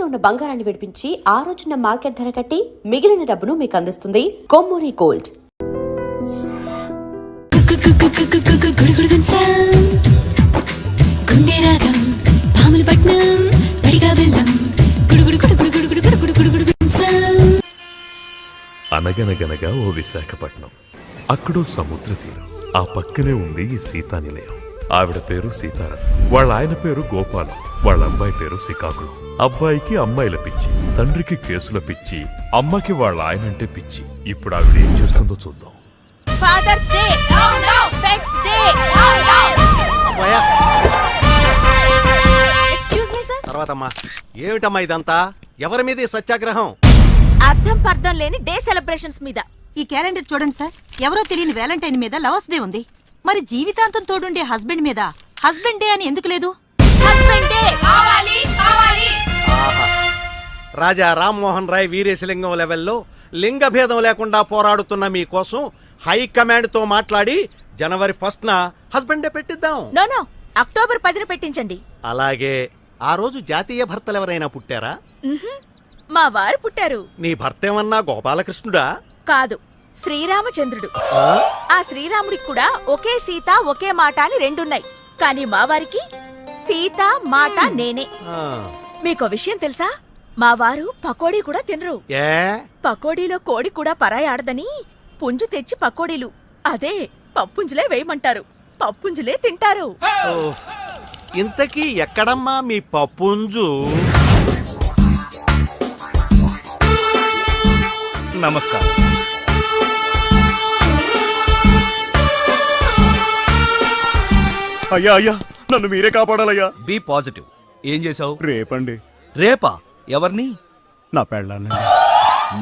తాకట్లో ఉన్న బంగారాన్ని విడిపించి ఆ రోజున మార్కెట్ ధర కట్టి మిగిలిన డబ్బును మీకు అందిస్తుంది కొమ్మూరి గోల్డ్. అనగనగనగా ఓ విశాఖపట్నం. అక్కడో సముద్ర తీరం. ఆ పక్కనే ఉంది ఈ సీతా నిలయం. ఆవిడ పేరు సీతారాం, వాళ్ళ ఆయన పేరు గోపాలం, వాళ్ళ అమ్మాయి పేరు శ్రీకాకుళం. అబ్బాయికి అమ్మాయిల పిచ్చి, తండ్రికి కేసుల పిచ్చి, అమ్మకి వాళ్ళ ఆయన అంటే పిచ్చి. ఇప్పుడు ఆవిడ ఏం చేస్తుందో చూద్దాం. తర్వాతమ్మా ఏమిటమ్మా ఇదంతా? ఎవరి మీద సత్యాగ్రహం? అర్థం పర్థం లేని డే సెలబ్రేషన్స్ మీద. ఈ క్యాలెండర్ చూడండి సార్, ఎవరో తెలియని వ్యాలంటైన్ మీద లవర్స్ డే ఉంది. మరి జీవితాంతం తోడుండే హస్బెండ్ మీద హస్బెండ్ డే అని ఎందుకు లేదు? రాజా రామ్మోహన్ రాయ్ వీరేశలింగం లెవెల్లో లింగ భేదం లేకుండా పోరాడుతున్న మీకోసం హైకమాండ్ తో మాట్లాడి జనవరి 1న హస్బెండ్ డే పెట్టిద్దాం. నో, అక్టోబర్ 10న పెట్టించండి. అలాగే ఆ రోజు జాతీయ భర్తలు ఎవరైనా పుట్టారా? మా వారు పుట్టారు. నీ భర్త ఏమన్నా గోపాలకృష్ణుడా? కాదు, శ్రీరామచంద్రుడు. ఆ శ్రీరాముడికి కూడా ఒకే సీత ఒకే మాట అని రెండున్నాయి. కానీ మా వారికి సీత మాట నేనే. మీకో విషయం తెలుసా? మా వారు పకోడీ కూడా తినరు. పకోడీలో కోడి కూడా పరాయి ఆడదని పుంజు తెచ్చి పకోడీలు, అదే పప్పుంజులే వేయమంటారు. పప్పుంజులే తింటారు. ఇంతకీ ఎక్కడమ్మా మీ పప్పుంజు? నమస్కారం. అయ్యా అయ్యా, నన్ను మీరే కాపాడాలయ్యా. B positive. ఏం చేసావు? రేపండి. రేపా? ఎవరిని? నా పెళ్ళాన్ని.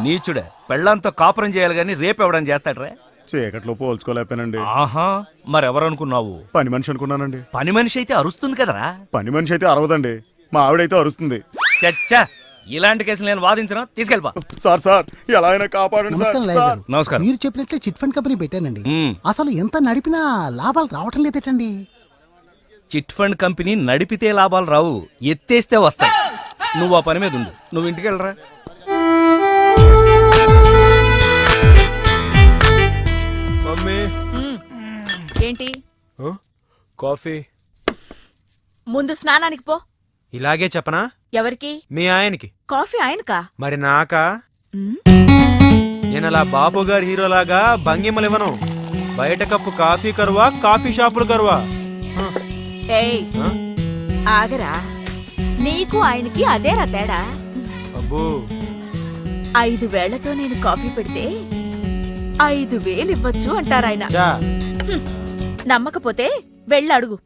నీచుడే, పెళ్ళంతో కాపురం చేయాలి గాని రేపెవడం చేస్తాడ్రా? చీకట్లో పోల్చుకోలేకపోయానండి. ఆహా, మరెవరనుకున్నావు? పని మనిషి అనుకున్నానండి. పని మనిషి అయితే అరుస్తుంది కదరా. పని మనిషి అయితే అరవదండి, మా ఆవిడైతే అరుస్తుంది. చచ్చా, ఇలాంటి కేసులు నేను వాదించను. తీసుకెళ్ళిపా. సార్ ఎలా అయినా కాపాడండి సార్. నమస్కారం. మీరు చెప్పినట్లే చిట్ ఫండ్ కంపెనీ పెట్టానండి. అసలు ఎంత నడిపినా లాభాలు రావటం లేదేటండి. చిట్ ఫండ్ కంపెనీ నడిపితే లాభాలు రావు, ఎత్తేస్తే వస్తాయి. నువ్వు ఆ పని మీద ఉండు. నువ్వు ఇంటికి వెళ్ళరా. ఏంటి? కాఫీ. ముందు స్నానానికి పో. ఇలాగే చెప్పనా? ఎవరికి? మీ ఆయనకి. కాఫీ ఆయనకా? మరి నాకా? నేను అలా బాబు గారి హీరోలాగా భంగిమలివ్వను. బయట కప్పు కాఫీ కరువా, కాఫీ షాపులు కరువా? ఆగరా, నీకు ఆయనకి అదేరా తేడా. అబ్బో, 5 వేళ్లతో నేను కాఫీ పెడితే 5,000 ఇవ్వచ్చు అంటారాయన. నమ్మకపోతే వెళ్ళడుగు.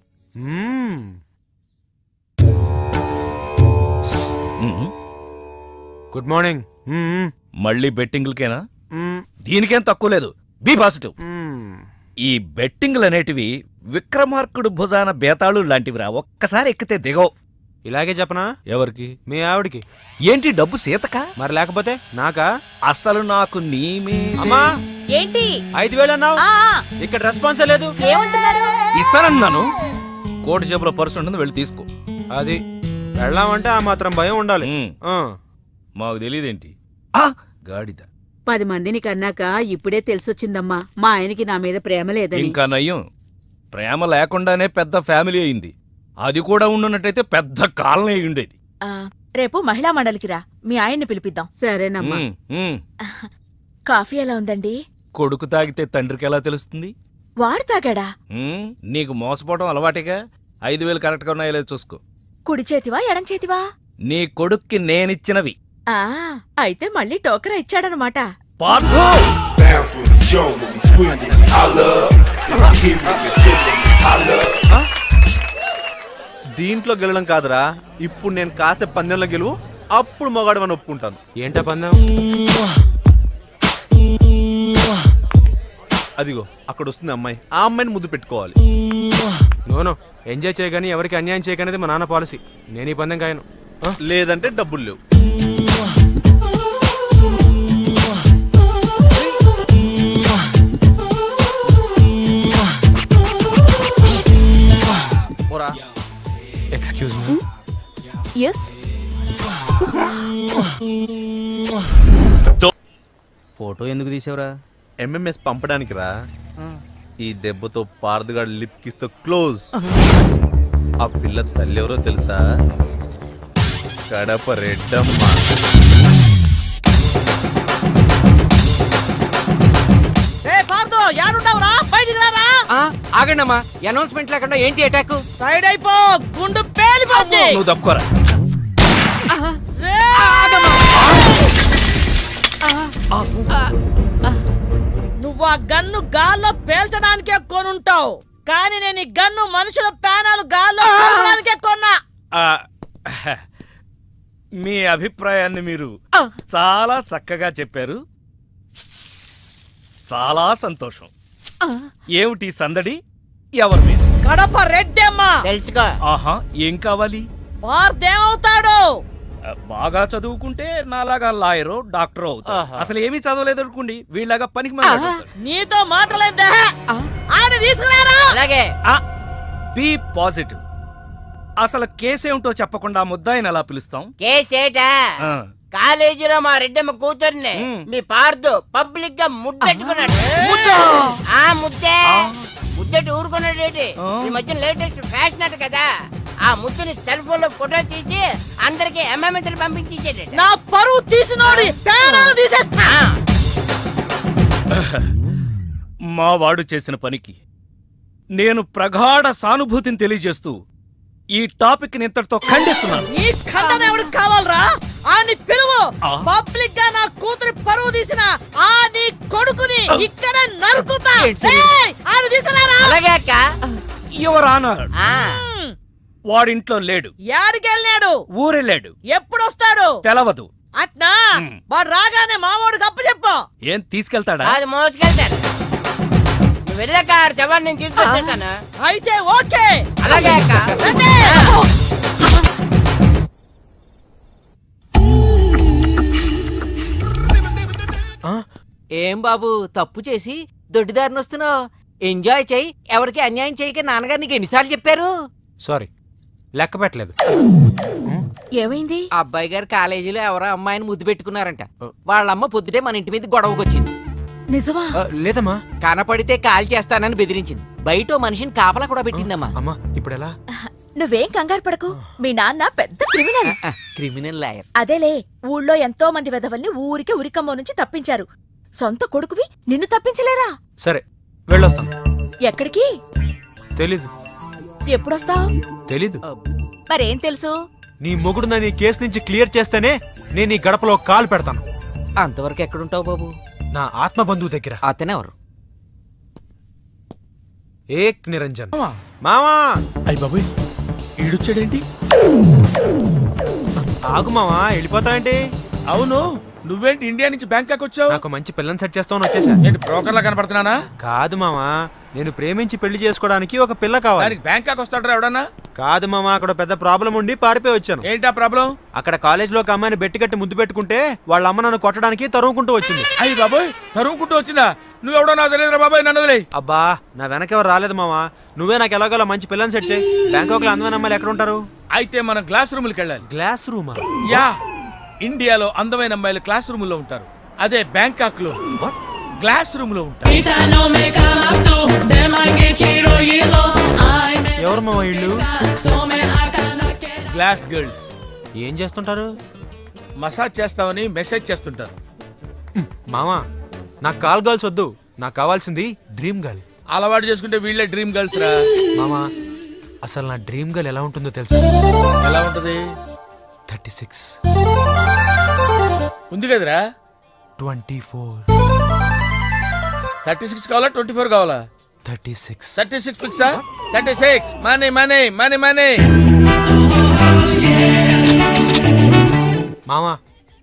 Good morning. మళ్ళీ బెట్టింగ్లకేనా? దీనికేం తక్కువ లేదు. Be positive. ఈ బెట్టింగ్లు అనేటివి విక్రమార్కుడు భుజాన బేతాళు లాంటివిరా. ఒక్కసారి ఎక్కితే దిగవు. ఇలాగే చెప్పనా? ఎవరికి? మీ ఆవిడికి. ఏంటి, డబ్బు సీతకా? మరి లేకపోతే నాకా? అసలు నాకు నీ మీద. అమ్మా, ఏంటి 5,000 అన్నావు? ఇక్కడ రెస్పాన్సే లేదు. ఇస్తానన్నాను. కోటి జేబులో పర్సు ఉంటుంది, వెళ్ళి తీసుకో. అది వెళ్ళామంటే ఆ మాత్రం భయం ఉండాలి. మాకు తెలియదేంటి? గాడిద. 10 మందిని కన్నాక ఇప్పుడే తెలిసొచ్చిందమ్మా, మా ఆయనకి నా మీద ప్రేమ లేదని. ఇంకా నయ్యం, ప్రేమ లేకుండానే పెద్ద ఫ్యామిలీ అయింది. అది కూడా ఉండున్నట్టయితే పెద్ద కాలనీ అయి ఉండేది. రేపు మహిళా మండలికి రా, మీ ఆయన్ని పిలిపిద్దాం. సరేనమ్మా. కాఫీ ఎలా ఉందండి? కొడుకు తాగితే తండ్రికి ఎలా తెలుస్తుంది? వాడు తాగాడా? నీకు మోసపోవడం అలవాటిగా. 5,000 కరెక్ట్ గా ఉన్నాయో లేదో చూసుకో. కుడి చేతివా ఎడం చేతివా? నీ కొడుక్కి నేనిచ్చినవి. అయితే మళ్ళీ టోకరా ఇచ్చాడనమాట. దీంట్లో గెలడం కాదురా, ఇప్పుడు నేను కాసే పందెంలో గెలువు, అప్పుడు మొగాడు అని ఒప్పుకుంటాను. ఏంటా పందెం? అదిగో అక్కడ వస్తుంది అమ్మాయి, ఆ అమ్మాయిని ముద్దు పెట్టుకోవాలి. నోనో, ఎంజాయ్ చేయగాని ఎవరికి అన్యాయం చేయకనేది మా నాన్న పాలసీ. నేను ఈ పందెం కాయను. లేదంటే డబ్బులు లేవు. Excuse me. ఎస్. ఫోటో ఎందుకు తీసావురా? ఎంఎంఎస్ పంపడానికి రా. ఈ దెబ్బతో పారదుగాడు లిప్ కిస్తో క్లోజ్. ఆ పిల్ల తల్లి ఎవరో తెలుసా? కడప రెడ్డమ్మ. ఆగండి అమ్మా, అనౌన్స్మెంట్ లేకుండా ఏంటి అటాక్? సైడ్ అయిపో, గుండు పేలిపోద్ది. నువ్వు తప్పుకోరా. నువ్వు ఆ గన్ను గాల్లో పేల్చడానికే కొనుంటావు, కానీ నేను ఈ గన్ను మనుషుల ప్రాణాలు గాల్లో పేల్చడానికే కొన్నా. ఆ, మీ అభిప్రాయాన్ని మీరు చాలా చక్కగా చెప్పారు. చాలా సంతోషం. ఏమిటి సందడి? ఎవరి మీద? కడప రెడ్డమ్మ. తెలుసుకో. ఆహా, ఏం కావాలి? వార్దేమవుతాడు? బాగా చదువుకుంటే నాలాగా లాయరో డాక్టరో అవుతాడు. అసలు ఏమీ చదవలేదు అనుకోండి, వీళ్ళగా పనికి మాట్లాడు. నీతో మాటలేదా? ఆయన తీసుకురారా. అలాగే. Be positive. అసలు కేసేమిటో చెప్పకుండా ముద్దాయిని ఎలా పిలుస్తాం? కేసేటా? ఆ, కాలేజీలో మా రెడ్డమ్మ కూతుర్ని మీ పార్దు పబ్లిక్ గా ముద్దెట్టుకున్నాడు. ఆ ముద్దే ముద్దెట్టు ఊరుకున్నాడేటి. ఈ మధ్య లేటెస్ట్ ఫ్యాషన్ అట కదా, ఆ ముద్దుని సెల్ ఫోన్ లో ఫోటో తీసి అందరికి ఎంఎంఎస్ పంపించేసాడు. నా పరువు తీసినోడి ప్రాణాలు తీసేస్తా. మా వాడు చేసిన పనికి నేను ప్రగాఢ సానుభూతిని తెలియజేస్తూ ఈ టాపిక్ ని ఇంతటితో ఖండిస్తున్నాను. నీ ఖండన ఎవరికి కావాలరా? ఆని పిలువు. పబ్లిక్ గా నా కూతురి పరువు తీసిన ఆ నీ కొడుకుని ఇక్కడ నరుకుతా. ఆయన తీసుకురారా. అలాగే అక్క. యువర్ ఆనర్, ఆ, వాడింట్లో లేడు. యాడికెళ్ళాడు? ఊరెళ్ళాడు. ఎప్పుడొస్తాడు? తెలవదు. అట్నా? వాడు రాగానే మామూడు గప్ప చెప్పు. ఏం తీసుకెళ్తాడా? అది మోసుకెళ్తాను. నువ్వు వెళ్ళాక శవాన్ని నేను తీసుకొచ్చేస్తాను. అయితే ఓకే. అలాగే అక్క. రండి. ఏం బాబు తప్పు చేసి దొడ్డిదారిని వస్తున్నావు? ఎంజాయ్ చెయ్యి, ఎవరికి అన్యాయం చేయక నాన్నగారు నీకు ఎన్నిసార్లు చెప్పారు? సారీ, లెక్క పెట్టలేదు. ఏమైంది? అబ్బాయి గారు కాలేజీలో ఎవరో అమ్మాయిని ముద్దు పెట్టుకున్నారంట. వాళ్ళమ్మ పొద్దుటే మన ఇంటి మీద గొడవకు వచ్చింది. నిజమా? లేదమ్మా. కనపడితే కాల్ చేస్తానని బెదిరించింది. బయట ఓ మనిషిని కాపలా కూడా పెట్టిందమ్మా. అమ్మా ఇప్పుడు ఎలా? నువ్వేం కంగారు పడకు. మీ నాన్న పెద్ద క్రిమినల్. Criminal lawyer. అదేలే, ఊళ్ళో ఎంతో మంది వెధవల్ని ఊరికే ఉరికమ్మ నుంచి తప్పించారు. సొంత కొడుకువి నిన్ను తప్పించలేరా? సరే వెళ్ళొస్తాను. ఎక్కడికి? తెలీదు. ఎప్పుడొస్తావు? తెలీదు. మరేం తెలుసు? నీ మొగుడు నన్ను ఈ కేసు నుంచి క్లియర్ చేస్తేనే నేను ఈ గడపలో కాలు పెడతాను. అంతవరకు ఎక్కడుంటావు బాబు? నా ఆత్మ బంధువు దగ్గర. అతనెవరు? ఏక్ నిరంజన్. మామా. అయ్య బాబోయ్, ఈడొచ్చాడేంటి? ఆగు మామా, వెళ్ళిపోతావేంటి? అవును, నువ్వేంటి ఇండియా నుంచి బ్యాంకాక్ వచ్చావు? నాకు మంచి పిల్లని సెట్ చేస్తామని వచ్చేసా. ఏంటి బ్రోకర్లా కనపడుతున్నానా? కాదు మామా, నేను ప్రేమించి పెళ్లి చేసుకోవడానికి ఒక పిల్ల కావాలి. దానికి బ్యాంకాక్ వస్తాడరా ఎవడన్నా? కాదు మామా, అక్కడ పెద్ద ప్రాబ్లం ఉండి పారిపోయి వచ్చాను. ఏంటా ప్రాబ్లం? అక్కడ కాలేజీలో ఒక అమ్మాయిని బెట్టి కట్టి ముద్దు పెట్టుకుంటే వాళ్ళ అమ్మ నన్ను కొట్టడానికి తరుముకుంటూ వచ్చింది. అయ్యి బాబోయ్, తరుముకుంటూ వచ్చిందా? నువ్వెవడో నాకు తెలియదురా బాబాయ్, నన్ను వదిలేయ్. అబ్బా, నా వెనకెవరు రాలేదు మామా. నువ్వే నాకు ఎలాగోలా మంచి పిల్లని సెట్ చేయి. బ్యాంకాక్ లో అందమైన అమ్మాయిలు ఎక్కడ ఉంటారు? అయితే మనం గ్లాస్ రూమ్కి వెళ్ళాలి. గ్లాస్ రూమా? యా, ఇండియాలో అందమైన అమ్మాయిలు క్లాస్ రూమ్ లో ఉంటారు. అదే బ్యాంకాక్ లో గ్లాస్ రూమ్ లో ఉంటారు. ఎవరు మామా ఇళ్ళు? Glass girls. ఏం చేస్తుంటారు? మసాజ్ చేస్తామని మెసేజ్ చేస్తుంటారు. మామా, నాకు కాల్ గర్ల్స్ వద్దు, నాకు కావాల్సింది డ్రీమ్ గర్ల్. అలవాటు చేసుకుంటే వీళ్ళే డ్రీమ్ గర్ల్స్ రా. మామా, అసలు నా డ్రీమ్ గర్ల్ ఎలా ఉంటుందో తెలుసా? ఎలా ఉంటది? 36 ఉంది కదరా. 24 36 కావాలా 24 కావాలా? 36 36 ఫిక్సా? 36 మనీ మనీ మనీ మనీ. మామా,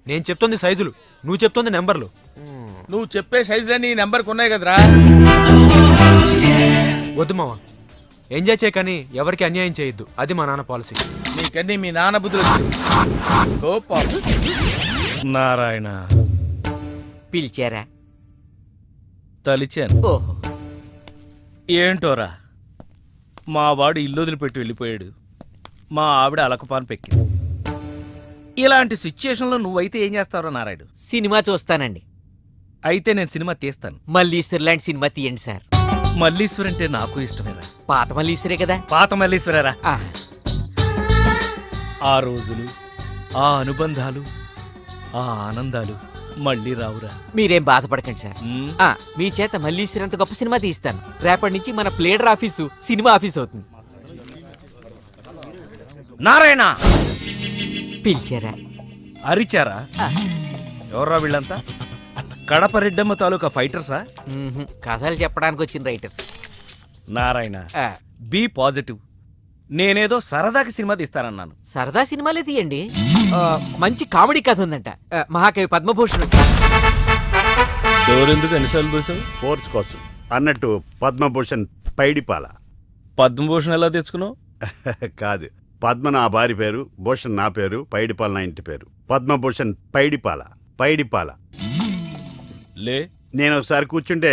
నేను చెప్తుంది సైజులు, నువ్వు చెప్తుంది నెంబర్లు. నువ్వు చెప్పే సైజులన్నీ ఈ నెంబర్కి ఉన్నాయి కదరా. వద్దు మామా, ఎంజాయ్ చేయకని ఎవరికి అన్యాయం చేయొద్దు, అది మా నాన్న పాలసీ. నీకన్నీ మీ నాన్న బుద్ధులు వచ్చాయి. నారాయణ, పిలిచారా? తలిచాను. ఓహో, ఏంటోరా, మా వాడు ఇల్లు వదిలిపెట్టి వెళ్ళిపోయాడు. మా ఆవిడ అలకపాను పెక్కింది. ఇలాంటి సిచ్యుయేషన్లో నువ్వైతే ఏం చేస్తావురా నారాయుడు? సినిమా చూస్తానండి. అయితే నేను సినిమా తీస్తాను. మల్లీశ్వర్ లాంటి సినిమా తీయండి సార్. మల్లీశ్వర్ అంటే నాకు ఇష్టమేరా. పాత మల్లీశ్వరే కదా. పాత మల్లీశ్వరరా. ఆ, ఆ రోజులు, ఆ అనుబంధాలు, ఆ ఆనందాలు మళ్ళీ రావురా. మీరేం బాధపడకండి సార్. మ్మ్. మీ చేత మల్లీశ్వర్ అంత గొప్ప సినిమా తీస్తాను. రేపటి నుంచి మన ప్లేడర్ ఆఫీసు సినిమా ఆఫీస్ అవుతుంది. నారాయణ పిలిచారా? అరిచారా? ఎవర్రా వీళ్ళంతా? కడప రెడ్డమ్మ తాలూకా ఫైటర్సా? కథలు చెప్పడానికి వచ్చిన రైటర్స్. Narayana, be positive. నేనేదో సరదాకి సినిమా తీస్తానన్నాను. సరదా సినిమాలే తీయండి. మంచి కామెడీ కథ ఉందంట. మహాకవి పద్మభూషణ్. ఎవరెందుకు ఎన్నిసార్లు చూసావు? ఫోర్స్ కోసం అన్నట్టు పద్మభూషణ్ పైడిపాల. పద్మభూషణ్ ఎలా తెచ్చుకున్నావు? కాదు, పద్మ నా భార్య పేరు, భూషణ్ నా పేరు, పైడిపాల నా ఇంటి పేరు. పద్మభూషణ్ పైడిపాల. పైడిపాల. లే, నేను ఒకసారి కూర్చుంటే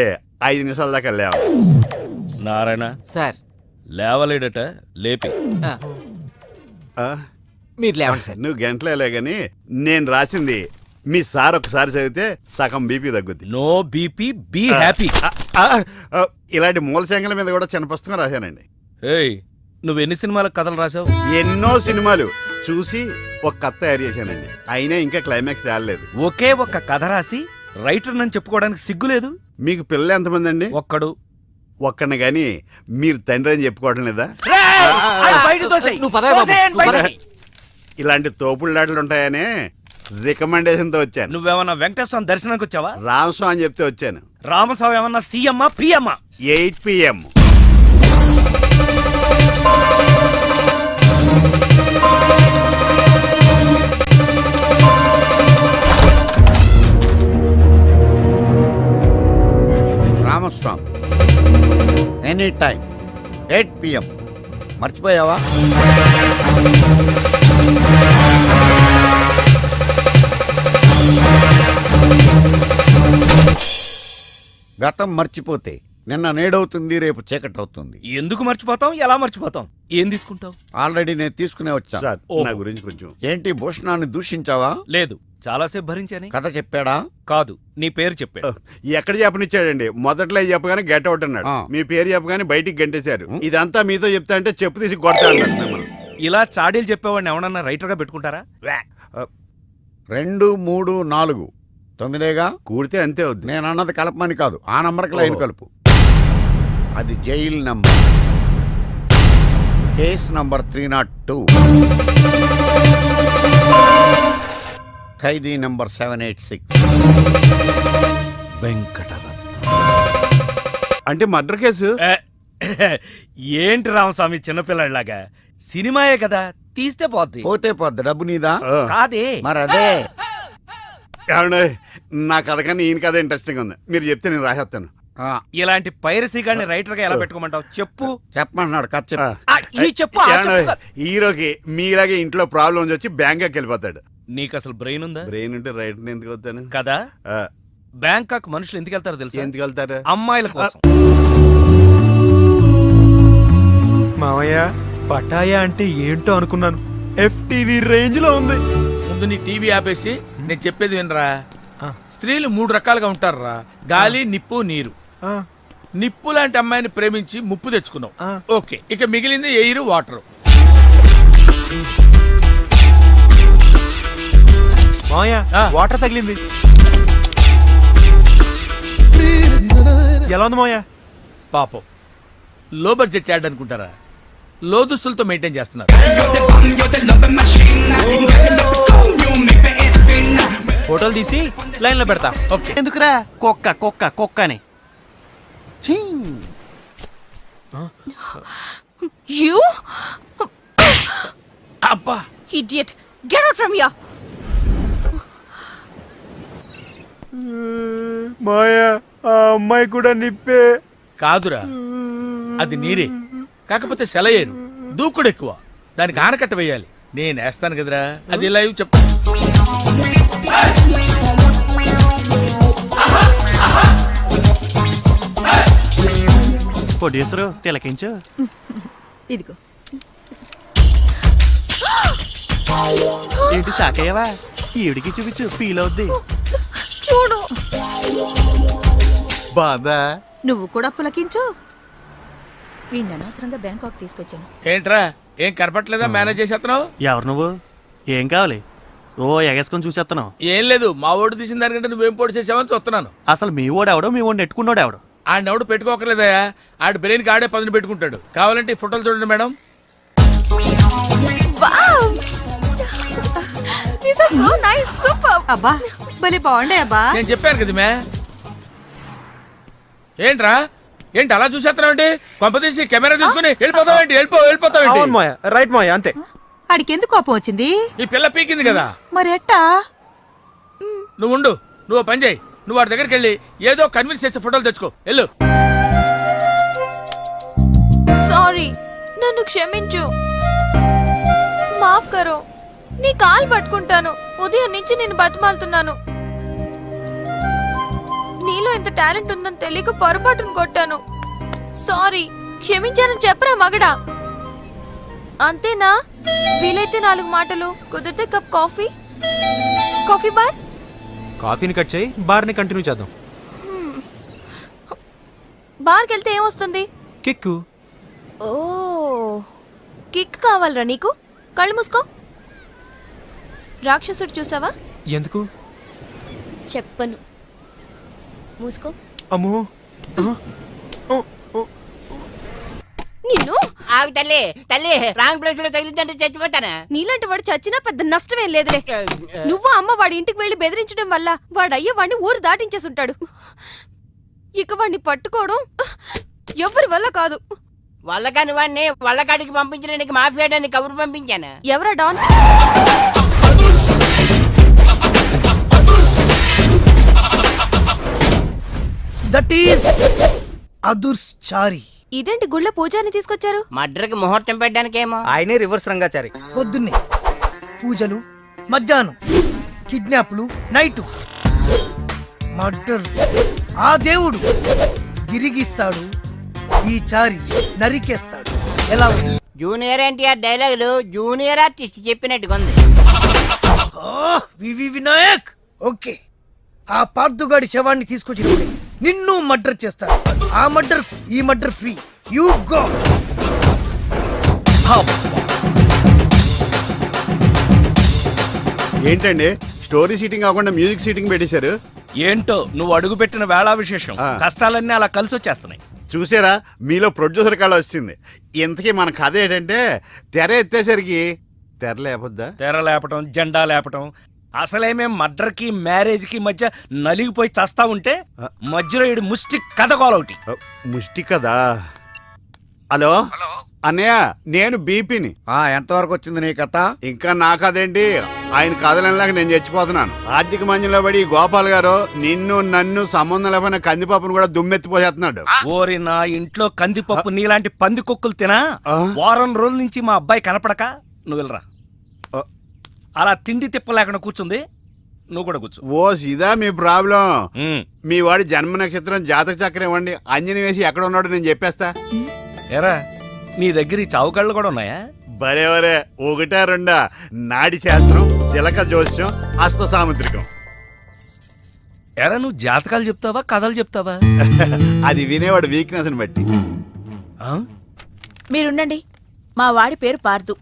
5 నిమిషాల దాకా లేవ. నారాయణ సార్ లేవలేడట, లేపి. మీరు లేవండి సార్. నువ్వు గంటలేలే గాని నేను రాసింది మీ సార్ ఒకసారి చదివితే సగం బీపీ తగ్గుద్ది. No BP, be happy. ఇలాంటి మూలశంకల మీద కూడా చిన్న పుస్తకం రాశానండి. ఏయ్, నువ్వు ఎన్ని సినిమాలకు కథలు రాసావు? ఎన్నో సినిమాలు చూసి ఒక కథ తయారు చేశానండి. అయినా ఇంకా క్లైమాక్స్ తేలలేదు. ఒకే ఒక్క కథ రాసి రైటర్ నన్ను చెప్పుకోవడానికి సిగ్గులేదు? మీకు పిల్లలు ఎంతమంది అండి? ఒక్కడు. ఒక్కడిని గాని మీరు తండ్రి అని చెప్పుకోవడం లేదా? నువ్వు పదవి బాబు, నువ్వు పదవి. ఇలాంటి తోపుళ్ళాటలు ఉంటాయనే రికమెండేషన్ తో వచ్చాను. నువ్వేమన్నా వెంకటేశ్వరం దర్శనానికి వచ్చావా? రామస్వామి అని చెప్తే వచ్చాను. రామస్వామి ఏమన్నా సీఎమ్మా పిఎమ్మా? 8 PM. Ramaswamy any time 8 PM. మర్చిపోయావా? గతం మర్చిపోతే నిన్న నేడవుతుంది, రేపు చీకటి అవుతుంది. ఎందుకు మర్చిపోతాం? ఎలా మర్చిపోతాం? ఏం తీసుకుంటావు? ఆల్రెడీ నేను తీసుకునే వచ్చా. సార్, నా గురించి కొంచెం. ఏంటి భూషణాన్ని దూషించావా? లేదు, చాలాసేపు భరించాని. కథ చెప్పాడా? కాదు, నీ పేరు చెప్పాడు. ఎక్కడ చెప్పనిచ్చాడండి? మొదట్లో చెప్పగానే గెట్ అవుట్ అన్నాడు. మీ పేరు చెప్పగానే బయటికి గంటేశారు. ఇదంతా మీతో చెప్తా అంటే చెప్పు తీసి కొడతా అన్నాడు మిమ్మల్ని. ఇలా చాడీలు చెప్పేవాడిని ఎవడన్నా రైటర్ గా పెట్టుకుంటారా? 2, 3, 4 9గా కూడితే అంతే అవుద్ది. నేను అన్నది కలపమని కాదు, ఆ నంబర్కి లైన్ కలుపు. అది జైల్ నంబర్. Case number 302. ఖైదీ నంబర్ 786. వెంకటరత్న. అంటే మర్డర్ కేసు. ఏంటి రామస్వామి చిన్నపిల్లలాగా? సినిమాయే కదా, తీస్తే పోద్ది. పోతే పోద్ది, డబ్బు నీదా? కాదే. మరి అదే. ఏమండి, నా కథ కానీ ఈయన కథ ఇంట్రెస్టింగ్ ఉంది. మీరు చెప్తే నేను రాసేస్తాను. ఇలాంటి పైరసీ గాని రైటర్ గా ఎలా పెట్టుకోమంటావు? చెప్పు. చెప్పమంటున్నాడు, కథ చెప్పు. ఈ చెప్పు. హీరోకి మీలాగే ఇంట్లో ప్రాబ్లమ్స్ వచ్చి బ్యాంకాక్ వెళ్ళిపోతాడు. నీకు అసలు బ్రెయిన్ ఉందా? బ్రెయిన్ ఉంటే రైటర్ ఎందుకు వస్తాను కదా. బ్యాంకాక్ మనుషులు ఎందుకు వెళ్తారో తెలుసా? ఎందుకు వెళ్తారు? అమ్మాయిల కోసం. మావయ్య, పటాయా అంటే ఏంటో అనుకున్నాను. FTV రేంజ్ లో ఉంది. ముందు నీ టీవీ ఆపేసి నేను చెప్పేది వినరా. స్త్రీలు 3 రకాలుగా ఉంటారురా. గాలి, నిప్పు, నీరు. నిప్పు లాంటి అమ్మాయిని ప్రేమించి ముప్పు తెచ్చుకున్నావు. ఓకే, ఇక మిగిలింది ఎయిర్, వాటర్. మావయ్య, వాటర్ తగిలింది. ఎలా ఉంది మావయ్య? పాపం, లో బడ్జెట్ యాడ్ అనుకుంటారా? లో దుస్తులతో మెయింటైన్ చేస్తున్నారు. ఫోటోలు తీసి లైన్ లో పెడతా. ఓకే. ఎందుకురా? కుక్క కుక్క కుక్క అని. You అబ్బా, idiot! Get out from here! మాయా, ఆ అమ్మాయి కూడా నిప్పే. కాదురా, అది నీరే. కాకపోతే సెలయేరు, దూకుడు ఎక్కువ. దానికి ఆనకట్ట వేయాలి. నేను వేస్తాను కదరా. అది లైవ్ చెప్తా. ప్రొడ్యూసరు తిలకించు. ఇదిగో. ఏంటి సాకయ్యవా? ఈవిడికి చూపించు, ఫీల్ అవుద్ది. చూడు, బాదా నువ్వు కూడా పులకించు. వీణ్ణి అనవసరంగా బ్యాంకాక్ తీసుకొచ్చాను. ఏంట్రా ఏం కనపట్లేదా? మేనేజ్ చేసేస్తున్నావు? ఎవరు నువ్వు? ఏం కావాలి? ఓ ఎగేసుకొని చూసేస్తున్నావు. ఏం లేదు, మా ఓటు తీసిన దానికంటే నువ్వేం పోటీ చేసావని చూస్తున్నాను. అసలు మీ ఓడు ఎవడో, మీ ఓడిని నెట్టుకున్నాడు ఎవడు? ఆడినెవడు పెట్టుకోకర్లేదయా, ఆడి బ్రెయిన్కి ఆడే పదును పెట్టుకుంటాడు. కావాలంటే ఈ ఫోటోలు చూడండి మేడం. అబ్బా భలే బాగుండే అబ్బా. నేను చెప్పాను కదా మే. ఏంట్రా ఏంటి అలా చూసేస్తున్నావు? ఏంటి కొంపదీసి కెమెరా తీసుకుని వెళ్ళిపోతావేంటి? వెళ్ళిపోతావేంటి? రైట్ మాయ, అంతే. ఆడికి ఎందుకు కోపం వచ్చింది? ఈ పిల్ల పీకింది కదా. మరి ఎట్టా? నువ్వు ఉండు, నువ్వు పని చేయి. నువ్వు వాడి దగ్గరికి వెళ్ళి ఏదో కన్విన్స్ చేసే ఫోటోలు తెచ్చుకో. వెళ్ళు. సారీ, నన్ను క్షమించు. మాఫ్ కరో. నీ కాలు పట్టుకుంటాను. ఉదయం నుంచి నేను బతిమాలుతున్నాను. నీలో ఎంత టాలెంట్ ఉందని తెలియక పొరపాటును కొట్టాను. సారీ, క్షమించానని చెప్పరా మగడా. అంతేనా? వీలైతే 4 మాటలు, కుదిరితే కప్ కాఫీ. Coffee bar. కాఫీని కట్ చేయి, బార్ని కంటిన్యూ చేద్దాం. బార్కి వెళ్తే ఏమొస్తుంది? కిక్కు. ఓ, కిక్ కావాలరా నీకు? కళ్ళు మూసుకో. రాక్షసుడు చూసావా? ఎందుకు? చెప్పను, మూసుకో. అమ్మో. నిన్ను ఆగు తల్లి, తల్లి రాంగ్ ప్లేస్ లో తగిలిందంటే చచ్చిపోతానా? నీలాంటి వాడు చచ్చినా పెద్ద నష్టమేం లేదులే. నువ్వు అమ్మ వాడి ఇంటికి వెళ్లి బెదిరించడం వల్ల వాడయ్య వాడిని ఊరు దాటించేసుంటాడు. ఇక వాడిని పట్టుకోవడం ఎవరి వల్ల కాదు. వల్లకాని వాడిని వల్లకాడికి పంపించడానికి మాఫియాడాన్ని కబురు పంపించాను. ఎవరా డాన్? దట్ ఈస్ అదుర్స్ చారి. ఇదేంటి గుళ్ళ పూజాని తీసుకొచ్చారు? మడ్రకి ముహూర్తం పెట్టడానికేమో. ఆయనే రివర్స్ రంగాచారి. పొద్దున్నే పూజలు, మధ్యాహ్నం కిడ్నాప్లు, నైటు మర్డర్. ఆ దేవుడు తిరిగిస్తాడు, ఈ చారి నరికేస్తాడు. ఎలా ఉంది? జూనియర్ ఎన్టీఆర్ డైలాగులు జూనియర్ ఆర్టిస్ట్ చెప్పినట్టుగా ఉంది. వివి వినాయక్. ఓకే, ఆ పార్థుగాడి శవాన్ని తీసుకొచ్చినప్పుడు నిన్ను మర్డర్ చేస్తాడు. ఆ మర్డర్, ఈ మర్డర్ ఫ్రీ. You go. ఏంటండి స్టోరీ సీటింగ్ కాకుండా మ్యూజిక్ సీటింగ్ పెట్టేశారు? ఏంటో నువ్వు అడుగు పెట్టిన వేళా విశేషం. కష్టాలన్నీ అలా కలిసి వచ్చేస్తున్నాయి. చూసారా, మీలో ప్రొడ్యూసర్ కాడ వచ్చింది. ఇంతకీ మన కథ ఏంటంటే, తెర ఎత్తేసరికి తెర లేపొద్దా? తెర లేపటం, జెండా లేపటం. అసలేమే మర్డర్కి మ్యారేజ్కి మధ్య నలిగిపోయి చస్తా ఉంటే మధ్యలో ఈడు ముష్టి కథ గోలొకటి. ముష్టి కదా. హలో అన్నయ్య, నేను బీపీని. ఎంతవరకు వచ్చింది నీ కథ? ఇంకా నా కథేంటి, ఆయన కథలలాగా నేను చచ్చిపోతున్నాను. ఆర్థిక మంజంలో పడి గోపాల్ గారు నిన్ను నన్ను సంబంధం లేకపోయినా కందిపప్పును కూడా దుమ్మెత్తిపోసేస్తున్నాడు. ఓరి నా ఇంట్లో కందిపప్పు నీలాంటి పంది కుక్కలు తినా వారం రోజుల నుంచి మా అబ్బాయి కనపడక నువ్వు వెళ్ళరా. అలా తిండి తిప్ప లేకుండా కూర్చుంది, నువ్వు కూడా కూర్చో. ఓ ఇదా మీ ప్రాబ్లం? మీ వాడి జన్మ నక్షత్రం, జాతక చక్రం ఇవ్వండి, అంజని వేసి ఎక్కడ ఉన్నాడో నేను చెప్పేస్తా. ఎరా నీ దగ్గర ఈ చావుకళ్ళు కూడా ఉన్నాయా? బరేవరే, 1 2 నాడి శాస్త్రం, చిలక జోస్యం, హస్త సాముద్రికం. ఎరా నువ్వు జాతకాలు చెప్తావా కథలు చెప్తావా? అది వినేవాడు వీక్నెస్ ని బట్టి. మీరుండండి. మా వాడి పేరు పార్దు.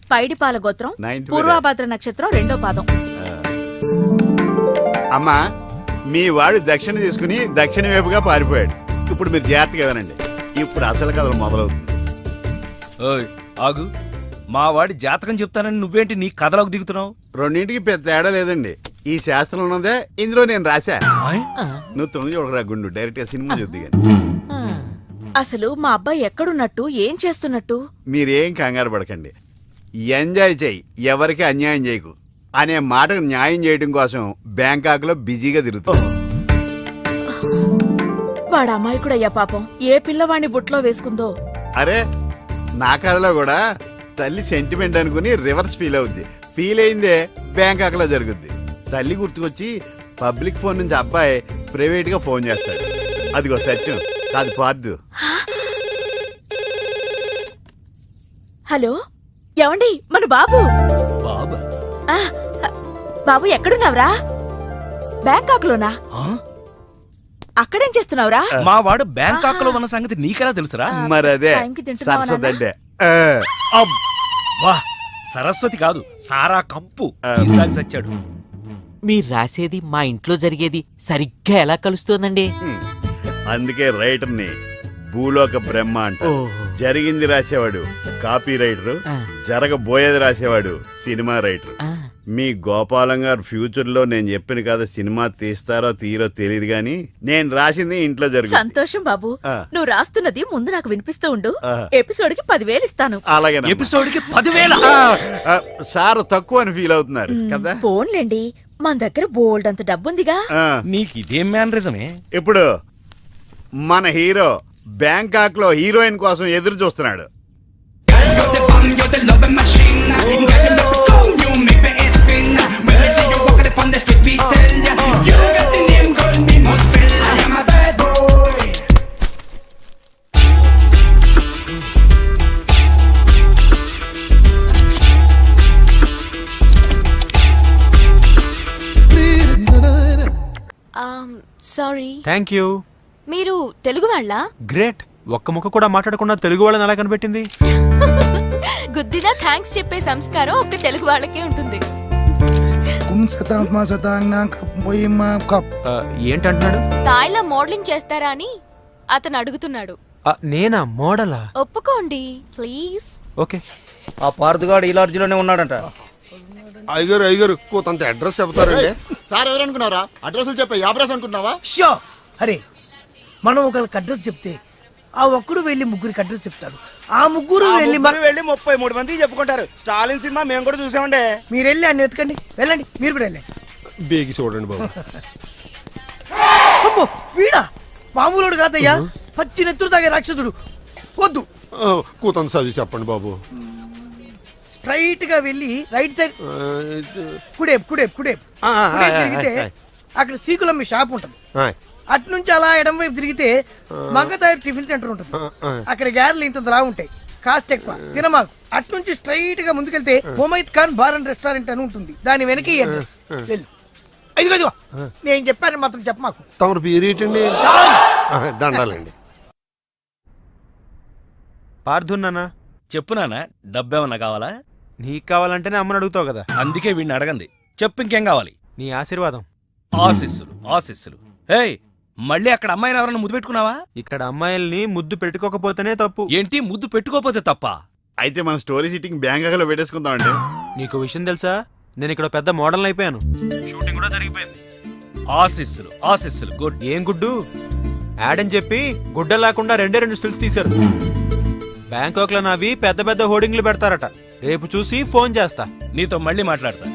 పైడిపాల గోత్రం, పూర్వాభాద్ర నక్షత్రం 2వ పాదం. అమ్మా, మీ వాడు దక్షిణ తీసుకుని దక్షిణ వైపుగా పారిపోయాడు. ఇప్పుడు మీరు జాగ్రత్తగా వినండి. ఇప్పుడు అసలు కథలు మొదలవుతుంది. ఓయ్ ఆగు, మా వాడి జాతకం చెప్తానని నువ్వేంటి నీ కథలోకి దిగుతున్నావు? రెండింటికి పెద్ద తేడా లేదండి. ఈ శాస్త్రం ఉన్నదే ఇందులో నేను రాశా. నువ్వు తొంగి చూడరా గుండు, డైరెక్ట్ గా సినిమా చూద్ది కానీ. అసలు మా అబ్బాయి ఎక్కడున్నట్టు, ఏం చేస్తున్నట్టు? మీరేం కంగారు పడకండి. ఎంజాయ్ చేయి, ఎవరికి అన్యాయం చేయకు అనే మాటకు న్యాయం చేయడం కోసం బ్యాంకాక్ లో బిజీగా తిరుగుతాం. వాడు అమాయకుడయ్యా పాపం. ఏ పిల్లవాడిని బుట్లో వేసుకుందో. అరే, నా కథలో కూడా తల్లి సెంటిమెంట్ అనుకుని రివర్స్ ఫీల్ అవుద్ది. ఫీల్ అయిందే బ్యాంకాక్ లో జరుగుద్ది. తల్లి గుర్తుకొచ్చి పబ్లిక్ ఫోన్ నుంచి అబ్బాయి ప్రైవేట్ గా ఫోన్ చేస్తాడు. అదిగో సత్యం కాదు పార్దు. హలో, ఏమండి మన బాబు? ఆ, బాబు ఎక్కడున్నావురా? బ్యాంకాక్ లోనా? అక్కడేం చేస్తున్నావురా? మా వాడు బ్యాంకాక్ లో ఉన్న సంగతి నీకెలా తెలుసురా? మరి అదే టైంకి తింటున్నావా నాన్న? సరస్వతి అంటే వా సరస్వతి కాదు సారా కంపు ఇందాక చచ్చాడు. మీరు రాసేది మా ఇంట్లో జరిగేది సరిగ్గా ఎలా కలుస్తోందండి? అందుకే రైటర్ని భూలోక బ్రహ్మ అంట. జరిగింది రాసేవాడు కాపీ రైటర్, జరగబోయేది రాసేవాడు సినిమా రైటర్. మీ గోపాలం గారు ఫ్యూచర్ లో నేను చెప్పిన కదా సినిమా తీస్తారో తీరో తెలియదు గాని నేను రాసింది ఇంట్లో జరుగుతుంది. సంతోషం బాబు. నువ్వు రాస్తున్నది ముందు నాకు వినిపిస్తూ ఉండు. ఎపిసోడ్ కి 10,000 ఇస్తాను. అలాగే ఎపిసోడ్ కి 10,000 సార్ తక్కువ అని ఫీల్ అవుతున్నారు కదా. ఫోన్లేండి, మన దగ్గర బోల్డ్ అంత డబ్బుందిగా. నీకు ఇదేం మేనరిజమే? ఇప్పుడు మన హీరో బ్యాంకాక్ లో హీరోయిన్ కోసం ఎదురు చూస్తున్నాడు. Sorry, thank you. మీరు తెలుగు వాళ్ళ? గ్రేట్. ఒక్క ముక్క కూడా మాట్లాడకుండా తెలుగు వాళ్ళని ఎలా కనిపెట్టింది? గుద్దిదా థ్యాంక్స్ చెప్పే సంస్కారం ఒక్క తెలుగు వాళ్ళకే ఉంటుంది. ఏంటంటున్నాడు? తాయిలా మోడలింగ్ చేస్తారా అని అతను అడుగుతున్నాడు. నేనా మోడలా? ఒప్పుకోండి ప్లీజ్. ఓకే. ఆ పార్థగాడు ఈ లాడ్జిలోనే ఉన్నాడంట. అయ్యగారు కొంత అడ్రస్ చెప్తారండి. సార్ ఎవరనుకున్నారా? అడ్రస్ చెప్పే యాబ్రాస్ అనుకుంటున్నావా? షో. అరే మనం ఒకరికి అడ్రస్ చెప్తే ఆ ఒక్కడు వెళ్ళి ముగ్గురికి అడ్రస్ చెప్తాడు. ఆ ముగ్గురు వెళ్ళి 33 మందికి చెప్పుకుంటారు. స్టాలిన్ సినిమా మేము కూడా చూసామండి. మీరు వెళ్ళి అన్ని వెతకండి. వెళ్ళండి, మీరు కూడా వెళ్ళండి. బేగి చూడండి బాబు. అమ్మో వీడా మామూలుడు కాదయ్యా, పచ్చి నెత్తురు తాగే రాక్షసుడు. వద్దు, కూతంత చదివి చెప్పండి బాబు. స్ట్రైట్ గా వెళ్ళి రైట్ సైడ్ కుడేపు కుడేపు కుడేపు కుడేపు తిరిగితే అక్కడ సీకులమ్మి షాప్ ఉంటుంది. అటు నుంచి అలా ఎడం వైపు తిరిగితే మంగతాయి టిఫిన్ సెంటర్ ఉంటుంది. అక్కడ గ్యారెలు ఇంత లా ఉంటాయి, కాస్ట్ ఎక్కువ, తినమాకు. అటు నుంచి స్ట్రైట్ గా ముందుకెళ్తే మొమైద్ ఖాన్ బార్ అండ్ రెస్టారెంట్ అని ఉంటుంది. దాని వెనక ఈ అడ్రస్. వెళ్ళు. ఇదిగో నేను చెప్పాను మాత్రం చెప్పమాకు. తమరు పేరేటండి? దండాలండి. పార్థున్నానా? చెప్పు నాన్న, డబ్బేమన్నా కావాలా? నీకు కావాలంటేనే అమ్మని అడుగుతావు కదా. అందుకే వీడిని అడగంది. చెప్పు ఇంకేం కావాలి? నీ ఆశీర్వాదం. ఆశీస్సులు ఆశీస్సులు. హే, మళ్ళీ అక్కడ అమ్మాయిని ఎవరన్నా ముద్దు పెట్టుకున్నావా? ఇక్కడ అమ్మాయిల్ని ముద్దు పెట్టుకోకపోతేనే తప్పు. ఏంటి ముద్దు పెట్టుకోపోతే తప్ప? అయితే మన స్టోరీ సిట్టింగ్ బ్యాంకాక్ లో పెట్టేసుకుందాం అండి. నీకు విషయం తెలుసా? నేను ఇక్కడ పెద్ద మోడల్ అయిపోయాను. షూటింగ్ కూడా జరిగిపోయింది. ఆశీస్సులు ఆశీస్సులు. గుడ్. ఏం గుడ్డు? యాడ్ అని చెప్పి గుడ్డ లేకుండా 2 స్టిల్స్ తీశారు. బ్యాంకాక్ లో నావి పెద్ద పెద్ద హోర్డింగ్లు పెడతారట. రేపు చూసి ఫోన్ చేస్తా. నీతో మళ్ళీ మాట్లాడతా.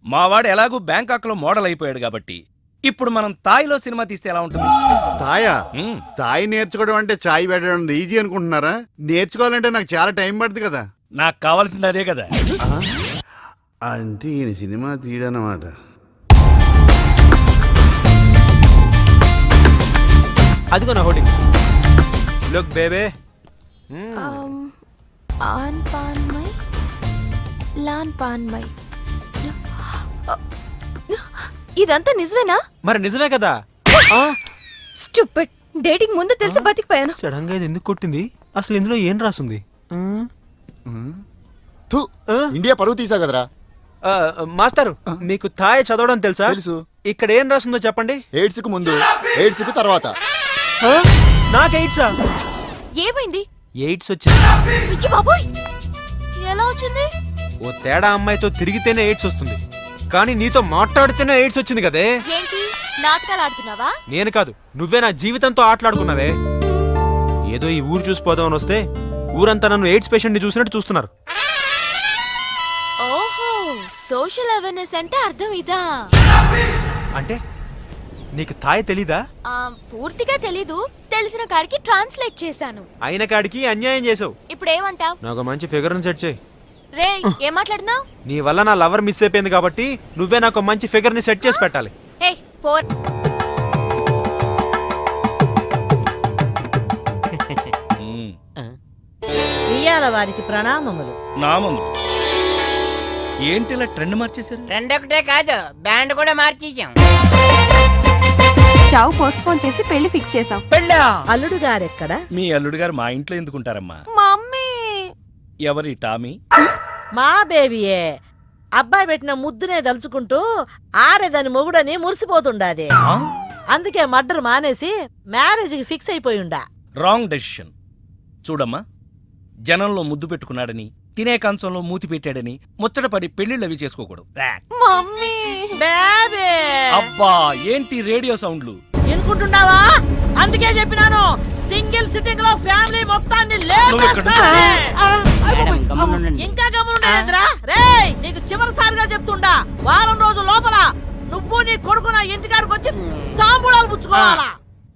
మావాడు ఎలాగూ బ్యాంకాక్ లో మోడల్ అయిపోయాడు కాబట్టి ఇప్పుడు మనం తాయిలో సినిమా తీస్తే ఎలా ఉంటుంది? తాయా? తాయి నేర్చుకోవడం అంటే చాయ్ పెట్టడం ఈజీ అనుకుంటున్నారా? నేర్చుకోవాలంటే నాకు చాలా టైం పడుతుంది కదా. నాకు కావాల్సింది అదే కదా. అంటే ఈయన సినిమా తీయడనమాట. అదిగో నా హోర్డింగ్. లుక్ బేబే. ఆన్ పాన్ మై లాన్ పాన్ మై. ఇదంతా నిజమేనా? మరి నిజమే కదా. స్టూపిడ్. డేటింగ్ ముందు తెలిసి బతికిపోయాను. సడన్ గా ఇది ఎందుకు కొట్టింది? అసలు ఇందులో ఏం రాసుంది? ఇండియా పరువు తీసా కదరా. మాస్టర్, మీకు థాయ్ చదవడం తెలుసా? తెలుసు. ఇక్కడ ఏం రాస్తుందో చెప్పండి. ఎయిడ్స్ కు ముందు, ఎయిడ్స్ కు తర్వాత. నాకు ఎయిడ్సా? ఏమైంది? ఎయిడ్స్ వచ్చింది. అయ్యో బాబోయ్, ఎలా వచ్చింది? ఓ తేడా అమ్మాయితో తిరిగితేనే ఎయిడ్స్ వస్తుంది, కానీ నీతో మాట్లాడితేనే ఎయిడ్స్ వచ్చింది కదే. ఏంటి నాటకాలు ఆడుతున్నావా? నేను కాదు, నువ్వే నా జీవితంతో ఆటలాడుకున్నావే. ఏదో ఈ ఊరు చూసిపోదామని వస్తే ఊరంతా నన్ను ఎయిడ్స్ పేషెంట్ ని చూసినట్టు చూస్తున్నారు. ఓహో, సోషల్ అవేర్నెస్ అంటే అర్థం ఇదా? అంటే నీకు థాయ్ తెలీదా? పూర్తిగా తెలీదు, తెలిసిన కాడికి ట్రాన్స్లేట్ చేశాను. అయిన కాడికి అన్యాయం చేసావు. ఇప్పుడు ఏమంటావ్? నాకు మంచి ఫిగర్ ని సెట్ చేయి. రే, ఏం మాట్లాడుతున్నావ్? నీ వల్ల నా లవర్ మిస్ అయిపోయింది కాబట్టి నువ్వే నాకు మంచి ఫిగర్ ని సెట్ చేసి పెట్టాలి. ఏయ్ పోర్. ఇయ్యాల వారికి ప్రణామములు. నామములు. ఏంటి ఇలా ట్రెండ్ మార్చేశారు? రెండొకటే కాదు బ్యాండ్ కూడా మార్చేసాం. చావు పోస్ట్ పోన్ చేసి పెళ్లి ఫిక్స్ చేసాం. పెళ్ళా? అల్లుడు గారెక్కడ? మీ అల్లుడు గారు మా ఇంట్లో ఎందుకుంటారమ్మా? మమ్మీ ఎవరి టామీ? మా బేబీయే. అబ్బాయి పెట్టిన ముద్దునే దలుచుకుంటూ ఆడేదాని మొగుడని మురిసిపోతుండాది. అందుకే మర్డర్ మానేసి మ్యారేజ్కి ఫిక్స్ అయిపోయిండా. Wrong decision. చూడమ్మా, జనంలో ముద్దు పెట్టుకున్నాడని, తినే కంచంలో మూతి పెట్టాడని ముచ్చటపడి పెళ్లిళ్ళు అవి చేసుకోకూడదు. మమ్మీ బేబీ అబ్బా, ఏంటి రేడియో సౌండ్లు? ఎనుకుంటున్నావా? అందుకే చెప్పినాను సింగిల్ సిట్టింగ్ లో ఫ్యామిలీ మొత్తాన్ని నువ్వు ఇక్కడ మేడం, గమ్మునుండండి. ఇంకా గమనుండేంద్రా. రేయ్, నీకు చివరిసారిగా చెప్తుండా, వారం రోజుల లోపల నువ్వు నీ కొడుకు నా ఇంటికాడికి వచ్చి తాంబూలాలు పుచ్చుకోవాలా.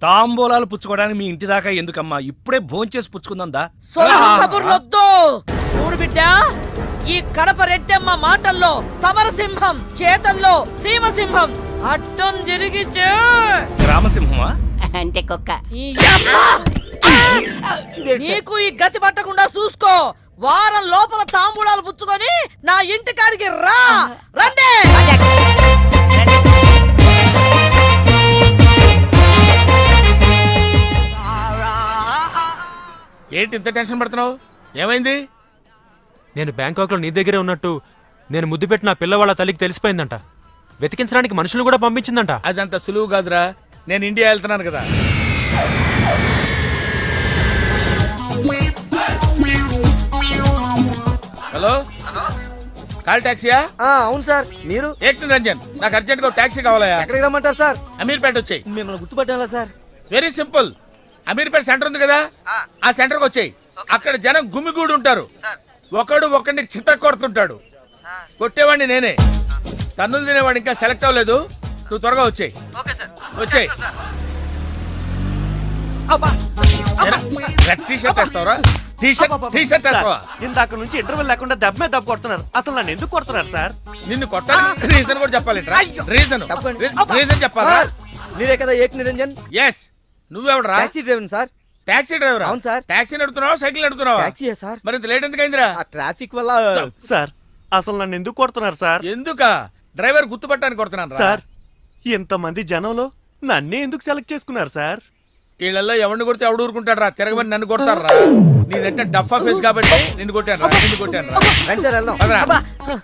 తాంబూలాలు పుచ్చుకోవడానికి మీ ఇంటి దాకా ఎందుకమ్మా? ఇప్పుడే భోంచేసి పుచ్చుకుందా? కబుర్లొద్దు. చూడు బిడ్డ, ఈ కడప రెడ్డమ్మ మాటల్లో సమరసింహం, చేతల్లో సీమసింహం. అడ్డం జరిగితే రామసింహమా? అంటే కుక్క. ఈ యమ్మ! నీకు ఈ గతి పట్టకుండా చూసుకో. వారం లోపల తాంబూలాలు పుచ్చుకొని నా ఇంటికాడికి రా. రండి. ఏంటి ఇంత టెన్షన్ పడుతున్నావు? ఏమైంది? నేను బ్యాంకాక్లో నీ దగ్గరే ఉన్నట్టు నేను ముద్దు పెట్టిన ఆ పిల్ల వాళ్ళ తల్లికి తెలిసిపోయిందంట. వెతికించడానికి మనుషులు కూడా పంపించిందంట. అదంత సులువు కాదురా. నేను ఇండియా వెళ్తున్నాను కదా. హలో, కాల్ టాక్సీయా? అవును సార్. మీరు? ఏక్ నిరంజన్, నాకు అర్జెంట్ గా టాక్సీ కావాలయా. ఎక్కడికి రమ్మంటారు సార్? అమీర్పేట వచ్చాయి. మిమ్మల్ని గుర్తుపట్టాలా sir? Very simple. Ameerpet centre ఉంది కదా, ఆ సెంటర్ కి వచ్చాయి. అక్కడ జనం గుమిగూడి ఉంటారు. ఒకడు ఒకడిని చిత్త కొడుతుంటాడు. కొట్టేవాడిని నేనే. తన్నులు తినేవాడు ఇంకా సెలెక్ట్ అవ్వలేదు. నువ్వు త్వరగా వచ్చాయి. వచ్చాయి. టీ-షర్ట్ వేస్తావరా? టీ-షర్ట్ వేస్తావా? ఇందాక నుంచి ఇంటర్వెల్ లేకుండా దెబ్బ మీద దెబ్బ కొడుతున్నారు. అసలు నన్ను ఎందుకు కొడుతున్నారు సార్? నిన్ను కొట్టాలి రీజన్ కూడా చెప్పాలి. రీజన్ చెప్పాలా? మీరే కదా ఏక్ నిరంజన్? ఎస్. నువ్వెవడరా? Taxi driver sir. Taxi driver? అవును సార్. టాక్సీ నడుపుతున్నావా, సైకిల్ నడుపుతున్నావా? టాక్సీయే సార్. మరి ఇంత లేట్ ఎందుకైందిరా? ట్రాఫిక్ వల్ల. సార్, అసలు నన్ను ఎందుకు కొడుతున్నారు సార్? ఎందుకా? డ్రైవర్ గుర్తుపట్టడానికి కొడుతున్నాను సార్, ఇంతమంది జనంలో నన్నే ఎందుకు సెలెక్ట్ చేసుకున్నారు సార్? వీళ్ళల్లో ఎవరిని కొడితే ఎవడు ఊరుకుంటాడు రా? తిరగమని నన్ను కొడతారా? నీదంటే డఫా ఫేస్ కాబట్టి నిన్ను కొట్టాను రా. రండి సార్ వెళ్దాం. పదరా.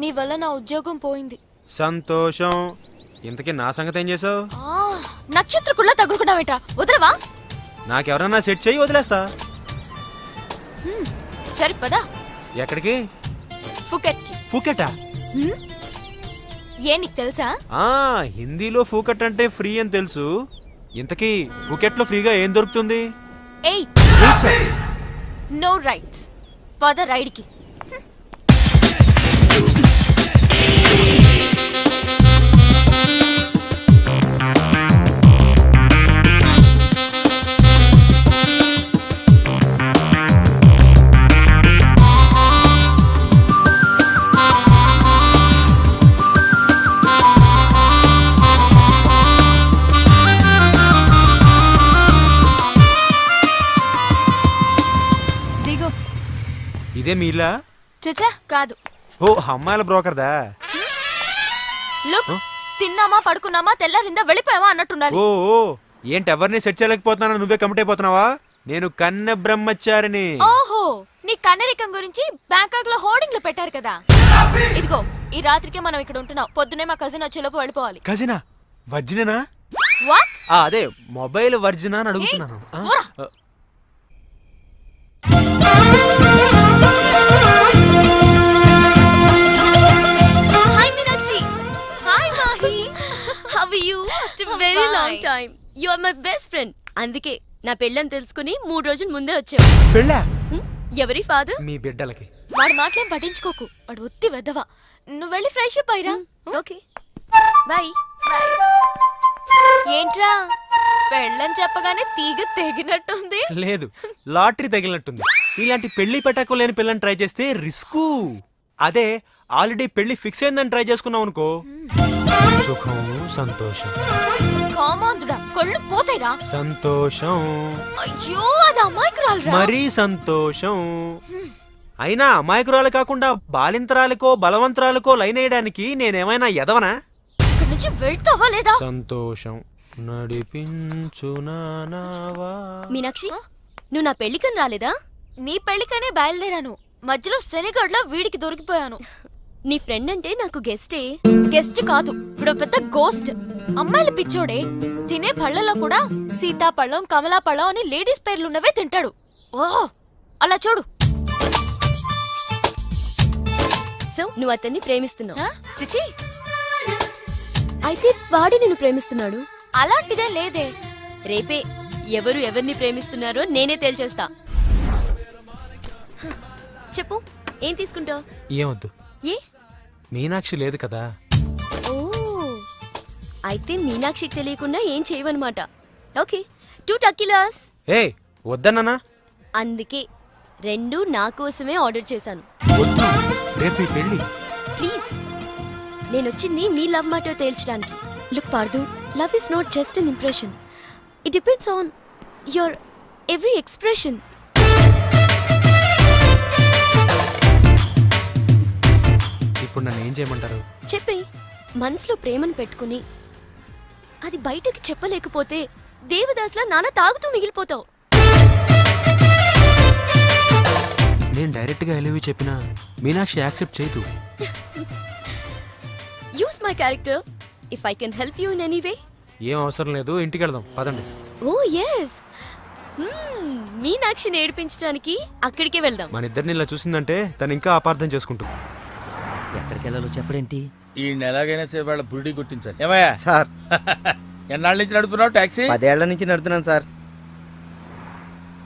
నీ వల్ల నా ఉద్యోగం పోయింది. సంతోషం. ఇంతకీ నా సంగతి ఏం చేసావు? నక్షత్రకుల్లా తగులుకున్నావేట, వదలవా? నాకెవరన్నా సెట్ చేయి, వదిలేస్తా. సరే పదా. ఎక్కడికి? ఫుకెట్. ఫూకెటా? ఏ నీకు తెలుసా? హిందీలో ఫూకెట్ అంటే ఫ్రీ అని తెలుసు. ఇంతకీ ఫూకెట్ లో ఫ్రీగా ఏం దొరుకుతుంది? ఏయ్, నో రైట్స్. పద రైడ్కి. ఇదే మీ ఇల్లా? చచ్చా కాదు. ఓ, అమ్మాయిల బ్రోకర్దా? లుక్, తిన్నామా పడుకున్నామా తెల్లారిందా వెళ్ళిపోయావా అన్నట్టుండాలి. ఓ, ఏంటి ఎవరిని సెట్ చేయలేకపోతున్నా? నువ్వే కమిట్ అయిపోతున్నావా? నేను కన్నె బ్రహ్మచారిని. ఓహో, నీ కన్నరికం గురించి బ్యాంకాక్ లో హోర్డింగ్లు పెట్టారు కదా. ఇదిగో, ఈ రాత్రికి మనం ఇక్కడ ఉంటున్నాం. పొద్దునే మా కజిన్ వచ్చేలోపు వెళ్ళిపోవాలి. కజినా? వర్జినేనా? వాట్? అదే మొబైల్ వర్జినా అని అడుగుతున్నాను. Hi Meenakshi. Hi Mahi. How are you? After very long time. You are my best friend. అందుకే నా పెళ్ళని తెలుసుకుని 3 రోజుల ముందే వచ్చావు. పెళ్ళా? ఎవరి ఫాదర్? మీ బిడ్డలకి. వాడు మాటలేం పట్టించుకోకు. వాడు ఒత్తి వెదవా. నువ్వు వెళ్ళి ఫ్రెష్ అప్ అయిరా. Okay bye. ఏంట్రా, పెళ్ళని చెప్పగానే తీగ తెగినట్టుంది. లేదు, లాటరీ తగిలినట్టుంది. ఇలాంటి పెళ్లి పెట్టకు లేని పిల్లని ట్రై చేస్తే రిస్కు. అదే ఆల్రెడీ పెళ్లి ఫిక్స్ అయిందని ట్రై చేసుకున్నావు అనుకో, సుఖం సంతోషం. కామాంధుడా, కళ్ళు పోతాయిరా. సంతోషం. అయ్యో, అది అమాయకురాలురా. మరీ సంతోషం. అయినా అమాయకురాలు కాకుండా బాలింతరాలకో బలవంతరాలకో లైన్ వేయడానికి నేనేమైనా ఎదవనా? ఇక్కడి నుంచి వెళ్తావా లేదా? సంతోషం నడిపించునా నావా. మీనాక్షి, నువ్వు నా పెళ్లికని రాలేదా? నీ పెళ్లికనే బయలుదేరాను. మధ్యలో శనిగడ్లో వీడికి దొరికిపోయాను. నీ ఫ్రెండ్ అంటే నాకు గెస్టే. గెస్ట్ కాదు, ఇప్పుడు పెద్ద గోస్ట్. అమ్మాయిల పిచ్చోడే. తినే పళ్ళలో కూడా సీతాపళ్ళం, కమలాపళ్ళం అని లేడీస్ పేర్లున్నవే తింటాడు. ఓ అలా చూడు. సో నువ్వు అతన్ని ప్రేమిస్తున్నావు? ఆ? చిచి, అయితే వాడి నిన్ను ప్రేమిస్తున్నాడు. అలాంటిదే లేదే. రేపే ఎవరు ఎవరిని ప్రేమిస్తున్నారో నేనే తేల్చేస్తా. చెప్పు, ఏం తీసుకుంటావు? ఏమొద్దు, ఏ? మీనాక్షి లేదు కదా. ఓ, అయితే మీనాక్షికి తెలియకుండా ఏం చేయవన్నమాట. ఓకే, 2 టక్కిలాస్. ఏ వద్దన్నానా? అందుకే 2 నా కోసమే ఆర్డర్ చేశాను. వద్దు, రేపు ఈ పెళ్ళి. ప్లీజ్, నేనొచ్చింది మీ లవ్ మ్యాటర్ తేల్చడానికి. Look Parthu, love is not just an impression. It depends on your every expression. ఇప్పుడు నన్ను ఏం చేయమంటారు? చెప్పి మనసులో ప్రేమను పెట్టుకుని అది బయటకు చెప్పలేకపోతే దేవదాస్లా నాలా తాగుతూ మిగిలిపోతావు. నేను డైరెక్ట్గా ఎలివి చెప్పినా మీనాక్షి యాక్సెప్ట్ చేయదు. Use my character if I can help you in any way. ఏం అవసరం లేదు, ఇంటికి వెళ్దాం పదండి. ఓ ఎస్, మీనాక్షిని ఏడిపించడానికి అక్కడికే వెళ్దాం. మన ఇద్దరిని ఇలా చూసిందంటే తను ఇంకా అపార్థం చేసుకుంటుంది. ఎక్కడికి వెళ్ళాలో చెప్పడేంటి? ఈ ఎలాగైనా సేపు వాళ్ళ బుడి కొట్టించాలి. ఏమయ్యా సార్, ఎన్నాళ్ళ నుంచి నడుపుతున్నావు టాక్సీ? 10 ఏళ్ల నుంచి నడుపుతున్నాను సార్.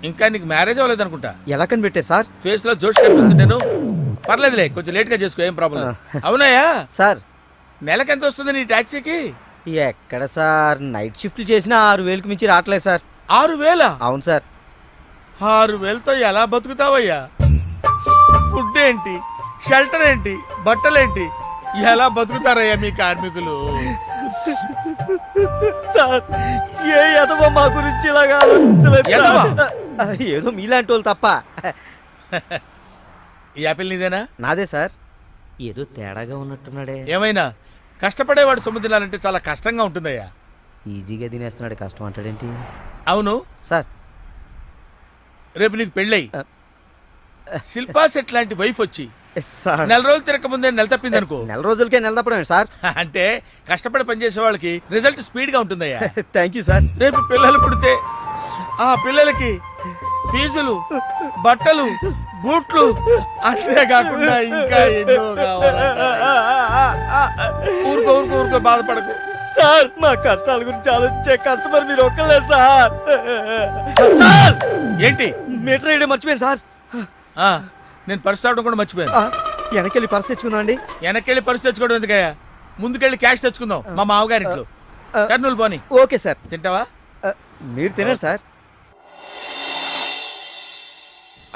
ఇంకా నీకు మ్యారేజ్ అవ్వలేదు అనుకుంటా. ఎలా కనిపెట్టారు సార్? ఫేస్ లో జోష్ కనిపిస్తుంటాను. పర్లేదులే, కొంచెం లేట్ గా చేసుకో, ఏం ప్రాబ్లం. అవునాయా సార్, నెలకి ఎంత వస్తుంది నీ టాక్సీకి? ఎక్కడ సార్, నైట్ షిఫ్ట్లు చేసినా 6,000కి మించి రావట్లేదు సార్. 6,000? అవును సార్. 6,000తో ఎలా బతుకుతావయ్యా? ఫుడ్ ఏంటి, షెల్టర్ ఏంటి, బట్టలేంటి, ఎలా బతుకుతారయ్యా మీ కార్మికులు? సార్, ఏ ఎదవో మా గురించి ఇలాగా ఆలోచించలేదు ఎదవా? సార్. ఏదో మీలాంటి వాళ్ళు తప్ప. ఈ యాపిల్ నీదేనా? నాదే సార్. ఏదో తేడాగా ఉన్నట్టున్నాడే. ఏమైనా కష్టపడేవాడు సొమ్ము తినాలంటే చాలా కష్టంగా ఉంటుందయ్యా. ఈజీగా తినేస్తున్నాడు, కష్టం అంటాడేంటి? అవును సార్, రేపు నీకు పెళ్ళై శిల్పా సెట్ లాంటి వైఫ్ వచ్చి సార్, 4 రోజులు తిరగకముందే నెల తప్పింది అనుకో. 4 రోజులకే నెల తప్పడమే సార్. అంటే కష్టపడి పనిచేసే వాళ్ళకి రిజల్ట్ స్పీడ్ గా ఉంటుందయ్యా. Thank you sir. రేపు పిల్లలు పుడితే ఆ పిల్లలకి ఫీజులు, బట్టలు, బూట్లు, అంతేకాకుండా ఇంకా ఎన్నో కావాలంటారా? ఊరుకో ఊరుకో ఊరుకో, బాధపడకు సార్. మా కష్టాల గురించి ఆలోచించే కస్టమర్ మీరు ఒక్కలే సార్. సార్, ఏంటి? మీటర్ వేయడం మర్చిపోయాను సార్. నేను పర్సు తాగడం కూడా మర్చిపోయాను. వెనకెళ్ళి పర్స్ తెచ్చుకుందాం అండి. వెనక్కెళ్ళి పర్సు తెచ్చుకోవడం ఎందుకయ్యా? ముందుకెళ్ళి క్యాష్ తెచ్చుకుందాం మా మామగారింట్లో. కర్నూలు పోని. Okay sir. తింటావా? మీరు తినండి సార్.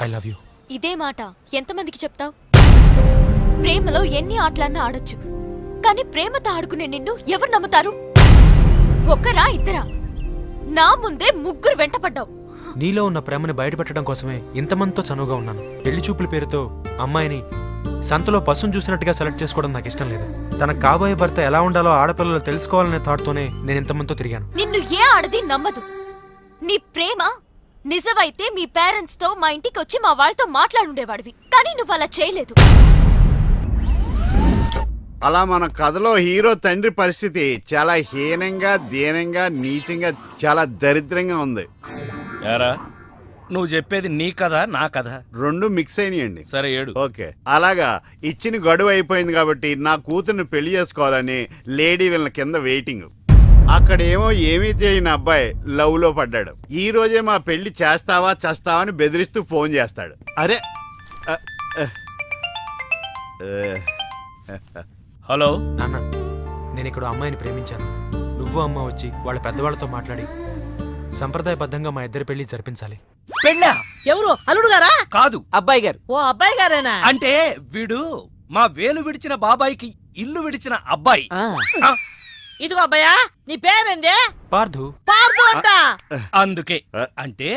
I love you. ఇదే మాట ఎంతమందికి చెప్తావు? ప్రేమలో ఎన్ని ఆటలన్నా ఆడొచ్చు, కానీ ప్రేమతో ఆడుకునే నిన్ను ఎవరు నమ్ముతారు? ఒక్కరా ఇద్దరా? నా ముందే 3 వెంటపడ్డావు. నీలో ఉన్న ప్రేమని బయటపెట్టడం కోసమే ఇంతమందితో చనువుగా ఉన్నాను. పెళ్లి చూపుల పేరుతో అమ్మాయిని సంతలో పశువును చూసినట్టుగా సెలెక్ట్ చేసుకోవడం నాకు ఇష్టం లేదు. తనకు కాబోయే భర్త ఎలా ఉండాలో ఆడపిల్లలు తెలుసుకోవాలనే థాట్తోనే నేను ఇంతమందితో తిరిగాను. నిన్ను ఏ ఆడది నమ్మదు. నీ ప్రేమ నిజమైతే మీ పేరెంట్స్ తో మా ఇంటికి వచ్చి మా వాళ్ళతో మాట్లాడుండేవాడివి, కానీ నువ్వు అలా చేయలేదు. అలా మన కథలో హీరో తండ్రి పరిస్థితి చాలా హీనంగా, దీనంగా, నీచంగా, చాలా దరిద్రంగా ఉంది. యారా, నువ్వు చెప్పేది నీ కథ నా కథ? 2 మిక్స్ అయినాయండి. సరే, 7. ఓకే, అలాగా ఇచ్చిన గడువు అయిపోయింది కాబట్టి నా కూతుర్ని పెళ్లి చేసుకోవాలని లేడీ వీళ్ళ కింద వెయిటింగ్. అక్కడేమో ఏమీ తెలియని అబ్బాయి లవ్ లో పడ్డాడు. ఈ రోజే మా పెళ్లి చేస్తావా చేస్తావా అని బెదిరిస్తూ ఫోన్ చేస్తాడు. అరే హలో నాన్న, నేను ఇక్కడ అమ్మాయిని ప్రేమించాను. నువ్వు అమ్మ వచ్చి వాళ్ళ పెద్దవాళ్ళతో మాట్లాడి సంప్రదాయబద్ధంగా మా ఇద్దరి పెళ్లి జరిపించాలి. పెళ్ళా? ఎవరు? అల్లుడు గారా? కాదు, అబ్బాయి గారు. ఓ అబ్బాయి గారేనా? అంటే వీడు మా వేలు విడిచిన బాబాయికి ఇల్లు విడిచిన అబ్బాయి. ఇదిగో అబ్బాయా, నీ పేరేందే? పార్థు. పార్దు అంట. అందుకే అంటే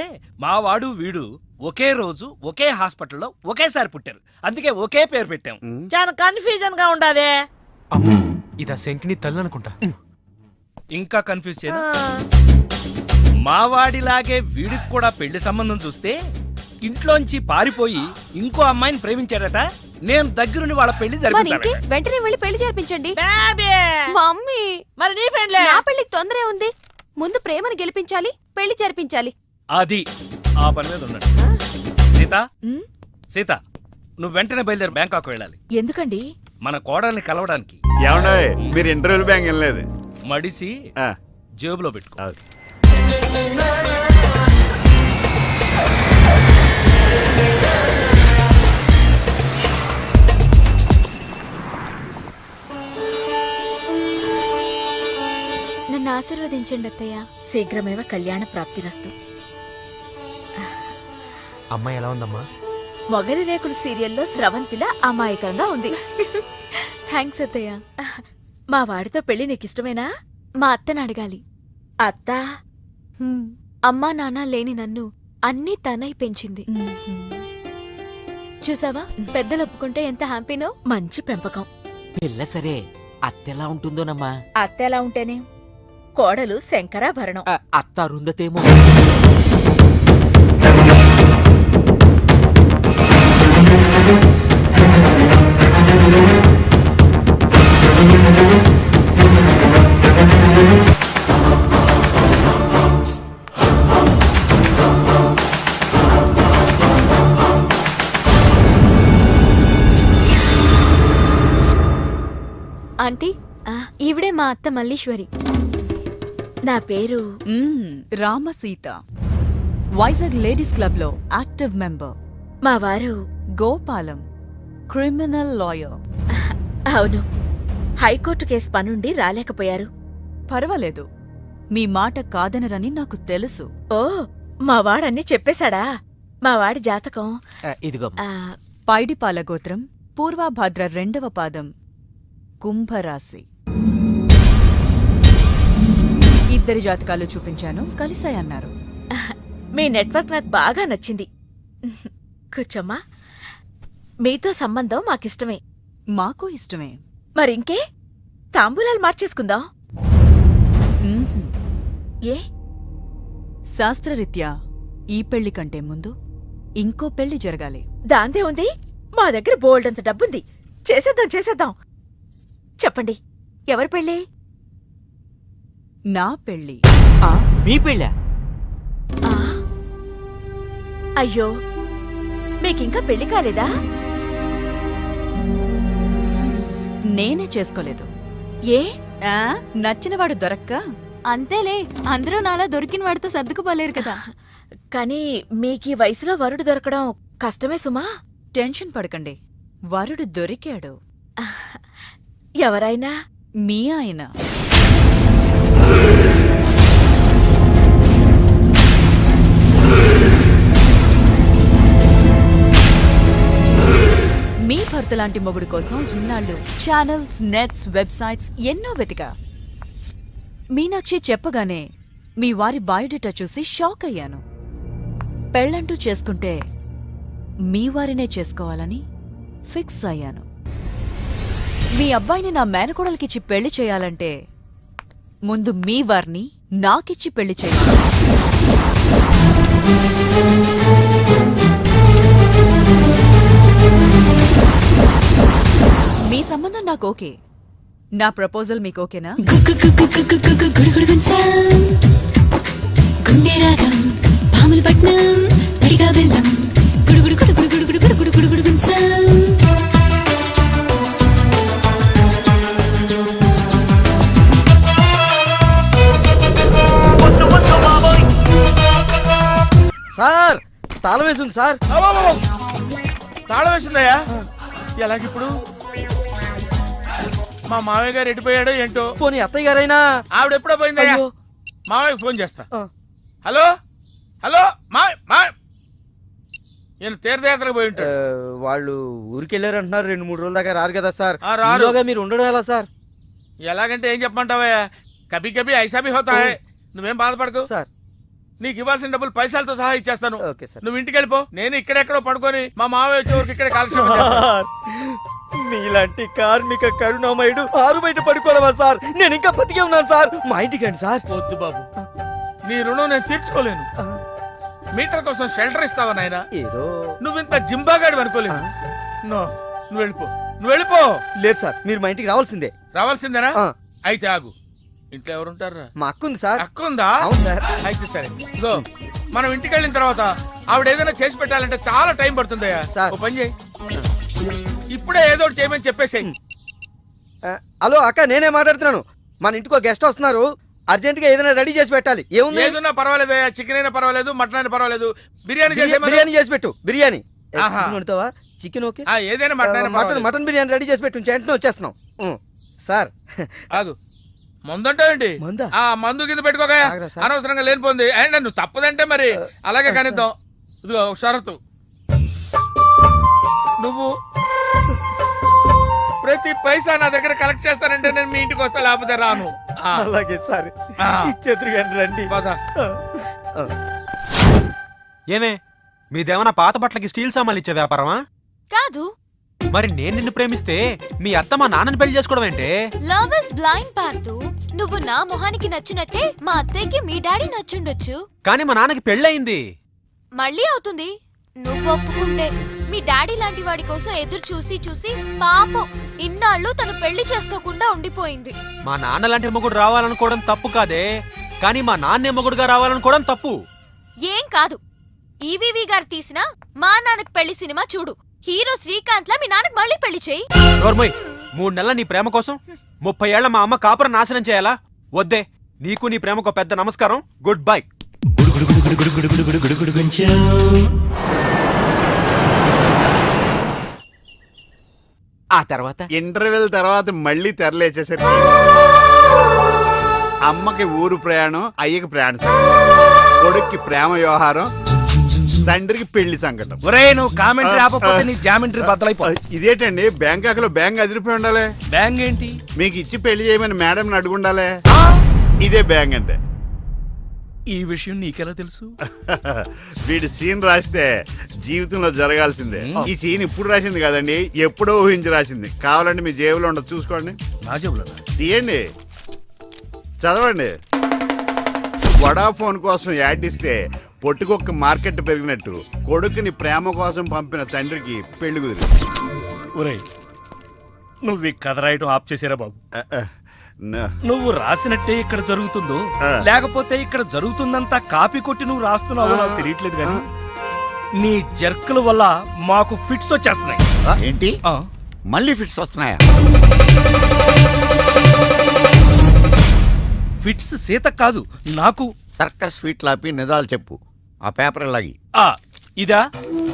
మా వాడు వీడు ఒకే రోజు ఒకే హాస్పిటల్లో ఒకేసారి పుట్టారు, అందుకే ఒకే పేరు పెట్టాం. చాలా కన్ఫ్యూజన్ గా ఉండాదే. అమ్మో ఇదా శంకిని తల్లి అనుకుంటా. ఇంకా కన్ఫ్యూజ్ చేయను. మావాడిలాగే వీడికి కూడా పెళ్లి సంబంధం చూస్తే ఇంట్లోంచి పారిపోయి ఇంకో అమ్మాయిని ప్రేమించాడట. నేను దగ్గరుండి వాళ్ళ పెళ్లి జరిపించాను. వెంటనే వెళ్ళి పెళ్లి జరిపించండి. బేబీ మమ్మీ మరి నీ పెళ్ళే. నా పెళ్లికి తొందరే ఉంది. ముందు ప్రేమను గెలిపించాలి, పెళ్లి జరిపించాలి. అది ఆ పని మీద ఉన్నాడు. సీత, సీత నువ్వు వెంటనే బయలుదేరి బ్యాంకాక్ వెళ్ళాలి. ఎందుకండి? మన కోడల్ని కలవడానికి. ఏమన్నా మీరు ఇంటర్వ్యూలు బ్యాంక్ వెళ్ళలేదు? మడిసి జేబులో పెట్టుకో. నన్ను ఆశీర్వదించండి అత్తయ్య. శీఘ్రమేవ కళ్యాణ ప్రాప్తిరస్తు. అమ్మాయి ఎలా ఉందమ్మా? మొగలి రేకులు సీరియల్లో స్రవంతిలా అమాయకంగా ఉంది. థ్యాంక్స్ అత్తయ్య. మా వాడితో పెళ్లి నీకిష్టమేనా? మా అత్తని అడగాలి. అత్త అమ్మా నాన్న లేని నన్ను అన్నీ తనై పెంచింది. చూసావా, పెద్దలు ఒప్పుకుంటే ఎంత హ్యాపీనో. మంచి పెంపకం. పిల్ల సరే, అత్తెలా ఉంటుందోనమ్మా? అత్త ఎలా ఉంటేనే, కోడలు శంకరాభరణం. అత్త అరుంధతేమో. ఆంటీ, ఈవిడే మా అత్త మల్లీశ్వరి. నా పేరు రామసీత, వైజాగ్ లేడీస్ క్లబ్ లో యాక్టివ్ మెంబర్. మా వారు గోపాలం, క్రిమినల్ లాయర్. అవును, హైకోర్టు కేసు పనుండి రాలేకపోయారు. పర్వాలేదు, మీ మాట కాదనరని నాకు తెలుసు. ఓ, మా వాడన్నీ చెప్పేశాడా? మా వాడి జాతకం ఇదిగో. పైడిపాల గోత్రం, పూర్వాభాద్ర 2వ పాదం, కుంభరాశి. ఇద్దరి జాతకాలు చూపించాను, కలిసాయన్నారు. మీ నెట్వర్క్ నాకు బాగా నచ్చింది. కూర్చోమ్మా. మీతో సంబంధం మాకిష్టమే. మాకు ఇష్టమే. మరింకే, తాంబూలాలు మార్చేసుకుందాం. ఏ? శాస్త్రరీత్యా ఈ పెళ్లి కంటే ముందు ఇంకో పెళ్లి జరగాలి. దాందే ఉంది, మా దగ్గర బోల్డంత డబ్బుంది. చేసేద్దాం చేసేద్దాం. చెప్పండి, ఎవరి పెళ్ళి? నా పెళ్లి. మీ పెళ్ళా? అయ్యో, మీకింకా పెళ్లి కాలేదా? నేనే చేసుకోలేదు. ఏ? నచ్చినవాడు దొరక్క. అంతేలే, అందరూ నాలా దొరికిన వాడితో సర్దుకుపోలేరు కదా. కానీ మీకీ వయసులో వరుడు దొరకడం కష్టమే సుమా. టెన్షన్ పడకండి, వరుడు దొరికాడు. ఎవరైనా? మీ ఆయన. మీ భర్త లాంటి మొగుడు కోసం ఇన్నాళ్ళు ఛానల్స్, నెట్స్, వెబ్సైట్స్ ఎన్నో వెతికా. మీనాక్షి చెప్పగానే మీ వారి బయోడేటా చూసి షాక్ అయ్యాను. పెళ్ళంటూ చేసుకుంటే మీ వారినే చేసుకోవాలని ఫిక్స్ అయ్యాను. మీ అబ్బాయిని నా మేనకోడలికిచ్చి పెళ్లి చేయాలంటే ముందు మీ వారిని నాకిచ్చి పెళ్లి చేయాలి. మీ సంబంధం నాకు ఓకే. నా ప్రపోజల్ మీకు ఓకేనా? సార్, తాళం వేసింది సార్. తాళం వేసిందయ్యా? ఎలాగిప్పుడు? మా మామయ్య గారు ఎటుపోయాడో ఏంటో. పోనీ అత్తయ్య గారైనా? ఆవిడ ఎప్పుడో పోయిందయ్యా. మామయ్యకి ఫోన్ చేస్తా. హలో హలో, నేను తీర్థయాత్రకు పోయి ఉంటాడు. వాళ్ళు ఊరికెళ్ళారంటున్నారు. 2-3 రోజుల దాకా రారు కదా సార్. రారు. మీరు ఉండడం ఎలా సార్? ఎలాగంటే ఏం చెప్పమంటావయ్యా, కభీ కభీ ఐసా భీ హోతా హై. నువ్వేం బాధపడకు సార్. నీకు ఇవ్వాల్సిన డబ్బులు పైసలతో సహా ఇచ్చేస్తాను. Okay sir. నువ్వు ఇంటికి వెళ్ళిపో. నేను ఇక్కడెక్కడో పడుకొని మా మామయ్య వచ్చే వరకు ఇక్కడే కాల్క్షేపం చేస్తాను. మీలాంటి కార్మిక కరుణామయుడు ఆరు బయట పడుకోవడమా సార్? నేను ఇంకా బతికే ఉన్నాను సార్. మా ఇంటికి రండి సార్. వద్దు బాబు, నీ రుణం నేను తీర్చుకోలేను. మీటర్ కోసం షెల్టర్ ఇస్తావా నాయనా? ఏదో నువ్వు ఇంత జింబాగాడు అనుకోలేదు. నో, నువ్వు వెళ్ళిపో, నువ్వు వెళ్ళిపో. లేదు సార్, మీరు మా ఇంటికి రావాల్సిందే. రావాల్సిందేనా? ఆ. అయితే ఆగు. ఇంట్లో ఎవరుంటారా? మా అక్క ఉంది సార్. అక్కుందా? అవును సార్. అయితే సరే, ఇదిగో మనం ఇంటికి వెళ్ళిన తర్వాత ఆవిడ ఏదైనా చేసి పెట్టాలంటే చాలా టైం పడుతుందయ్యా. సార్. ఓ పని చేయి, ఇప్పుడే ఏదో ఒకటి చేయమని చెప్పేసేయ్. హలో అక్క, నేనే మాట్లాడుతున్నాను. మన ఇంటికి ఒక గెస్ట్ వస్తున్నారు. అర్జెంట్ గా ఏదైనా రెడీ చేసి పెట్టాలి. ఏముంది? ఏదన్నా పర్వాలేదు, చికెన్ అయినా పర్వాలేదు, మటన్ అయినా పర్వాలేదు, బిర్యానీ చేసే. బిర్యానీ చేసి పెట్టు. బిర్యానీ ఆహా. చికెన్ వండుతావా? Chicken okay. ఏదైనా మటన్ అయినా మటన్ పర్వాలేదు. మటన్ బిర్యానీ రెడీ చేసి పెట్టు. వెంటనే వచ్చేస్తున్నాం. సార్ ఆగు, మందంటావేంటి? మందా? ఆ మందు కింద పెట్టుకోగా, ఆగరా సార్. అనవసరంగా లేనిపోంది. అండ్ నువ్వు తప్పదంటే మరి అలాగే కనిద్దాం. ఇదిగో ఒక షరతు, నువ్వు ప్రతి పైసా నా దగ్గర కలెక్ట్ చేస్తానంటే నేను మీ ఇంటికి వస్తా, లేకపోతే రాను. ఆ. అలాగే సార్. ఆ. ఇచ్చేద్దరు కానీ రండి. పద. ఏమే మీదేమన్నా పాత బట్టలకి స్టీల్ సామాన్లు ఇచ్చే వ్యాపారమా? కాదు. మరి నేను నిన్ను ప్రేమిస్తే మీ అత్త మా నాన్నని పెళ్లి చేసుకోవడం ఏంటే? లవ్ ఇస్ బ్లైండ్ పార్దు. నువ్వు నా మొహానికి నచ్చినట్టే మా అత్తయ్యకి మీ డాడీ నచ్చుండొచ్చు. కానీ మా నాన్నకి పెళ్ళయింది. మళ్ళీ అవుతుంది నువ్వు ఒప్పుకుంటే. మీ డాడీ లాంటి వాడి కోసం ఎదురు చూసి చూసి పాపం ఇన్నాళ్ళు తను పెళ్లి చేసుకోకుండా ఉండిపోయింది. మా నాన్న లాంటి మొగుడు రావాలనుకోవడం తప్పు కాదే, కానీ మా నాన్నే మొగుడుగా రావాలనుకోవడం తప్పు. ఏం కాదు, ఈవీవి గారు తీసిన మా నాన్నకు పెళ్లి సినిమా చూడు. హీరో శ్రీకాంత్ లా మీ నాన్నకు మళ్ళీ పెళ్లి చేయి. నోర్మోయ్, 3 నెలల నీ ప్రేమ కోసం 30 ఏళ్ల మా అమ్మ కాపురం నాశనం చేయాలా? వద్దే. నీకు నీ ప్రేమకు పెద్ద నమస్కారం. Good bye. ఆ తర్వాత ఇంటర్వెల్ తర్వాత మళ్ళీ తెరలేచేసరికి అమ్మకి ఊరు ప్రయాణం, అయ్యకి ప్రయాణం సంకటం, కొడుక్కి ప్రేమ వ్యవహారం, తండ్రికి పెళ్లి సంకటం. ఒరే, నువ్వు కామెంటరీ ఆపకపోతే నీ జామెంట్రీ బద్దలైపోతుంది. ఇదేటండి, బ్యాంకాక్ లో బ్యాంక్ అదిరిపోయి ఉండాలి. బ్యాంగ్ ఏంటి? మీకు ఇచ్చి పెళ్లి చేయమని మేడం అడుగుండాలి. ఇదే బ్యాంక్ అంటే. ఈ విషయం నీకెలా తెలుసు? వీడి సీన్ రాస్తే జీవితంలో జరగాల్సిందే. ఈ సీన్ ఇప్పుడు రాసింది కదండి, ఎప్పుడో ఊహించి రాసింది. కావాలంటే మీ జేబులో ఉండదు, చూసుకోండి. నా జేబులో తీయండి, చదవండి. వడాఫోన్ కోసం యాడ్ ఇస్తే పొట్టుకొక్క మార్కెట్ పెరిగినట్టు కొడుకుని ప్రేమ కోసం పంపిన తండ్రికి పెళ్లి కుదిరింది. ఒరేయ్, నువ్వు ఈ కథ రాయటం ఆప్ చేసారా బాబు? నువ్వు రాసినట్టే ఇక్కడ జరుగుతుందో, లేకపోతే ఇక్కడ జరుగుతుందంతా కాపీ కొట్టి నువ్వు రాస్తున్నావో నాకు తెలియట్లేదు కానీ నీ జర్కుల వల్ల మాకు ఫిట్స్ వచ్చేస్తున్నాయి. ఏంటి మళ్ళీ ఫిట్స్ వస్తున్నాయా? ఫిట్స్ సీత కాదు నాకు. సర్కస్ ఫీట్ లాపి నిజాలు చెప్పు. ఆ పేపర్ లాగి. ఇదా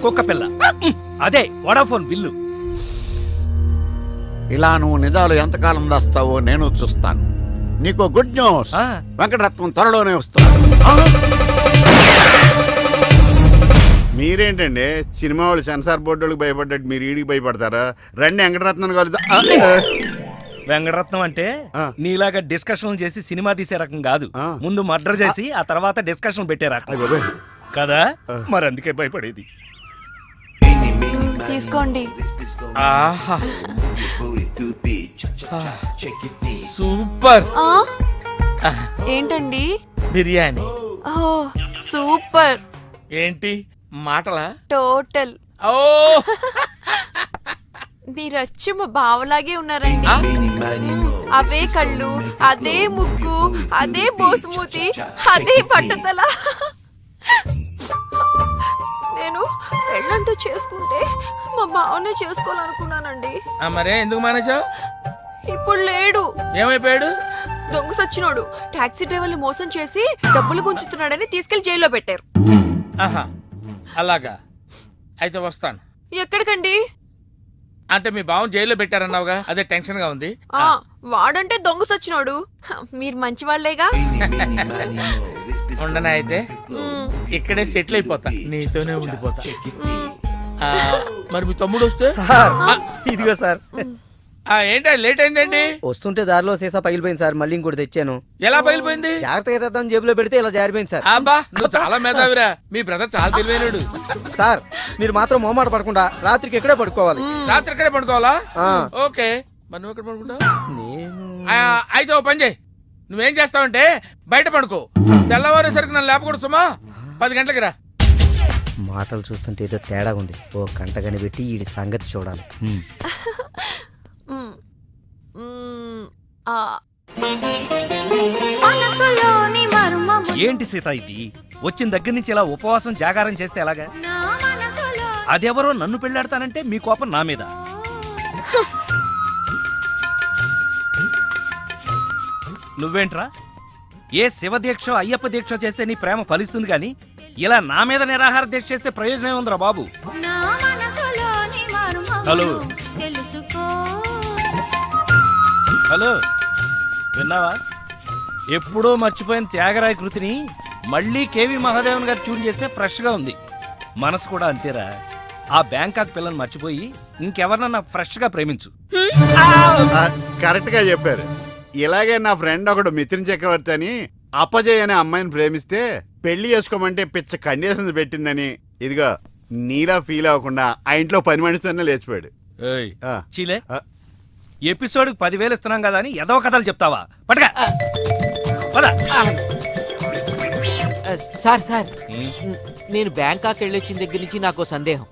కుక్క పిల్ల, అదే వడాఫోన్ బిల్లు. ఇలా నువ్వు నిజాలు ఎంతకాలం దాస్తావో నేను చూస్తాను. నీకు గుడ్ న్యూస్, వెంకటరత్నం త్వరలోనే వస్తున్నాడు. మీరేంటండి సినిమా వాళ్ళు సెన్సార్ బోర్డులకు భయపడ్డట్టు మీరు ఈడికి భయపడతారా? రండి వెంకటరత్నం కలుద్దాం. వెంకటరత్నం అంటే నీలాగా డిస్కషన్ చేసి సినిమా తీసే రకం కాదు. ముందు మర్డర్ చేసి ఆ తర్వాత డిస్కషన్ పెట్టే రకం కదా. మరి అందుకే భయపడేది. తీసుకోండి. సూపర్. ఏంటండి? బిర్యానీ. ఓ సూపర్. ఏంటి మాటలా? టోటల్. ఓ మీరు వచ్చి మా బావలాగే ఉన్నారండి. అవే కళ్ళు, అదే ముక్కు, అదే బోసుమూతి, అదే పట్టుదల. నేను పెళ్ళంటూ చేసుకుంటే మా బావనే చేసుకోవాలనుకున్నానండి. మరే ఎందుకు మానేశావు? ఇప్పుడు లేడు. ఏమైపోయాడు? దొంగ సచ్చినోడు టాక్సీ డ్రైవర్ని మోసం చేసి డబ్బులు గుంచుతున్నాడని తీసుకెళ్లి జైల్లో పెట్టారు. అలాగా, అయితే వస్తాను. ఎక్కడికండి? అంటే మీ బావం జైల్లో పెట్టారన్నావుగా, అదే టెన్షన్ గా ఉంది. వాడంటే దొంగ సచ్చినోడు, మీరు మంచి వాళ్లేగా. ఉండనా అయితే ఇక్కడే సెటిల్ అయిపోతా, నీతోనే ఉండిపోతా. మరి మీ తమ్ముడు వస్తే? ఇదిగో సార్. ఏంటా లేట్ అయిందండి? వస్తుంటే దారిలో సీసా పగిలిపోయింది సార్, మళ్ళీ ఇంకోటి తెచ్చాను. ఎలా పగిలిపోయింది? జాగ్రత్తగా తెద్దాం జేబులో పెడితే ఇలా జారిపోయింది సార్. అబ్బా నువ్వు చాలా మేధావిరా. మీ బ్రదర్ చాలా తెలివైనడు. సార్ మీరు మాత్రం మొహమాట పడకుండా రాత్రికి ఎక్కడే పడుకోవాలి. రాత్రి ఎక్కడే పడుకోవాలా? ఓకే, మరి నువ్వు ఎక్కడ పడుకుంటావు? అయితే ఓ పని చేయి, నువ్వేం చేస్తావంటే బయట పడుకో. తెల్లవారేసరికి నన్ను లేపకూడదు సుమా. 10 గంటలకి రా. మాటలు చూస్తుంటే ఏదో తేడా ఉంది. ఓ గంట కనిపెట్టి ఈ సంగతి చూడాలి. ఏంటి సీత ఇది? వచ్చిన దగ్గర నుంచి ఇలా ఉపవాసం జాగారం చేస్తే ఎలాగా? అదెవరో నన్ను పెళ్ళాడతానంటే మీ కోపం నా మీద. నువ్వేంట్రా? ఏ శివ దీక్ష అయ్యప్ప దీక్ష చేస్తే నీ ప్రేమ ఫలిస్తుంది కానీ ఇలా నా మీద నిరాహార దీక్ష చేస్తే ప్రయోజనం ఏముందిరా బాబు? హలో హలో, విన్నావా? ఎప్పుడో మర్చిపోయిన త్యాగరాయ కృతిని మళ్ళీ కేవి మహాదేవన్ గారు ట్యూన్ చేస్తే ఫ్రెష్ గా ఉంది. మనసు కూడా అంతేరా. ఆ బ్యాంకాక్ పిల్లని మర్చిపోయి ఇంకెవరన్నా ఫ్రెష్ గా ప్రేమించు. కరెక్ట్ గా చెప్పారు. ఇలాగే నా ఫ్రెండ్ ఒకడు మిథున్ చక్రవర్తి అని అప్పజయ్ అనే అమ్మాయిని ప్రేమిస్తే పెళ్లి చేసుకోమంటే పిచ్చ కండిషన్స్ పెట్టిందని ఇదిగో నీలా ఫీల్ అవ్వకుండా ఆ ఇంట్లో పని మనిషితోనే లేచిపోయాడు. చీలే, ఎపిసోడ్కి 10,000 ఇస్తున్నాం కదా అని ఏదో కథలు చెప్తావా? పట్టుగా సార్ సార్, నేను బ్యాంకాక్ వెళ్ళొచ్చిన దగ్గర నుంచి నాకు సందేహం.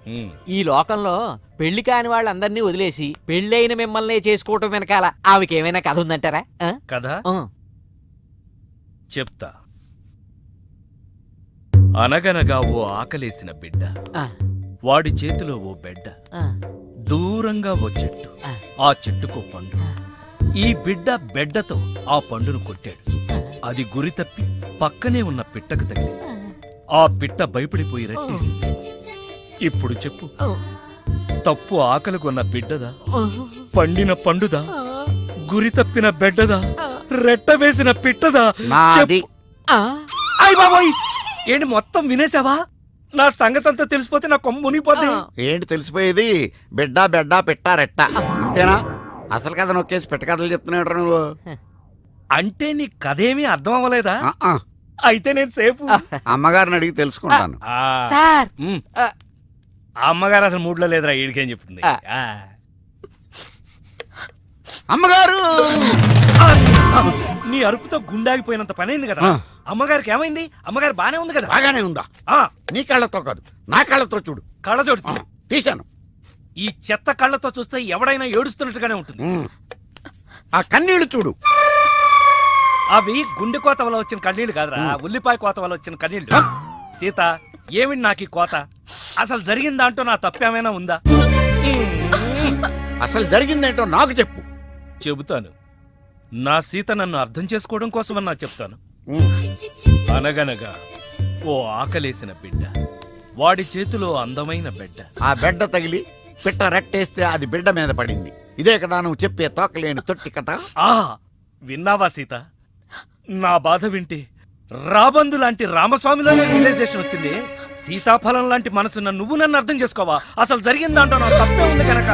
ఈ లోకంలో పెళ్లి కాని వాళ్ళందరినీ వదిలేసి పెళ్ళైన మిమ్మల్ని చేసుకోవటం వెనకాల ఆమెకి ఏమైనా కథ ఉందంటారా? కదా చెప్తా. అనగనగా ఓ ఆకలేసిన బిడ్డ, వాడి చేతిలో ఓ బెడ్డ, దూరంగా ఓ చెట్టు, ఆ చెట్టుకో పండు. ఈ బిడ్డ బెడ్డతో ఆ పండును కొట్టాడు. అది గురి తప్పి పక్కనే ఉన్న పిట్టకు తగిలింది. ఆ పిట్ట భయపడిపోయి రెట్టేసింది. ఇప్పుడు చెప్పు, తప్పు ఆకలిగొన్న బిడ్డదా, పండిన పండుదా, గురి తప్పిన బెడ్డదా, రెట్ట వేసిన పిట్టదా? అయ్ బాబోయ్, ఏంటి మొత్తం వినేసావా? నా సంగతంతా తెలిసిపోతే నా కొమ్ము మునిగిపోతే. ఏంటి తెలిసిపోయేది? బిడ్డ బెడ్డ పిట్ట రెట్ట అంతేనా? అసలు కథ నొక్కేసి పెట్ట కథలు చెప్తున్నాడు నువ్వు. అంటే నీ కథేమీ అర్థం అవ్వలేదా? అయితే నేను సేఫ్. అమ్మగారిని అడిగి తెలుసుకుంటాను. సార్, అమ్మగారు అసలు మూడ్లో లేదురా. ఈడికేం చెప్తుంది? అమ్మగారు, నీ అరుపుతో గుండాగిపోయినంత పనైంది కదా. అమ్మగారికి ఏమైంది? అమ్మగారు బానే ఉంది కదా? బాగానే ఉందా? నీ కళ్ళతో కాదు, నా కళ్ళతో చూడు. కళ్ళజోడు తీశాను. ఈ చెత్త కళ్ళతో చూస్తే ఎవడైనా ఏడుస్తున్నట్టుగానే ఉంటుంది. ఆ కన్నీళ్లు చూడు. అవి గుండె కోత వల్ల వచ్చిన కన్నీళ్లు కాదురా, ఉల్లిపాయ కోత వల్ల వచ్చిన కన్నీళ్లు. సీత, ఏమిటి నాకు ఈ కోత? అసలు జరిగిన దాంట్లో నా తప్పేమైనా ఉందా? అసలు జరిగిందేంటో నాకు చెప్పు. చెబుతాను. నా సీత నన్ను అర్థం చేసుకోవడం కోసమన్నా చెప్తాను. అనగనగా ఓ ఆకలేసిన బిడ్డ, వాడి చేతిలో అందమైన బిడ్డ. ఆ బిడ్డ తగిలి పిట్ట రెట్టేస్తే అది బిడ్డ మీద పడింది. ఇదే కదా నువ్వు చెప్పే తోకలేని తొట్టి కథ? విన్నావా సీత? నా బాధ వింటే రాబందు లాంటి రామస్వామిలోనే రియలైజేషన్ వచ్చింది. సీతాఫలం లాంటి మనసున్న నువ్వు నన్ను అర్థం చేసుకోవా? అసలు జరిగిన దాంట్లో నా తప్పే ఉంది కనుక.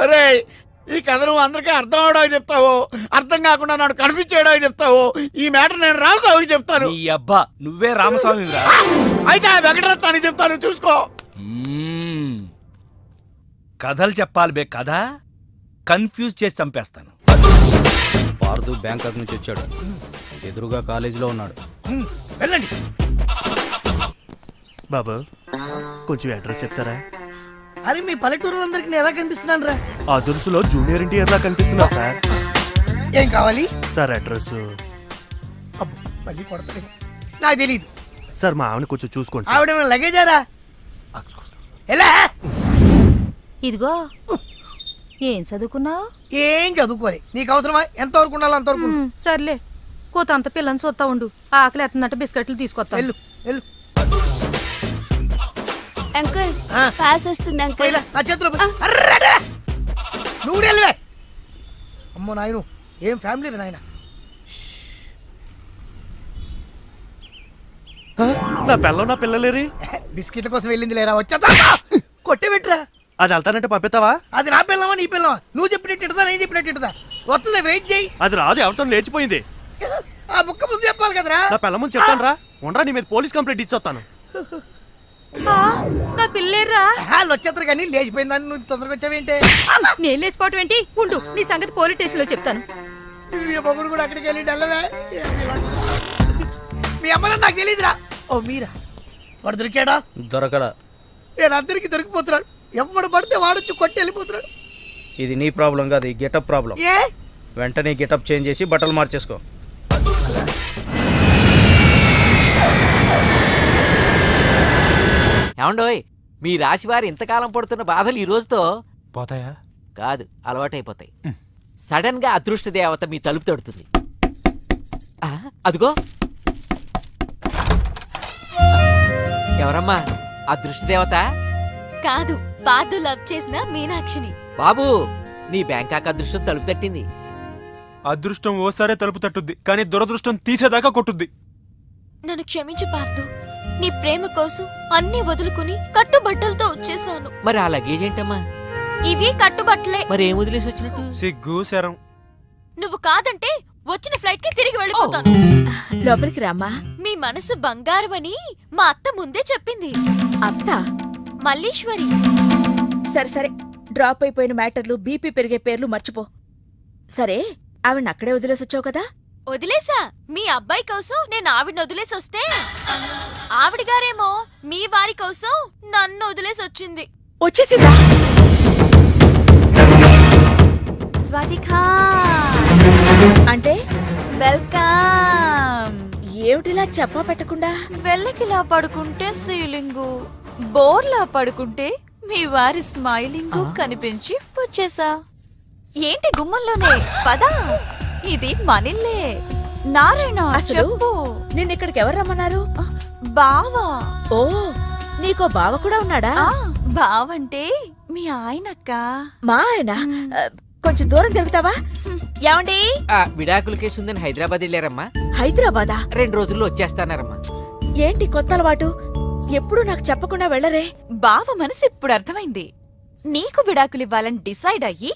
అరే, ఈ కథ నువ్వు అందరికీ అర్థం అవడానికి చెప్తావు, అర్థం కాకుండా నాడు కన్ఫ్యూజ్ చేయడానికి చెప్తావు. ఈ మ్యాటర్ నేను రామస్వామికి చెప్తాను. ఈ అబ్బా, నువ్వే రామస్వామి. అయితే ఆ వెంకటరత్నానికి చెప్తాను, చూసుకో. కథలు చెప్పాలి బే, కథ కన్ఫ్యూజ్ చేసి చంపేస్తాను. పార్దు బ్యాంకాక్ నుంచి వచ్చాడు. ఎదురుగా కాలేజీలో ఉన్నాడు. వెళ్ళండి. బాబు, కొంచెం అడ్రస్ చెప్తారా? అరే, మీ పల్లెటూరులందరికీ నేను ఎలా కనిపిస్తున్నాను రా? ఆ దురుసులో జూనియర్ ఎన్టీఆర్ లా కనిపిస్తున్నా సార్. ఏం కావాలి సార్? అడ్రస్ మళ్ళీ కొడతాడు. నాకు తెలీదు సార్. మా ఆవిడ కొంచెం చూసుకోండి. ఆవిడ లగేజారా? ఎలా? ఇదిగో, ఏం చదువుకున్నావు? ఏం చదువుకోలే. నీకు అవసరమా? ఎంతవరకు ఉండాలి అంతవరకు. సర్లే, కోత అంత పిల్లని చూస్తా ఉండు. ఆకలి ఎత్తున్నట్టు బిస్కెట్లు తీసుకొస్తా. వెళ్ళు వెళ్ళు. అంకుల్, పాస్ వస్తుంది అంకుల్. నా చేతిలో నువ్వు వెళ్ళవే. అమ్మో నాయను, ఏం ఫ్యామిలీ రా నాయన. నా పిల్ల, నా పిల్లలేరి? బిస్కెట్ల కోసం వెళ్ళింది లేరా? వచ్చా కొట్టబెట్టురా. అది వెళ్తానంటే పంపిస్తావా? అది నా పిల్లవా నీ పిల్లవా? నువ్వు చెప్పినట్టు ఇడతా, నేను చెప్పినట్టు ఇడతా. వస్తుంది, వెయిట్ చేయి. అది రాదు, ఎవరితో లేచిపోయింది. ఆ బుక్క ముందు చెప్పాలి కదరా. నా పిల్ల ముందు చెప్తాను రా. ఉండరా, నీ మీద పోలీస్ కంప్లైంట్ ఇచ్చొస్తాను. నా పిల్లేరా వాళ్ళు వచ్చేస్తారు కానీ లేచిపోయిందని నువ్వు తొందరగా వచ్చావేంటే? నేను లేచిపోవటం ఏంటి? ఉండు, నీ సంగతి పోలీస్ స్టేషన్ లో చెప్తాను. మీ మొగుడు కూడా అక్కడికి వెళ్ళి వెళ్ళవే. మీ అమ్మని నాకు తెలియదురా. ఓ మీరా, వాడు దొరికాడా? దొరకడా. నేను అందరికి దొరికిపోతున్నాడు. ఎవడు పడితే వాడొచ్చి కొట్టి వెళ్ళిపోతున్నాడు. ఇది నీ ప్రాబ్లం కాదు, ఈ గెటప్ ప్రాబ్లం. ఏ వెంటనే గెటప్ చేంజ్ చేసి బట్టలు మార్చేసుకో. ఏమండోయ్, మీ రాశి వారు ఇంతకాలం పడుతున్న బాధలు ఈ రోజుతో పోతాయా? కాదు, అలవాటైపోతాయి. సడన్ గా అదృష్ట దేవత మీ తలుపు తడుతుంది. అదిగో ఎవరమ్మా అదృష్ట దేవత? కాదు, పార్దు లవ్ చేసిన మీనాక్షిని. బాబు, నీ బ్యాంకాక్ అదృష్టం తలుపు తట్టింది. అదృష్టం ఓసారే తలుపు తట్టుద్ది, కానీ దురదృష్టం తీసేదాకా కొట్టుద్ది. నన్ను క్షమించు పార్దు. నీ ప్రేమ కోసం అన్ని వదులుకుని కట్టుబట్టలతో వచ్చేసాను. మరి ఆ లగేజ్ ఏంటమ్మా? ఇవి కట్టుబట్టలే. మరి ఏం వదిలేసి వచ్చినట్టు? సిగ్గు శరం. నువ్వు కాదంటే వచ్చిన ఫ్లైట్ కి తిరిగి వెళ్ళిపోతాను. లోపలికి రామ్మా. మీ మనసు బంగారం అని మా అత్త ముందే చెప్పింది. అత్త? మల్లీశ్వరి. సరే సరే, డ్రాప్ అయిపోయిన మ్యాటర్లు, బీపీ పెరిగే పేర్లు మర్చిపో. సరే, ఆవిడ అక్కడే వదిలేసి వచ్చావు కదా? వదిలేసా. మీ అబ్బాయి కోసం నేను ఆవిడని వదిలేసి వస్తే ఆవిడ గారేమో మీ వారి కోసం నన్ను వదిలేసి వచ్చింది. వచ్చేసిందా? స్వాతికా అంటే వెల్కమ్. ఏమిటిలా చెప్పా పెట్టకుండా? వెళ్ళకిలా పడుకుంటే సీలింగు, బోర్లా పడుకుంటే మీ వారి స్మైలింగు కనిపించి వచ్చేసా. ఏంటి గుమ్మంలోనే? పదా, ఇది మనిల్లే. నారాయణ, చెప్పు. నిన్నిక్కడికి ఎవరు రమ్మన్నారు? బావా. ఓ, నీకో బావ కూడా ఉన్నాడా? బావంటే మీ ఆయనక్క. మా ఆయన? కొంచెం దూరం తిరుగుతావా? ఏమండి? విడాకుల కేసు ఉందని హైదరాబాద్ వెళ్ళారమ్మా. హైదరాబాదా? 2 రోజుల్లో వచ్చేస్తానారమ్మా. ఏంటి కొత్త అలవాటు? ఎప్పుడు నాకు చెప్పకుండా వెళ్ళరే? బావ మనసు ఇప్పుడు అర్థమైంది. నీకు విడాకులివ్వాలని డిసైడ్ అయ్యి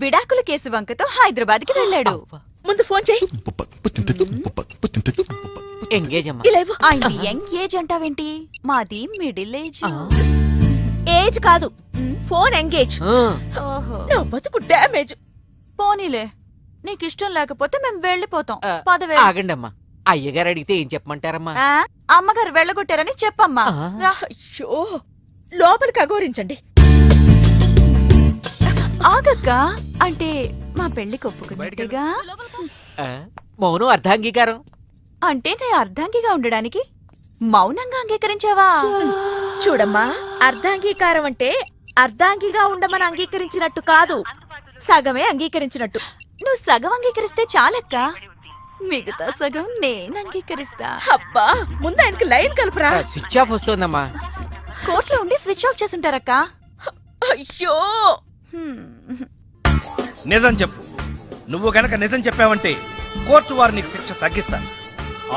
విడాకుల కేసు వంకతో హైదరాబాద్కి వెళ్ళాడు. ముందు ఫోన్ చేయి. ఎంగేజ్ అమ్మా. ఆయన యంగ్ ఏజ్ అంటావేంటి? మాది మిడిల్ ఏజ్. ఏజ్ కాదు, ఫోన్ ఎంగేజ్. నా బతుకు డ్యామేజ్. పోనీలే, నీకిష్టం లేకపోతే మేము వెళ్ళిపోతాం. పదవే. ఆగండి అమ్మా, అయ్యగారు అడిగితే ఏం చెప్పమంటారమ్మా? అమ్మగారు వెళ్ళగొట్టారని చెప్పమ్మా. అయ్యో, లోపలికి అఘోరించండి. ఆగక్క, అంటే మా పెళ్లికి ఒప్పుకున్నట్టుగా. మౌనం అర్ధాంగీకారం. అంటే నే అర్ధాంగిగా ఉండడానికి మౌనంగా అంగీకరించావా? చూడమ్మా, అర్ధాంగీకారం అంటే అర్ధాంగిగా ఉండమని అంగీకరించినట్టు కాదు, సగమే అంగీకరించినట్టు. నువ్వు సగం అంగీకరిస్తే చాలక్క, మిగతా సగం నేను అంగీకరిస్తా. అబ్బా, ముందు ఆయనకి లైన్ కలుపురా. స్విచ్ ఆఫ్ వస్తోందమ్మా. కోర్టులో ఉండి స్విచ్ ఆఫ్ చేసుంటారక్క. అయ్యో, నిజం చెప్పు. నువ్వు గనక నిజం చెప్పావంటే కోర్టు వారు నీకు శిక్ష తగ్గిస్తారు.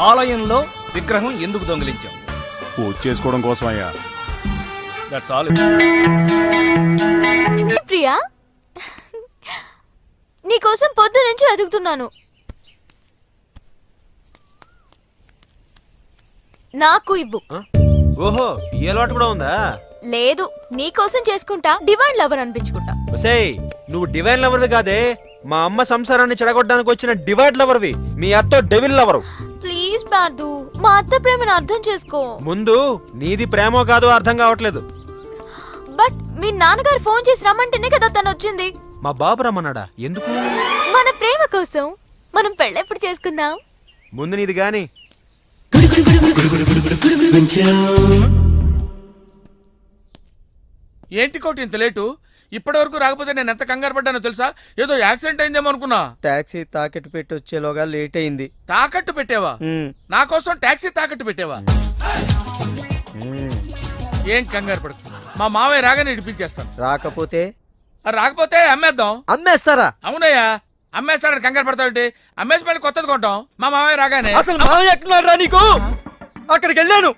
ఆలయంలో విగ్రహం ఎందుకు దొంగిలించావు? పూజ చేసుకోవడం కోసం అయ్యా. That's all. ప్రియా, నీకోసం పొద్దు నుంచి వెతుకుతున్నాను. నాకు ఇవ్వు. ఓహో, ఈ అలవాటు కూడా ఉందా? లేదు, నీకోసం చేసుకుంటా, డివైన్ లవర్ అనిపించుకుంటా. ఒసేయ్, నువ్వు డివైన్ లవర్వి కాదే, మా అమ్మ సంసారాన్ని చెడగొట్టడానికి వచ్చిన డివైడ్ లవర్వి. మీ అత్తో డెవిల్ లవరు. ప్లీజ్ పార్దు, మా అత్త ప్రేమను అర్థం చేసుకో. ముందు నీది ప్రేమో కాదో అర్థం కావట్లేదు. బట్ మీ నాన్నగారు ఫోన్ చేసి రమ్మంటేనే కదా తను వచ్చింది. మా బాబు రమ్మన్నాడా? ఎందుకు? మన ప్రేమ కోసం. మనం పెళ్ళెప్పుడు చేసుకుందాం? ముందు నీది గాని. ఏంటి కోటి ఇంత లేటు? ఇప్పటి వరకు రాకపోతే నేను ఎంత కంగారు పడ్డానో తెలుసా? ఏదో యాక్సిడెంట్ అయిందేమో అనుకున్నా. టాక్సీ తాకట్టు పెట్టి వచ్చేలోగా లేట్ అయింది. తాకట్టు పెట్టావా? నా కోసం టాక్సీ తాకట్టు పెట్టావా? ఏం కంగారు పడకు, మా మావయ్య రాగానే ఇడిపించేస్తాను. రాకపోతే రాకపోతే అమ్మేద్దాం. అమ్మేస్తారా? అవునయ్యా, అమ్మేస్తాడని కంగారు పడతావుంటే అమ్మేసి మళ్ళీ కొత్తది కొంటాం మా మావయ్య రాగానే. అసలు మావయ్య ఎక్కడున్నారా నీకు? అక్కడికి వెళ్ళాను,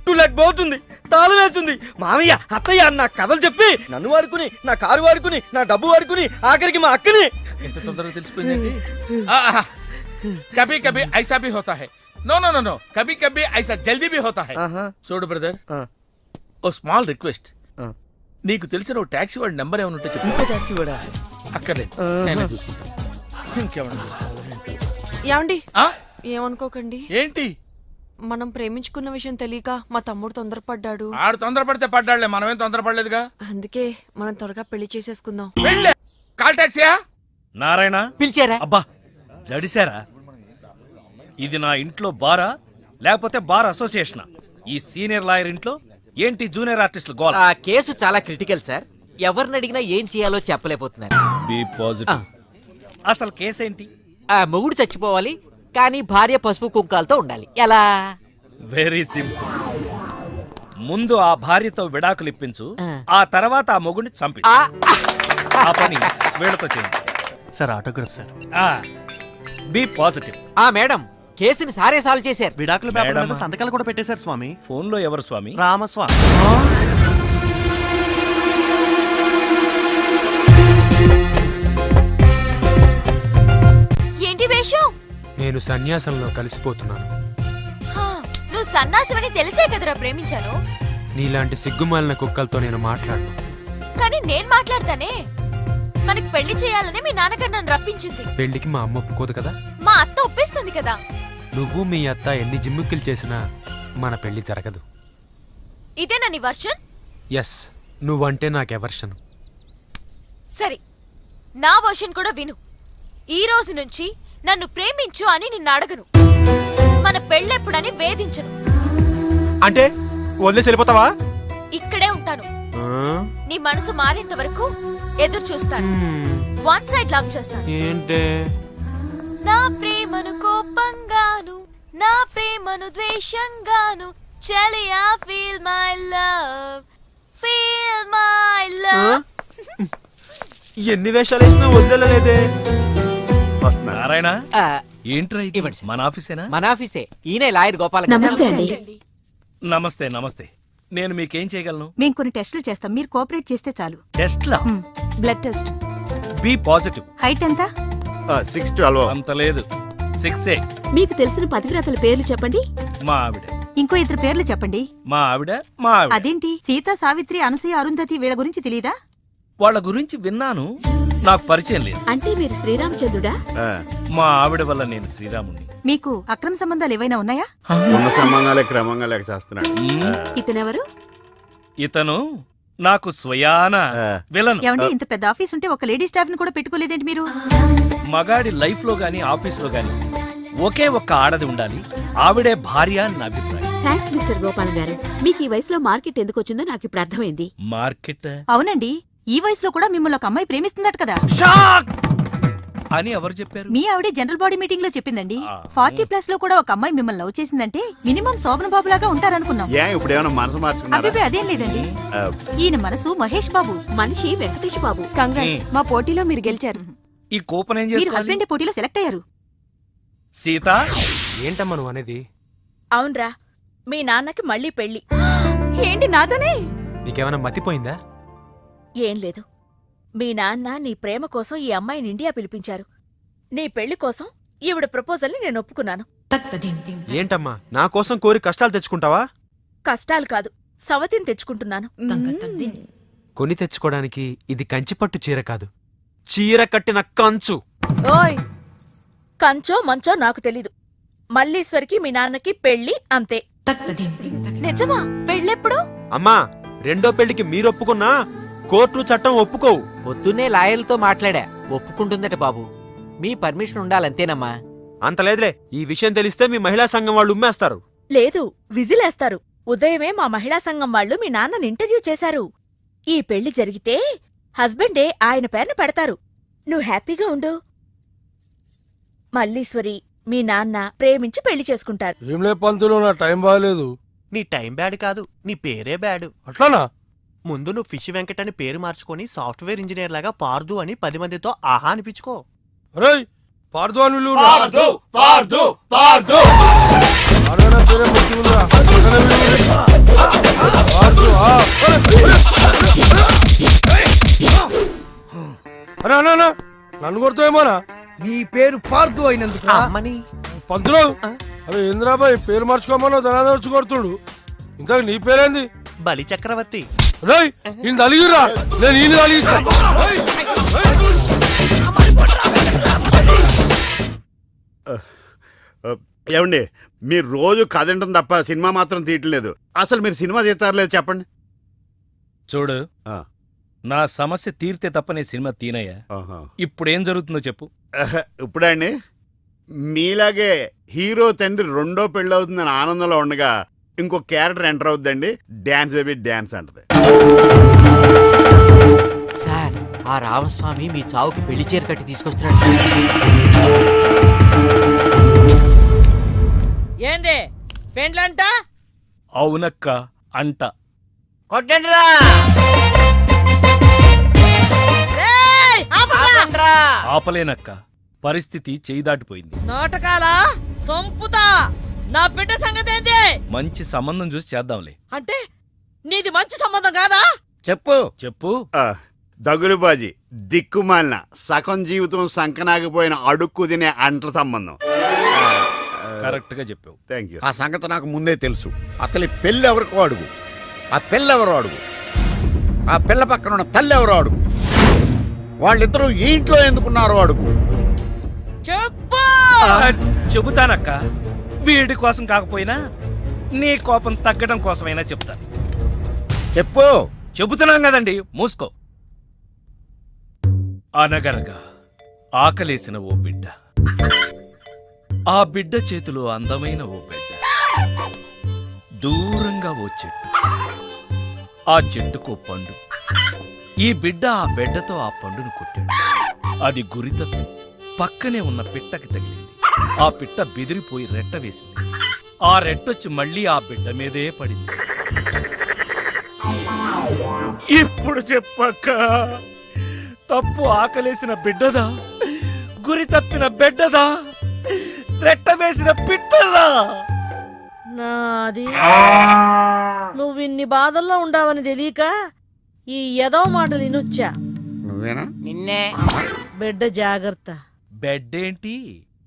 2 lakh పోతుంది. తాళం వేసింది. మామయ్య అత్తయ్య నా కథలు చెప్పి నన్ను వాడుకుని, నా కారు వాడుకుని, నా డబ్బు వాడుకుని, ఆఖరికి మా అక్కని. ఎంత తొందరగా తెలిసిపోయిందండి. కభీ కభీ ఐసా భీ హోతా హై. నో నో నో నో, కభీ కభీ ఐసా జల్దీ భీ హోతా హై. చూడు బ్రదర్, ఓ స్మాల్ రిక్వెస్ట్. నీకు తెలిసిన ఓ టాక్సీ వాడి నెంబర్ ఏమైనా ఉంటే చెప్పు. టాక్సీ వాడా? అక్కర్లేదు, నేనే చూసుకుంటాను. ఇంకేమన్నా ఏమండి ఏమనుకోకండి. ఏంటి? మనం ప్రేమించుకున్న విషయం తెలియక మా తమ్ముడు తొందరపడ్డాడు. ఆడు తొందరపడితే పడ్డాడులే, మనమేం తొందరపడలేదుగా. అందుకే మనం త్వరగా పెళ్లి చేసేసుకుందాం. వెళ్ళే కాల్ టాక్సీయా? నారాయణ పిలిచారా? అబ్బా జడిసారా? ఇది నా ఇంట్లో బారా లేకపోతే బార్ అసోసియేషనా? ఈ సీనియర్ లాయర్ ఇంట్లో ఏంటి జూనియర్ ఆర్టిస్టులు గోల? ఆ కేసు చాలా క్రిటికల్ సార్. ఎవరిని అడిగినా ఏం చేయాలో చెప్పలేకపోతున్నారు. B positive. అసలు కేసు ఏంటి? ఆ మొగుడు చచ్చిపోవాలి, కానీ భార్య పసుపు కుంకాలతో ఉండాలి. ఎలా? Very simple. ముందు ఆ భార్యతో విడాకులు ఇప్పించు, ఆ తర్వాత ఆ మొగుడిని చంపి. ఆ పని వీళ్ళతో చేయండి. Sir autograph sir. Be positive. ఆ మేడం కేసుని సారే సాల్వ్ చేశారు. విడాకుల పేపర్ మీద సంతకాలు కూడా పెట్టేశారు స్వామి. ఫోన్ లో ఎవరు స్వామి? రామస్వామి. ఏంటి వేషం? నేను సన్యాసంలో కలిసిపోతున్నాను. హా, నువ్వు సన్నాసివని తెలిసే కదరా ప్రేమించాను. నీలాంటి సిగ్గుమాలిన కుక్కలతో నేను మాట్లాడను. కానీ నేను మాట్లాడతానే. మనకి పెళ్లి చేయాలని మీ నాన్నగారు నన్ను రప్పించింది. పెళ్లికి మా అమ్మ ఒప్పుకోదు కదా. మా అత్త ఒప్పిస్తుంది కదా. నువ్వు మీ అత్త ఎన్ని జిమ్ముక్కులు చేసినా మన పెళ్లి జరగదు. ఇదేనా నీ వర్షన్? ఎస్, నువ్వంటే నాకు ఎవర్షన్. సరే, నా వర్షన్ కూడా విను. ఈ రోజు నుంచి నన్ను ప్రేమించు అని నిన్ను అడగను. మన పెళ్ళెప్పుడని వేధించను. అంటే వదిలేసి వెళ్ళిపోతావా? ఇక్కడే ఉంటాను. నీ మనసు మారేంత వరకు ఎదురు చూస్తాను. వన్ సైడ్ లవ్ చేస్తాను. ఏంటే? నా ప్రేమను కోపంగాను, నా ప్రేమను ద్వేషంగాను, చెలియా feel my love, feel my love. ఎన్ని వేషాలు వేసినా వదిలేదే. నారాయణ ఆ, ఏంట్రా ఇది? మన ఆఫీసేనా? మన ఆఫీసే. ఈయనే లాయర్ గోపాల. నమస్తే అండి. నమస్తే నమస్తే. నేను మీకేం చేయగలను? మేము కొన్ని టెస్టులు చేస్తాం, మీరు కోఆపరేట్ చేస్తే చాలు. టెస్ట్లా? Blood test. B positive. Height ఎంత? 6'12". అంత లేదు, 6'8". మీకు తెలిసిన పతివ్రతల పేర్లు చెప్పండి. మా ఆవిడ. ఇంకో ఇద్దరు పేర్లు చెప్పండి. మా ఆవిడ, మా ఆవిడ. అదేంటి, సీత, సావిత్రి, అనసూయ, అరుంధతి వీళ్ళ గురించి తెలీదా? వాళ్ళ గురించి విన్నాను, నాకు పరిచయం లేదు. అంటే మీరు శ్రీరామచంద్రుడా? మా ఆవిడ వల్ల నేను శ్రీరాముని. మీకు అక్రమ సంబంధాలు ఏవైనా ఉన్నాయా? ఉన్న సంబంధాలే క్రమంగా లేక చేస్తున్నాడు. ఇతనెవరు? ఇతను నాకు స్వయాన విలను. ఏమండి, ఇంత పెద్ద ఆఫీస్ ఉంటే ఒక లేడీ స్టాఫ్ ని కూడా పెట్టుకోలేదేంటి మీరు? మగాడి లైఫ్ లో గాని ఆఫీస్ లో గాని ఒకే ఒక్క ఆడది ఉండాలి, ఆవిడే భార్య అని నా అభిప్రాయం. థాంక్స్ మిస్టర్ గోపాల్ గారు. మీకు ఈ వయసులో మార్కెట్ ఎందుకు వచ్చిందో నాకు ఇప్పుడు అర్థమైంది. మార్కెట్? అవునండి, ఈ వయసులో కూడా మిమ్మల్ని ఒక అమ్మాయి ప్రేమిస్తుందట కదా. అని ఎవరు చెప్పారు? మీ ఆవిడే జనరల్ బాడీ మీటింగ్ లో చెప్పిందండి. 40+ లో కూడా ఒక అమ్మాయి మిమ్మల్ని లవ్ చేసిందంటే మినిమం శోభన బాబు లాగా ఉంటారనుకున్నాం. ఇప్పుడు ఏమైనా మనసు మార్చుకున్నారా? అభిపే అదేం లేదండి. ఈయన మనసు మహేష్ బాబు, మనిషి వెంకటేష్ బాబు. కంగ్రాట్స్, మా పోటీలో మీరు గెలిచారు. ఈ కూపన్ ఏం మీరు చేసుకోవాలి? హస్బెండ్ పోటీలో సెలెక్ట్ అయ్యారు. సీత, ఏంటమ్మా నువ్వు అనేది? అవునరా, మీ నాన్నకి మళ్ళీ పెళ్లి. ఏంటి నాతోనే? నీకేమైనా మతిపోయిందా? ఏం లేదు, మీ నాన్న నీ ప్రేమ కోసం ఈ అమ్మాయిని ఇండియా పిలిపించారు. నీ పెళ్లి కోసం ఈవిడ ప్రపోజల్ని నేను ఒప్పుకున్నాను. ఏంటమ్మా నా కోసం కోరి కష్టాలు తెచ్చుకుంటావా? కష్టాలు కాదు, సవతిని తెచ్చుకుంటున్నాను. కొని తెచ్చుకోవడానికి ఇది కంచిపట్టు చీర కాదు, చీర కట్టిన కంచు. ఓయ్, కంచో మంచో నాకు తెలీదు. మల్లీశ్వరికి మీ నాన్నకి పెళ్లి, అంతే. నిజమా? పెళ్ళెప్పుడు? అమ్మా, రెండో పెళ్లికి మీరు ఒప్పుకున్నా కోర్టు చట్టం ఒప్పుకోవు. పొద్దున్నే లాయర్లతో మాట్లాడా, ఒప్పుకుంటుందట బాబు. మీ పర్మిషన్ ఉండాలంతేనమ్మా. అంత లేదులే, ఈ విషయం తెలిస్తే మీ మహిళా సంఘం వాళ్ళు ఉమ్మేస్తారు. లేదు, విజిలేస్తారు. ఉదయమే మా మహిళా సంఘం వాళ్ళు మీ నాన్నని ఇంటర్వ్యూ చేశారు. ఈ పెళ్లి జరిగితే హస్బెండే ఆయన పేరున పెడతారు. నువ్వు హ్యాపీగా ఉండు. మల్లీశ్వరి, మీ నాన్న ప్రేమించి పెళ్లి చేసుకుంటారు. ఏంలే పంతులు, నా టైం బాగాలేదు. నీ టైం బ్యాడ్ కాదు, నీ పేరే బ్యాడ్. అట్లానా? ముందు నువ్వు ఫిష్ వెంకట్ అని పేరు మార్చుకొని సాఫ్ట్వేర్ ఇంజనీర్ లాగా పార్దు అని 10 మందితో ఆహా అనిపించుకో. రేయ్, పార్దు అని విలువ. పార్దు పార్దు పార్దు పేరే అరే అన్నా నన్ను కొడతావేమోనా? నీ పేరు పార్దు అయినందుకు పంతులు. అరే ఇంద్రాబాయ్ పేరు మార్చుకోమన్నా ధనాదర్చి కొడుతుడు. ఇంతకు నీ పేరేంది? బలి చక్రవర్తి. రేయ్ ఈయన అలిగిరా, నేను ఈయన అలిగిస్తా. ఏమండి మీరు రోజు కథ వింటాం తప్ప సినిమా మాత్రం తీయట్లేదు. అసలు మీరు సినిమా తీస్తారు లేదు చెప్పండి. చూడు, నా సమస్య తీరితే తప్ప నేను సినిమా తీనయ్యా. ఇప్పుడేం జరుగుతుందో చెప్పు. ఇప్పుడే అండి మీలాగే హీరో తండ్రి రెండో పెళ్ళి అవుతుందని ఆనందంలో ఉండగా ఇంకో క్యారెక్టర్ ఎంటర్ అవుతుందండి. డ్యాన్స్ బేబీ డ్యాన్స్ అంటది. సార్, ఆ రామస్వామి మీ చావుకి పెళ్లి చీర కట్టి తీసుకొస్తున్నాడు. ఏంది పెండ్లంట? అవునక్క అంట. కొట్టండిరా. ఆపలేనక్క, పరిస్థితి చేయి దాటిపోయింది. నాటకాలా సంపుతా. నా బిడ్డ సంగతి ఏంది? మంచి సంబంధం చూసి చేద్దాంలే. అంటే నీది మంచి సంబంధం కాదా? చెప్పు చెప్పు. దగులుబాజీ దిక్కుమాలిన సగం జీవితం సంకనాగిపోయిన అడుక్కు తినే అంట్ల సంబంధం. కరెక్ట్ గా చెప్పావు. Thank you. ఆ సంగతి నాకు ముందే తెలుసు. అసలు ఈ పెళ్ళి ఎవరికో అడుగు, ఆ పిల్ల ఎవరో అడుగు, ఆ పిల్ల పక్కన ఉన్న తల్లి ఎవరో అడుగు, వాళ్ళిద్దరూ ఈ ఇంట్లో ఎందుకున్నారో అడుగు. చెప్పు. చెబుతానక్క. వీడి కోసం కాకపోయినా నీ కోపం తగ్గడం కోసమైనా చెప్తాను. చెప్పు. చెబుతున్నాం కదండి, మూసుకో. అనగనగా ఆకలేసిన ఓ బిడ్డ, ఆ బిడ్డ చేతిలో అందమైన ఓ బిడ్డ, దూరంగా ఓ చెట్టు, ఆ చెట్టుకో పండు. ఈ బిడ్డ ఆ బిడ్డతో ఆ పండును కొట్టాడు. అది గురి తప్పి పక్కనే ఉన్న పిట్టకి తగిలింది. ఆ పిట్ట బెదిరిపోయి రెట్ట వేసింది. ఆ రెట్టొచ్చి మళ్ళీ ఆ బిడ్డ మీదే పడింది. ఇప్పుడు చెప్పక్క, తప్పు ఆకలేసిన బిడ్డదా, గురి తప్పిన బిడ్డదా, రెట్ట వేసిన పిట్టదా? నాది. నువ్వు ఇన్ని బాధల్లో ఉండావని తెలియక ఈ ఎదో మాటలు వినొచ్చా. నువ్వేనా? నిన్నే. బిడ్డ జాగ్రత్త. బెడ్ ఏంటి?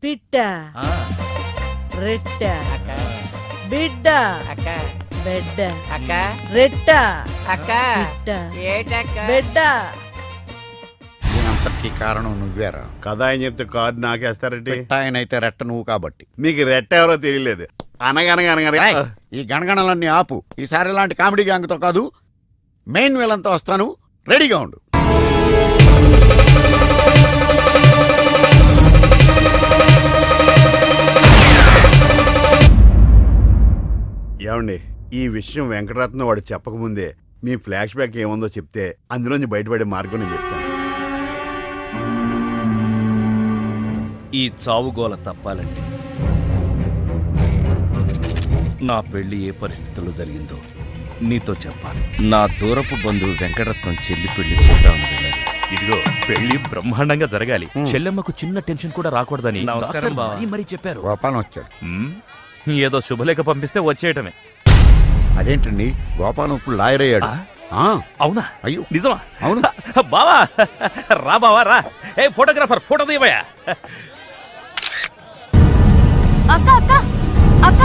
పిట్ట, రెట్ట, బిడ్డ, బెడ్డ, రెట్ట, పిట్ట, బిడ్డ. దీనంతటికీ కారణం నువ్వేరా. కథ ఆయన చెప్తే కార్డు నాకేస్తారంటే ఆయన అయితే రెట్ట నువ్వు కాబట్టి. మీకు రెట్ట ఎవరో తెలియలేదు. అనగనగా ఈ గణగణలన్నీ ఆపు. ఈసారి ఇలాంటి కామెడీ గ్యాంగ్తో కాదు, మెయిన్ విలన్తో వస్తాను. రెడీగా ఉండు. ఏమండి ఈ విషయం వెంకటరత్నం వాడు చెప్పకముందే మీ ఫ్లాష్ బ్యాక్ ఏముందో చెప్తే అందులోంచి బయటపడే మార్గం నేను చెప్తాను. ఈ చావుగోల తప్పాలంటే నా పెళ్లి ఏ పరిస్థితుల్లో జరిగిందో నీతో చెప్పాలి. నా దూరపు బంధువు వెంకటరత్నం చెల్లి పెళ్లి చూద్దామని వెళ్ళాను. ఇదిగో పెళ్లి బ్రహ్మాండంగా జరగాలి. చెల్లెమ్మకు చిన్న టెన్షన్ కూడా రాకూడదని నమస్కారం బావ. మరి చెప్పారు. గోపాలం వచ్చాడు. ఏదో శుభలేఖ పంపిస్తే వచ్చేయటమే. అదేంటండి, గోపాలం ఇప్పుడు లాయర్ అయ్యాడు. అవునా? అయ్యో నిజమా? అవును బావా. రా బావా రా. ఏ ఫోటోగ్రాఫర్ ఫోటో తీయవయ్యా. అక్క అక్క అక్క,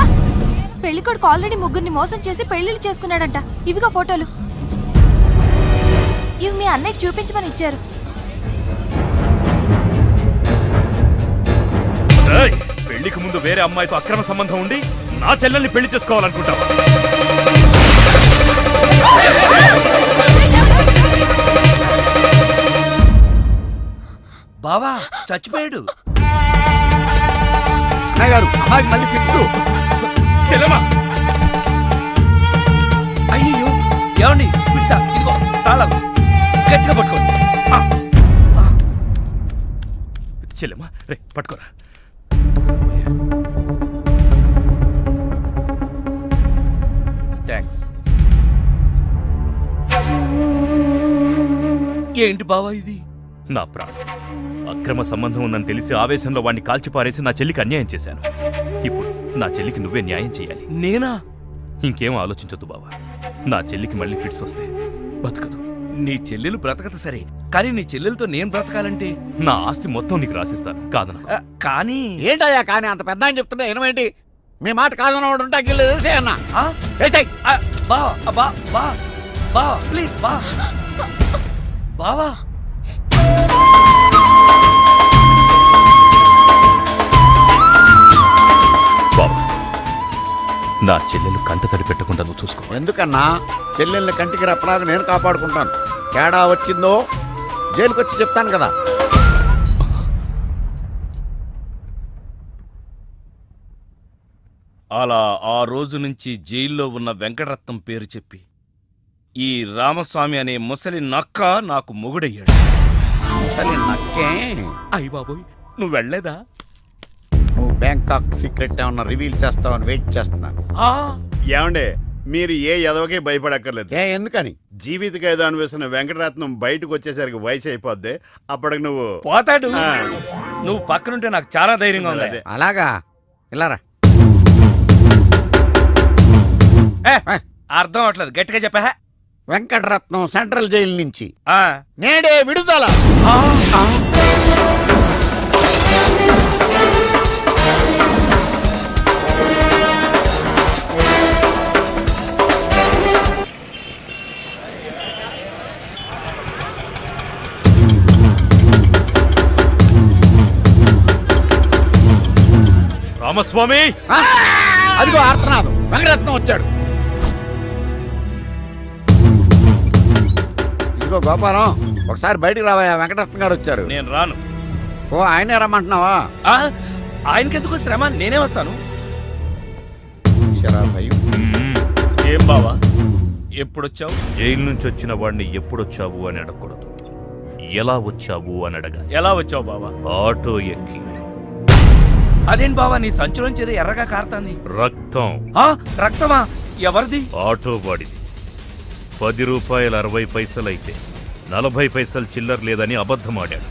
పెళ్లికొడుకు ఆల్రెడీ ముగ్గురిని మోసం చేసి పెళ్లిళ్ళు చేసుకున్నాడంట. ఇవిగా ఫోటోలు. ఇవి మీ అన్నయ్యకి చూపించమని ఇచ్చారు. పెళ్లికి ముందు వేరే అమ్మాయితో అక్రమ సంబంధం ఉండి నా చెల్లెల్ని పెళ్లి చేసుకోవాలనుకుంటావా? బావా చచ్చిపోయాడు. అమ్మాయికి మళ్ళీ ఫిక్స్. చెల్లెమ్మా. అయ్యో ఏమండి, పిచ్చా ఇదిగో తాళాలు గట్టిగా పట్టుకో. చెల్లెమ్మా రే పట్టుకోరా. థ్యాంక్స్. ఏంటి బావా ఇది? నా ప్రాణం. అక్రమ సంబంధం ఉందని తెలిసి ఆవేశంలో వాడిని కాల్చిపారేసి నా చెల్లికి అన్యాయం చేశాను. ఇప్పుడు నా చెల్లికి నువ్వే న్యాయం చేయాలి. నేనా? ఇంకేం ఆలోచించొద్దు బావా. నా చెల్లికి మళ్ళీ ఫిట్స్ వస్తే బతకదు. నీ చెల్లెలు బ్రతకదు సరే, కానీ నీ చెల్లెలతో నేను బ్రతకాలంటే నా ఆస్తి మొత్తం నీకు రాసిస్తాను, కాదన. కానీ ఏంటయ్యా కానీ అంత పెద్ద అని చెప్తున్నా ఏమేంటి? మీ మాట కాదన్నవాడు ఉంటా గిల్లేసే అన్న. బా ప్లీజ్ బా బావా. బాబు, నా చెల్లెలు కంట తడి పెట్టకుండా నువ్వు చూసుకో. ఎందుకన్నా? చెల్లెల్ని కంటికి రెప్పలాగా నేను కాపాడుకుంటాను. తేడా వచ్చిందో జైలుకి వచ్చి చెప్తాను కదా. అలా ఆ రోజు నుంచి జైల్లో ఉన్న వెంకటరత్నం పేరు చెప్పి ఈ రామస్వామి అనే ముసలి నక్క నాకు మొగుడయ్యాడు. ముసలి నక్కే? అయ్య బాబోయ్, నువ్వు వెళ్ళలేదా? నువ్వు బ్యాంకాక్ సీక్రెట్ ఏమన్నా రివీల్ చేస్తావని వెయిట్ చేస్తున్నాను. ఏమండే, మీరు ఏ ఎదవకి భయపడక్కర్లేదు. ఎందుకని? జీవిత ఖైదు అనిపిస్తున్న వెంకటరత్నం బయటకు వచ్చేసరికి వయసు అయిపోద్ది. అప్పటికి నువ్వు పోతాడు. నువ్వు పక్కనుంటే నాకు చాలా ధైర్యంగా ఉంది. అలాగా? ఇలారా. అర్థం అవట్లేదు, గట్టిగా చెప్పా. వెంకటరత్నం సెంట్రల్ జైలు నుంచి నేడే విడుదల. రామస్వామి, అదిగో ఆర్తనాదం, వెంకటరత్నం వచ్చాడు. ఇదిగో గోపాలం, ఒకసారి బయటికి రావా, వెంకటరత్నం గారు వచ్చారు. నేను రాను. ఓ, ఆయనే రమ్మంటున్నావా? ఆయనకెందుకు శ్రమ, నేనే వస్తాను. భయం. ఏం బావా, ఎప్పుడొచ్చావు? జైలు నుంచి వచ్చిన వాడిని ఎప్పుడొచ్చావు అని అడగకూడదు, ఎలా వచ్చావు అని అడగా. ఎలా వచ్చావు బావా? ఆటో ఎక్కి. అదేంటి బావా, నీ సంచులోంచి ఏదో ఎర్రగా కారుతాంది. రక్తం. రక్తమా? ఎవరిది? ఆటో వాడిది. 10 రూపాయలు 60 పైసలైతే 40 పైసలు చిల్లర లేదని అబద్ధమాడాడు.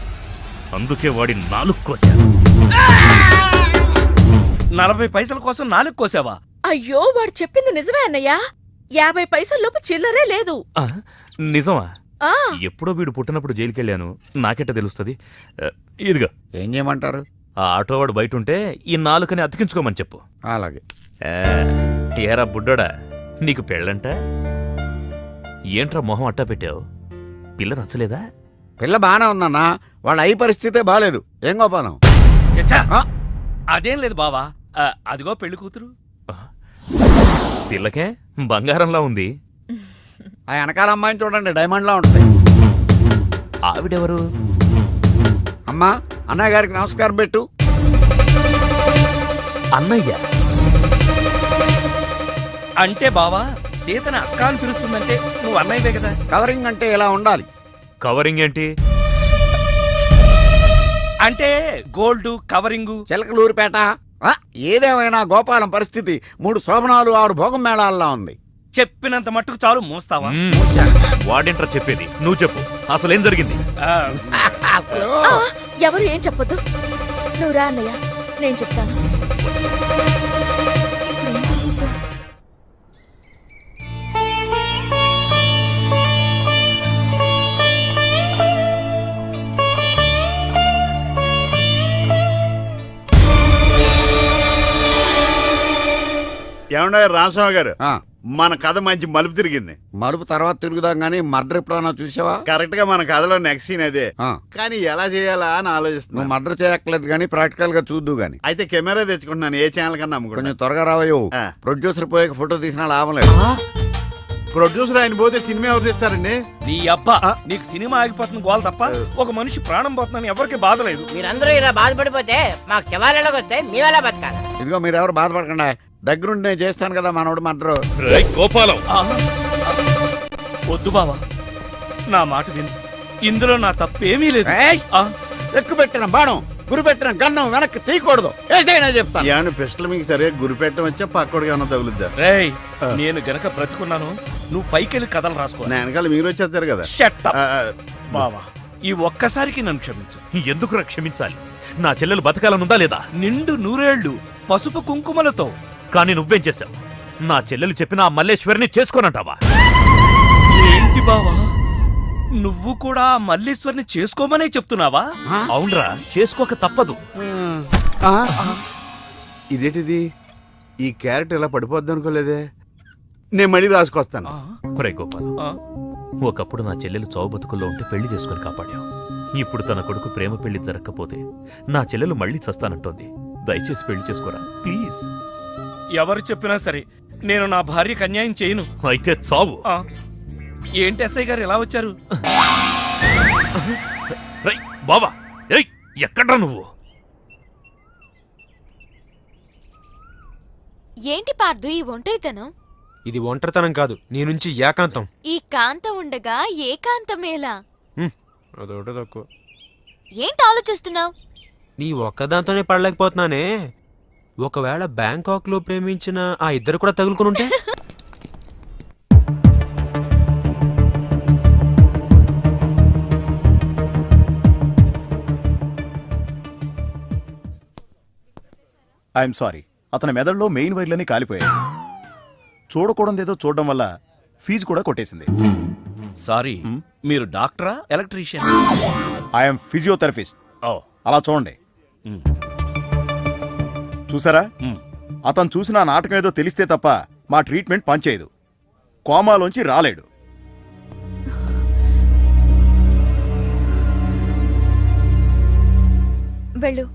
అందుకే వాడి 4 కోశాడు. 40 పైసల కోసం 4 కోసావా? అయ్యో, వాడు చెప్పింది నిజమే అన్నయ్య. 50 పైసల లోపు చిల్లరే లేదు. నిజమా? ఆ ఎప్పుడో వీడు పుట్టినప్పుడు జైలుకెళ్ళాను, నాకెట్ట తెలుస్తుంది. ఇదిగో. ఏం చేయమంటారు? ఆ ఆటోవాడు బయట ఉంటే ఈ 4 అతికించుకోమని చెప్పు. అలాగే. ఏరా బుడ్డోడా, నీకు పెళ్ళంట? ఏంట్రా మొహం అట్టా పెట్టావు? పిల్ల నచ్చలేదా? పిల్ల బానే ఉందన్నా, వాళ్ళ అయి పరిస్థితే బాలేదు. ఏం గోపాలం? చచ్చా, అదేం లేదు బావా. అదిగో పెళ్లి కూతురు. పిల్లకే బంగారంలా ఉంది. ఆ వెనకాల అమ్మాయిని చూడండి, డైమండ్లా ఉంటుంది. ఆవిడెవరు? అమ్మా, అన్నయ్య గారికి నమస్కారం పెట్టు. అన్నయ్య అంటే బావా, సీతను అక్క అని పిలుస్తుందంటే నువ్వు అన్నయ్యవే కదా. కవరింగ్ అంటే ఇలా ఉండాలి. కవరింగ్ ఏంటి? అంటే గోల్డ్ కవరింగు. చిలకలూరిపేట. ఏదేమైనా గోపాలం పరిస్థితి 3 శోభనాలు 6 భోగం మేళాల్లో ఉంది. చెప్పినంత మట్టుకు చాలు, మోస్తావా? వాడేంట్రా చెప్పేది, నువ్వు చెప్పు, అసలేం జరిగింది? ఎవరు ఏం చెప్పొద్దు, నువ్వు రా అన్నయ్య, నేను చెప్తాను. ఏమన్నా రామస్వామి గారు, మన కథ మంచి మలుపు తిరిగింది. మలుపు తర్వాత తిరుగుదాం గానీ మర్డర్ ఎప్పుడన్నా చూసావా? కరెక్ట్ గా మన కథలో నెక్స్ట్ సీన్ అదే. కానీ ఎలా చేయాలా అని ఆలోచిస్తున్నా. నువ్వు మర్డర్ చేయక్కలేదు కానీ ప్రాక్టికల్ గా చూద్దు గానీ. అయితే కెమెరా తెచ్చుకుంటున్నాను, ఏ ఛానల్ కన్నా అమ్ముకుంటా. కొంచెం త్వరగా రావయ్యో. ప్రొడ్యూసర్ పోయాక ఫోటో తీసినా లాభం లేదు. ప్రొడ్యూసర్ ఆయన పోతే సినిమా ఎవరు తెస్తారండి? నీ అబ్బా, నీకు సినిమా ఆగిపోతుంది గోల్ తప్ప ఒక మనిషి ప్రాణం పోతుందని ఎవరికి బాధ లేదు. మీరందరూ ఇలా బాధపడిపోతే మాకు శవాలలోకి వస్తే మేమెలా బతకాలి? ఇదిగో మీరెవరు బాధపడకుండా, దగ్గరుండి నేను చేస్తాను కదా మనోడు మర్డరు. గోపాలం, వద్దు బావా, నా మాట విను, ఇందులో నా తప్పేమీ లేదు. ఎక్కువ పెట్టిన బాణం, గురి పెట్టిన గన్నం వెనక్కి తీయకూడదు. ఏదైనా చెప్తాను. ఏమన్నా పిస్టల్ మీకు సరిగా గురి పెట్టడం వచ్చా, పక్కడికి ఏమన్నా తగులుద్దా? రేయ్, నేను గనక బ్రతుకున్నాను, నువ్వు పైకెళ్ళి కథలు రాసుకో. నా వెనకాల మీరు వచ్చేస్తారు కదా. బావా, ఈ ఒక్కసారికి నన్ను క్షమించు. ఎందుకు క్షమించాలి? నా చెల్లెలు బతకాలనుందా లేదా? నిండు 100 ఏళ్లు పసుపు కుంకుమలతో. కానీ నువ్వేం చేశావు? నా చెల్లెలు చెప్పిన ఆ మల్లేశ్వరిని చేసుకోనంటావా? ఏంటి బావా నువ్వు కూడా మల్లీశ్వర్ని చేసుకోమనే చెప్తున్నావా? అవునరా, చేసుకోక తప్పదు. ఇదేంటిది? ఈ క్యారెట్ ఇలా పడిపోద్ది అనుకోలేదే. నేను మళ్ళీ రాసుకొస్తాను. ఒరే గోపాల్, ఒకప్పుడు నా చెల్లెలు చావు బతుకుల్లో ఉంటే పెళ్లి చేసుకుని కాపాడావు. ఇప్పుడు తన కొడుకు ప్రేమ పెళ్లి జరగకపోతే నా చెల్లెలు మళ్ళీ చస్తానంటోంది. దయచేసి పెళ్లి చేసుకోరా ప్లీజ్. ఎవరు చెప్పినా సరే నేను నా భార్యకు అన్యాయం చేయను. అయితే చావు. ఏంటి ఎస్ఐ గారు ఎలా వచ్చారు? రై బావా, ఏయ్ ఎక్కడ్రా నువ్వు? ఏంటి పార్దు ఈ ఒంటరితనం? ఇది ఒంటరితనం కాదు, నీ నుంచి ఏకాంతం. ఈ కాంతం ఉండగా ఏకాంతమేలా? అదొకటి తక్కువ. ఏంటి ఆలోచిస్తున్నావు? నీ ఒక్కదాంతోనే పడలేకపోతున్నానే. ఒకవేళ బ్యాంకాక్ లో ప్రేమించిన ఆ ఇద్దరు కూడా తగులుకుని ఉంటే? ఐఎమ్ సారీ, అతని మెదడులో మెయిన్ వైర్లన్నీ కాలిపోయాయి. చూడకూడదేదో చూడడం వల్ల ఫీజు కూడా కొట్టేసింది. సారీ, మీరు డాక్టరా ఎలక్ట్రీషియన్? I'm physiotherapist. ఓ, అలా చూడండి. చూసారా, అతను చూసిన నాటకం ఏదో తెలిస్తే తప్ప మా ట్రీట్మెంట్ పనిచేయదు. కోమాలోంచి రాలేడు. వెళ్ళు.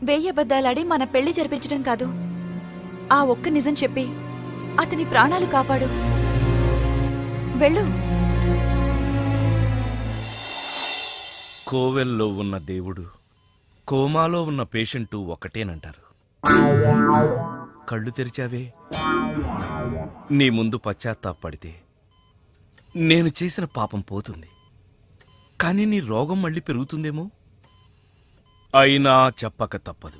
1000 అబద్ధాలాడి మన పెళ్లి జరిపించడం కాదు, ఆ ఒక్క నిజం చెప్పి అతని ప్రాణాలు కాపాడు. వెళ్ళు. కోవెల్లో ఉన్న దేవుడు, కోమాలో ఉన్న పేషెంటు ఒకటేనంటారు. కళ్ళు తెరిచావే, నీ ముందు పశ్చాత్తాపడితే నేను చేసిన పాపం పోతుంది. కానీ నీ రోగం మళ్ళీ పెరుగుతుందేమో. అయినా చెప్పక తప్పదు.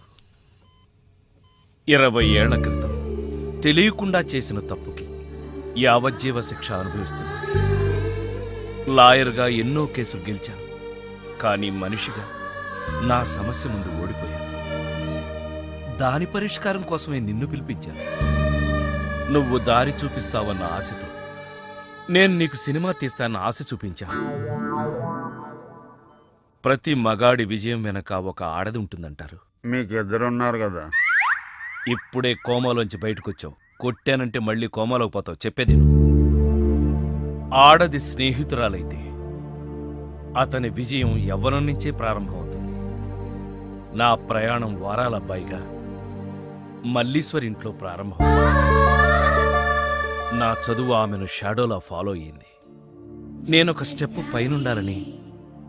20 ఏళ్ల క్రితం తెలియకుండా చేసిన తప్పుకి యావజ్జీవ శిక్ష అనుభవిస్తున్నాను. లాయర్గా ఎన్నో కేసులు గెలిచాను, కానీ మనిషిగా నా సమస్య ముందు ఓడిపోయాను. దాని పరిష్కారం కోసమే నిన్ను పిలిపించాను. నువ్వు దారి చూపిస్తావన్న ఆశతో నేను నీకు సినిమా తీస్తానన్న ఆశ చూపించాను. ప్రతి మగాడి విజయం వెనక ఒక ఆడది ఉంటుందంటారు. మీకు ఇద్దరున్నారు కదా. ఇప్పుడే కోమాలోంచి బయటకొచ్చావు. కొట్టానంటే మళ్ళీ కోమాలోకి పోతావు. చెప్పేది ఆడది స్నేహితురాలైతే అతని విజయం యవ్వనం నుంచే ప్రారంభమవుతుంది. నా ప్రయాణం వారాల అబ్బాయిగా మల్లీశ్వర్ ఇంట్లో ప్రారంభం. నా చదువు ఆమెను షాడోలా ఫాలో అయ్యింది. నేనొక స్టెప్ పైనుండాలని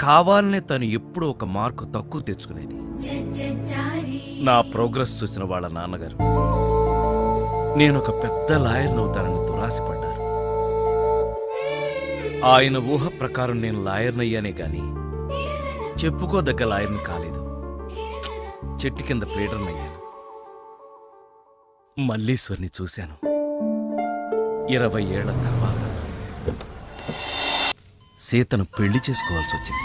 కావాలనే తను ఎప్పుడూ ఒక మార్కు తక్కువ తెచ్చుకునేది. నా ప్రోగ్రెస్ చూసిన వాళ్ళ నాన్నగారు నేనొక పెద్ద లాయర్ని అవుతానని దురాశపడ్డారు. ఆయన ఊహ ప్రకారం నేను లాయర్నయ్యానే గాని చెప్పుకోదగ్గ లాయర్ని కాలేదు. చెట్టు కింద ప్లేడర్నయ్యాను. మల్లీశ్వర్ని చూశాను. 20 ఏళ్ల తర్వాత సీతను పెళ్లి చేసుకోవాల్సి వచ్చింది.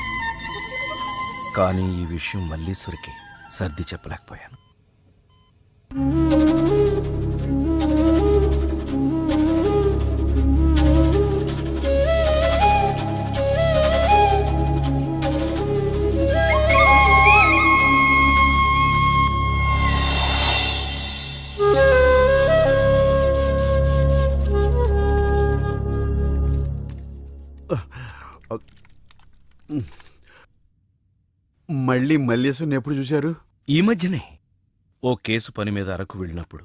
కానీ ఈ విషయం మల్లీశ్వరికి సర్ది చెప్పలేకపోయాను. మళ్ళీ మల్లేశ్వరిని ఎప్పుడు చూశారు? ఈ మధ్యనే ఓ కేసు పని మీద అరకు వెళ్ళినప్పుడు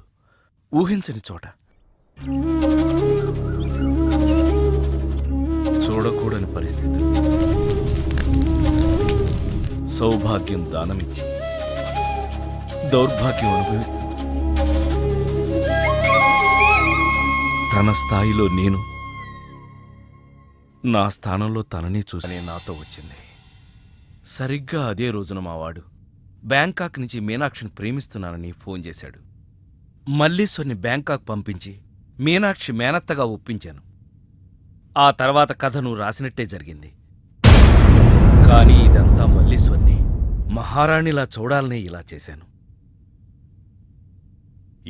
ఊహించని చోట చూడకూడని పరిస్థితి. సౌభాగ్యం దానమిచ్చి దౌర్భాగ్యం అనుభవిస్తుంది. తన స్థాయిలో నేను, నా స్థానంలో తనని చూసి నాతో వచ్చింది. సరిగ్గా అదే రోజున మావాడు బ్యాంకాక్ నుంచి మీనాక్షిని ప్రేమిస్తున్నానని ఫోన్ చేశాడు. మల్లీశ్వర్ని బ్యాంకాక్ పంపించి మీనాక్షి మేనత్తగా ఒప్పించాను. ఆ తర్వాత కథ నువ్వు రాసినట్టే జరిగింది. కానీ ఇదంతా మల్లీశ్వర్ని మహారాణిలా చూడాలనే ఇలా చేశాను.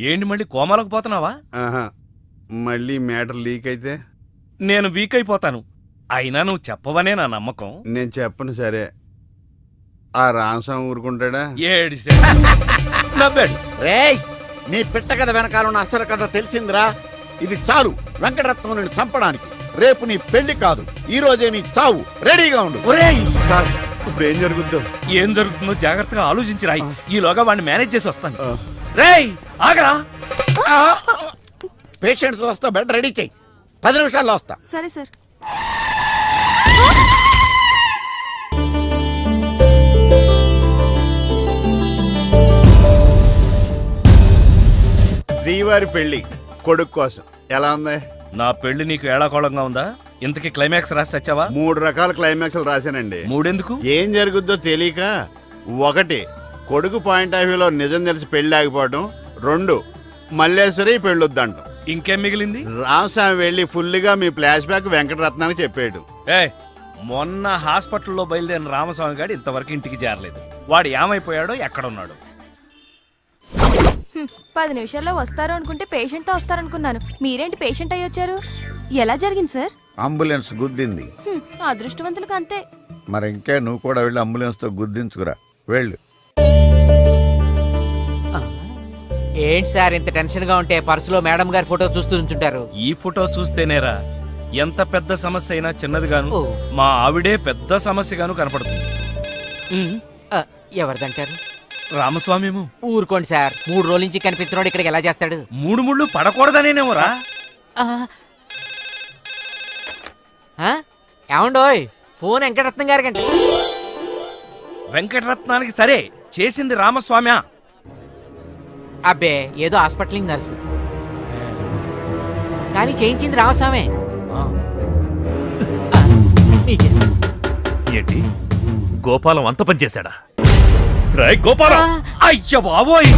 ఏంటి మళ్ళీ కోమాలకు పోతున్నావా? మళ్ళీ మ్యాటర్ లీక్ అయితే నేను వీక్ అయిపోతాను. అయినా నువ్వు చెప్పవనే నా నమ్మకం. నేను చెప్పను సరే, ఆ రామస్వామి ఊరుకుంటాడా? నవ్వాడు. రేయ్, నీ పిట్ట కథ వెనకాల ఉన్న అసలు కథ తెలిసిందిరా. ఇది చాలు వెంకటరత్నం నిన్ను చంపడానికి. రేపు నీ పెళ్లి కాదు, ఈ రోజే నీ చావు. రెడీగా ఉండు. సార్, ఇప్పుడు ఏం జరుగుద్దో? ఏం జరుగుతుందో జాగ్రత్తగా ఆలోచించి రాయి. ఈలోగా వాడిని మేనేజ్ చేసి వస్తాను. రేయ్ ఆగరా. పేషెంట్స్ వస్తా, బెడ్ రెడీ చెయ్యి. 10 నిమిషాల్లో వస్తా. సరే సార్. శ్రీవారి పెళ్లి కొడుకు కోసం ఎలా ఉంది? నా పెళ్లి నీకు ఏడాకోళంగా ఉందా? ఇంతకీ క్లైమాక్స్ రాసి వచ్చావా? 3 రకాల క్లైమాక్స్లు రాశానండి. 3 ఎందుకు? ఏం జరుగుద్దో తెలియక 1 కొడుకు పాయింట్ ఆఫ్ వ్యూలో నిజం తెలిసి పెళ్లి ఆగిపోవడం, 2 మల్లేశ్వరి పెళ్ళొద్దంటాం. ఇంకేం మిగిలింది? రామస్వామి వెళ్ళి ఫుల్గా మీ ఫ్లాష్ బ్యాక్ వెంకటరత్నానికి చెప్పాడు. మొన్న హాస్పిటల్లో బయలుదేరిన రామస్వామి గారు ఇంతవరకు ఇంటికి చేరలేదు. వాడు ఏమైపోయాడో ఎక్కడున్నాడు? 10 నిమిషాల్లో వస్తారు అనుకుంటే పేషెంట్తో వస్తారనుకున్నాను. మీరేంటి పేషెంట్ అయ్యి వచ్చారు? ఎలా జరిగింది సార్? అంబులెన్స్ గుద్దింది. అదృష్టవంతులకు అంతే. మరి ఇంకే నువ్వు కూడా వెళ్ళి అంబులెన్స్ తో గుద్దించుకురా. వెళ్ళు. ఏంటి సార్ ఇంత టెన్షన్ గా ఉంటే పర్సులో మేడం గారి ఫోటో చూస్తూ ఉంచుంటారు? ఈ ఫోటో చూస్తేనేరా ఎంత పెద్ద సమస్య అయినా చిన్నదిగాను, మా ఆవిడే పెద్ద సమస్యగాను కనపడుతుంది. ఎవరిదంటారు? రామస్వామి. ఊరుకోండి సార్, 3 రోజుల నుంచి కనిపించినోడు ఇక్కడికి ఎలా చేస్తాడు? 3 ముళ్ళు పడకూడదనేనేమోరా. ఏమండోయ్, ఫోన్ వెంకటరత్నం గారి కంటే. వెంకటరత్నానికి సరే, చేసింది రామస్వామి. అబ్బే, ఏదో హాస్పిటల్ నర్సు, కానీ చేయించింది రామస్వామి. ఏంటి గోపాలం అంత పని చేశాడా? రాయ్ గోపాలం! అయ్య బాబోయ్!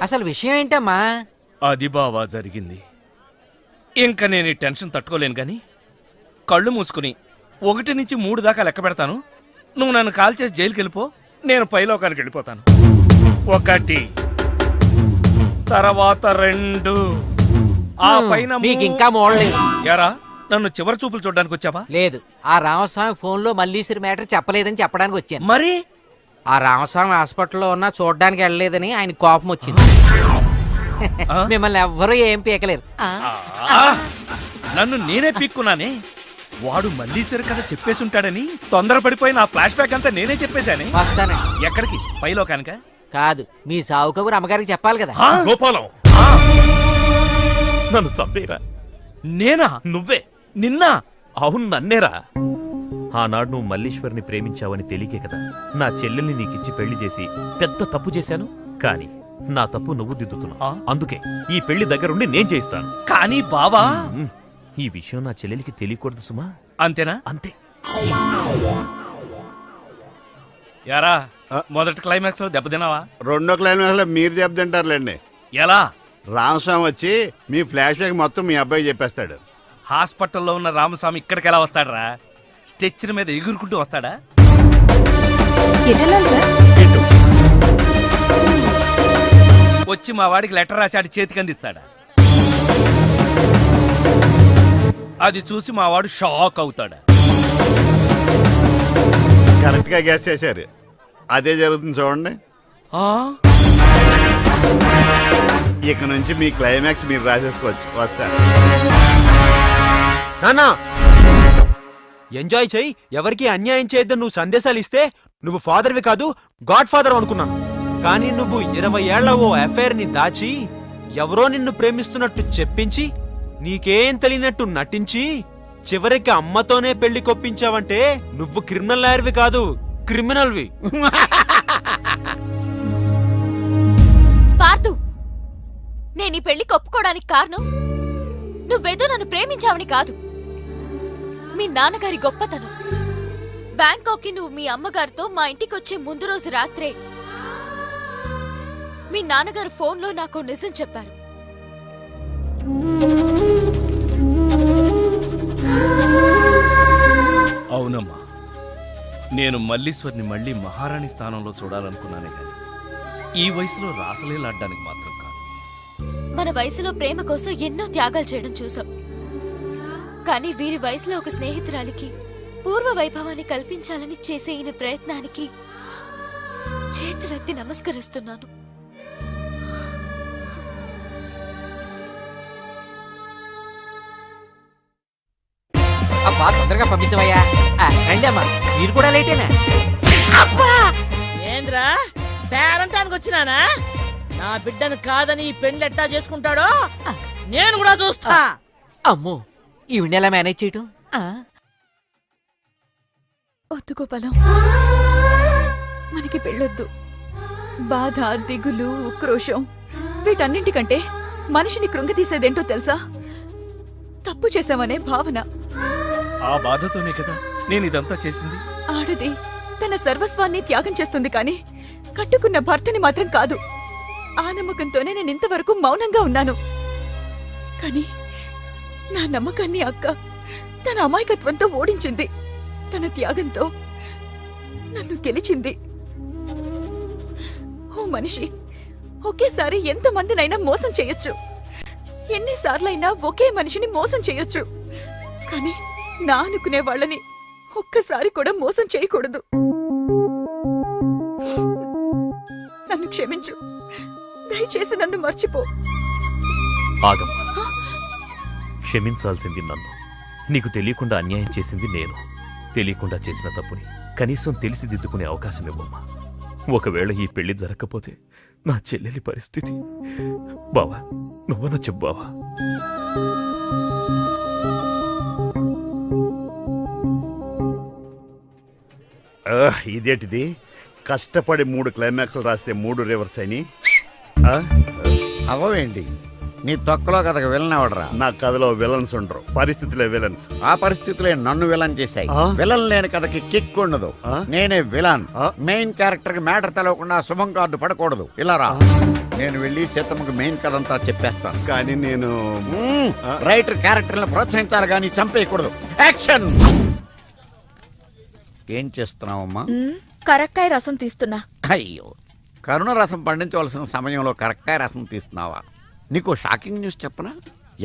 అసలు విషయం ఏంటమ్మా? అది బావా జరిగింది. ఇంకా నేను ఈ టెన్షన్ తట్టుకోలేను గాని కళ్ళు మూసుకుని 1 నుంచి 3 దాకా లెక్క పెడతాను. నువ్వు నన్ను కాల్ చేసి జైలుకి వెళ్ళిపో, నేను పైలోకానికి వెళ్ళిపోతాను. 1, తర్వాత 2, ఆ పైన మీకు ఇంకా మోడలేదు. యారా, నన్ను చివరి చూపులు చూడడానికి వచ్చావా? లేదు, ఆ రామస్వామి ఫోన్లో మల్లీశ్వరి మ్యాటర్ చెప్పలేదని చెప్పడానికి వచ్చాను. మరి ఆ రామస్వామి హాస్పిటల్లో ఉన్నా చూడడానికి వెళ్ళలేదని ఆయన కోపం వచ్చింది. మిమ్మల్ని ఎవ్వరూ ఏం పీకలేరు. నన్ను నేనే పీక్కున్నానే. వాడు మల్లీశ్వరి కథ చెప్పేసి ఉంటాడని తొందరపడిపోయి నా ఫ్లాష్ బ్యాక్ అంతా నేనే చెప్పేశానే. వస్తానండి. ఎక్కడికి? పైలోకానిక? కాదు, మీ సావు కబురు అమ్మగారికి చెప్పాలి కదా. గోపాలం, నన్ను చంపేరా. నేనా? నువ్వే. నిన్నా? అవును, నన్నేరా. ఆనాడు నువ్వు మల్లీశ్వరిని ప్రేమించావని తెలియకే కదా నా చెల్లెల్ని నీకిచ్చి పెళ్లి చేసి పెద్ద తప్పు చేశాను. కానీ నా తప్పు నువ్వు దిద్దుతున్నావు. అందుకే ఈ పెళ్లి దగ్గరుండి నేను చేయిస్తాను. కానీ బావా, ఈ విషయం నా చెల్లెలికి తెలియకూడదు సుమా. అంతేనా? అంతే. యారా, మొదటి క్లైమాక్స్ లో దెబ్బతిన్నావా? 2వ క్లైమాక్స్ లో మీరు దెబ్బతింటారులేండి. ఎలా? రామస్వామి వచ్చి మీ ఫ్లాష్ బ్యాక్ మొత్తం మీ అబ్బాయి చెప్పేస్తాడు. హాస్పిటల్లో ఉన్న రామస్వామి ఇక్కడికి ఎలా వస్తాడరా? స్టెచ్చర్ మీద ఎగురుకుంటూ వస్తాడా? వచ్చి మా వాడికి లెటర్ రాశాడు, చేతికి అందిస్తాడా? అది చూసి మా వాడు షాక్ అవుతాడా? కరెక్ట్ గా గెస్ చేశారు. అదే జరుగుతుంది చూడండి. ఇక నుంచి మీ క్లైమాక్స్ మీరు రాసేసుకోవచ్చు. వస్తా. నానా, ఎంజాయ్ చెయ్యి, ఎవరికి అన్యాయం చేయొద్దని నువ్వు సందేశాలు ఇస్తే నువ్వు ఫాదర్వి కాదు, గాడ్ ఫాదర్ అనుకున్నాను. కానీ నువ్వు 20 ఏళ్ల ఓ అఫైర్ ని దాచి ఎవరో నిన్ను ప్రేమిస్తున్నట్టు చెప్పించి నీకేం తెలియనట్టు నటించి చివరికి అమ్మతోనే పెళ్లి కొప్పించావంటే నువ్వు క్రిమినల్ లాయర్వి కాదు, క్రిమినల్వి. పార్థు, నేను ఈ పెళ్లి ఒప్పుకోవడానికి కారణం నువ్వేదో నన్ను ప్రేమించావని కాదు, మీ నాన్నగారి గొప్పతనం. బ్యాంకాక్ కి నువ్వు మీ అమ్మగారితో మా ఇంటికి వచ్చే ముందు రోజు రాత్రే మీ నాన్నగారు ఫోన్లో నాకు నిజం చెప్పారు. అవునమ్మా, నేను మల్లీశ్వర్ని మళ్ళీ మహారాణి స్థానంలో చూడాలనుకున్నానే కానీ ఈ వయసులో రాసలీలాడ్డానికి మాత్రం కాదు. మన వయసులో ప్రేమ కోసం ఎన్నో త్యాగాలు చేయడం చూసాం. కానీ వీరి వయసులో ఒక స్నేహితురాలికి పూర్వ వైభవాన్ని కల్పించాలని చేసే ఈయన ప్రయత్నానికి చేతులెత్తి నమస్కరిస్తున్నాను. అబ్బా తొందరగా పంపించవయ్యా. రండి అమ్మా, మీరు కూడా లేటేనా? ఏంద్రా పేరంటానికి వచ్చినానా? నా బిడ్డను కాదని పెండ్లు ఎట్టా చేసుకుంటాడో నేను కూడా చూస్తా. అమ్మో, ఈవిడ ఎలా మేనేజ్ చేయటం? వద్దు గోపాలం, మనకి పెళ్ళొద్దు. బాధ, దిగులు, ఉక్రోషం వీటన్నింటికంటే మనిషిని కృంగతీసేదేంటో తెలుసా? తప్పు చేశామనే భావన. ఆ బాధతోనే కదా నేను ఇదంతా చేసింది. ఆడది తన సర్వస్వాన్ని త్యాగం చేస్తుంది కానీ కట్టుకున్న భర్తని మాత్రం కాదు. ఆ నమ్మకంతోనే నేను ఇంతవరకు మౌనంగా ఉన్నాను. కానీ నా నమ్మకాన్ని అక్క తన అమాయకత్వంతో ఓడించింది. తన త్యాగంతో నన్ను గెలిచింది. ఓ మనిషి ఒకేసారి ఎంతమందినైనా మోసం చేయొచ్చు, ఎన్నిసార్లైనా ఒకే మనిషిని మోసం చేయొచ్చు. కానీ నా అనుకునే వాళ్ళని ఒక్కసారి కూడా మోసం చేయకూడదు. నన్ను క్షమించు, దయచేసి నన్ను మర్చిపో. ఆగమ్మా, క్షమించాల్సింది నన్ను. నీకు తెలియకుండా అన్యాయం చేసింది నేను. తెలియకుండా చేసిన తప్పుని కనీసం తెలిసి దిద్దుకునే అవకాశం ఇవ్వమ్మా. ఒకవేళ ఈ పెళ్లి జరగకపోతే నా చెల్లెలి పరిస్థితి. బావా, నువ్వన చెప్పు బావా. ఇదేంటిది? కష్టపడి 3 క్లైమాక్స్లు రాస్తే 3 రివర్స్ అని అవవేంటి? నీ తొక్కలో కథకు విలన్ ఎవడరా? నా కథలో విలన్స్ ఉండరు, పరిస్థితులే విలన్స్. ఆ పరిస్థితులే నన్ను విలన్ చేశాయి. విలన్ లేని కథకి కిక్ ఉండదు. నేనే విలన్. మెయిన్ క్యారెక్టర్ కి మ్యాటర్ తెలవకుండా శుభం కార్డు పడకూడదు. ఇలా రా, నేను వెళ్ళి సీతమ్మకి మెయిన్ కథ అంతా చెప్పేస్తాను. కానీ నేను రైటర్ క్యారెక్టర్ని ప్రోత్సహించాలి కానీ చంపేయకూడదు. యాక్షన్! ఏం చేస్తున్నావమ్మా? కరక్కాయ రసం తీస్తున్నా. అయ్యో, కరుణ రసం పండించవలసిన సమయంలో కరక్కాయ రసం తీస్తున్నావా? నీకు షాకింగ్ న్యూస్ చెప్పనా?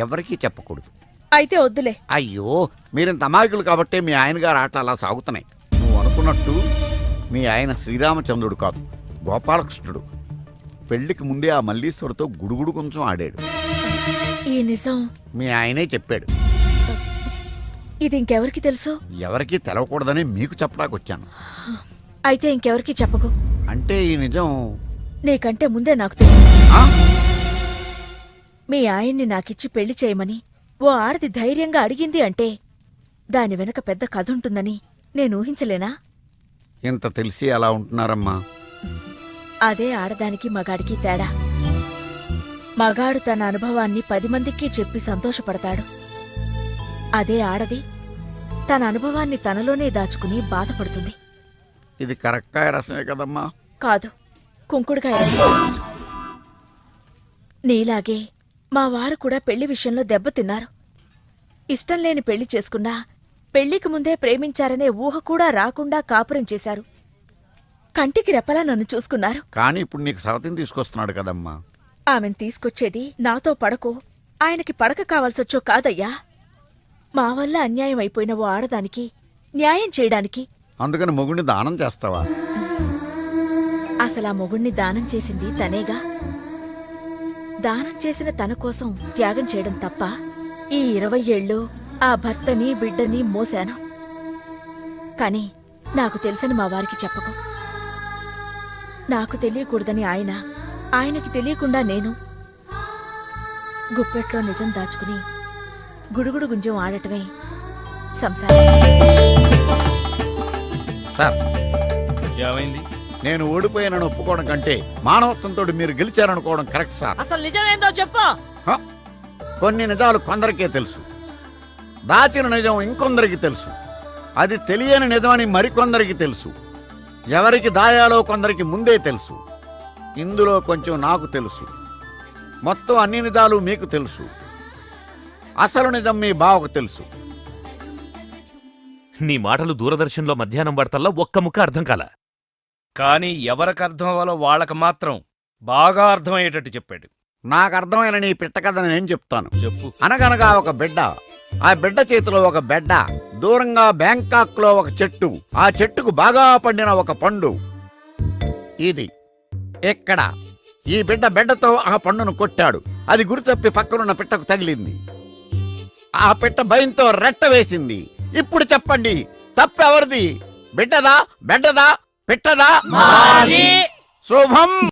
ఎవరికీ చెప్పకూడదు. అయితే వద్దులే. అయ్యో, మీరింత అమాయకులు కాబట్టే మీ ఆయన గారు ఆటలు అలా సాగుతున్నాయి. నువ్వు అనుకున్నట్టు మీ ఆయన శ్రీరామచంద్రుడు కాదు, గోపాలకృష్ణుడు. పెళ్లికి ముందే ఆ మల్లీశ్వరితో గుడుగుడు కొంచెం ఆడాడు. ఈ నిజం మీ ఆయనే చెప్పాడు. ఇది ఇంకెవరికి తెలుసు? ఎవరికీ తెలవకూడదని మీకు చెప్పడానికి వచ్చాను. అయితే ఇంకెవరికి చెప్పకు. అంటే ఈ నిజం నీకంటే ముందే నాకు తెలుసు. మీ ఆయన్ని నాకిచ్చి పెళ్లి చేయమని ఓ ఆడది ధైర్యంగా అడిగింది అంటే దాని వెనక పెద్ద కథ ఉంటుందని నేను ఊహించలేనా? ఇంత తెలిసి అలా ఉంటున్నారమ్మా. అదే ఆడదానికి మగాడికి తేడా. మగాడు తన అనుభవాన్ని 10 మందికి చెప్పి సంతోషపడతాడు. అదే ఆడది తన అనుభవాన్ని తనలోనే దాచుకుని బాధపడుతుంది. ఇది కరక్కాయ రసమే కదమ్మా? కాదు, కుంకుడుకాయ రసం. నీలాగే మా వారు కూడా పెళ్లి విషయంలో దెబ్బతిన్నారు. ఇష్టం లేని పెళ్లి చేసుకున్నా పెళ్లికి ముందే ప్రేమించారనే ఊహ కూడా రాకుండా కాపురం చేశారు. కంటికి రెప్పలా నన్ను చూసుకున్నారు. కానీ ఇప్పుడు నీకు సవతిని తీసుకొస్తున్నాడు కదమ్మా. ఆమెను తీసుకొచ్చేది నాతో పడకో ఆయనకి పడక కావాల్సొచ్చో కాదయ్యా. మా వల్ల అన్యాయం అయిపోయిన ఓ ఆడదానికి న్యాయం చేయడానికి. అందుకని మొగుడిని దానం చేస్తావా? అసలా మొగుణ్ణి దానం చేసింది తనేగా. దానం చేసిన తన కోసం త్యాగం చేయడం తప్ప ఈ 20 ఏళ్ళు ఆ భర్తని బిడ్డని మోశాను. కాని నాకు తెలుసని మా వారికి చెప్పకు. నాకు తెలియకూడదని ఆయన, ఆయనకి తెలియకుండా నేను గుప్పెట్లో నిజం దాచుకుని గుడుగుడు గుంజం ఆడటమే సంసారం. సార్, ఏమైంది? నేను ఓడిపోయానని ఒప్పుకోవడం కంటే మానవత్వంతో మీరు గెలిచారనుకోవడం కరెక్ట్ సార్. అసలు నిజమేందో చెప్పు. కొన్ని నిజాలు కొందరికే తెలుసు, దాచిన నిజం ఇంకొందరికి తెలుసు. అది తెలియని నిజమని మరికొందరికి తెలుసు. ఎవరికి దాయాలో కొందరికి ముందే తెలుసు. ఇందులో కొంచెం నాకు తెలుసు. మొత్తం అన్ని నిజాలు మీకు తెలుసు. అసలు నిజం మీ బావకు తెలుసు. నీ మాటలు దూరదర్శన్లో మధ్యాహ్నం వార్తల్లో ఒక్క ముక్క అర్థం కాల. కానీ ఎవరికి అర్థం అవ్వాలో వాళ్ళకి మాత్రం బాగా అర్థమయ్యేటట్టు చెప్పాడు. నాకు అర్థమైన నీ పిట్ట కథ నేను చెప్తాను. చెప్పు. అనగనగా ఒక బిడ్డ, ఆ బిడ్డ చేతిలో ఒక బెడ్డ, దూరంగా బ్యాంకాక్ లో ఒక చెట్టు, ఆ చెట్టుకు బాగా పండిన ఒక పండు. ఇది ఎక్కడ ఈ బిడ్డ బెడ్డతో ఆ పండును కొట్టాడు. అది గురితప్పి పక్కనున్న పిట్టకు తగిలింది. ఆ పిట్ట భయంతో రెట్ట వేసింది. ఇప్పుడు చెప్పండి, తప్పెవరిది? బిడ్డదా, బెడ్డదా, పిట్టదా? శుభం.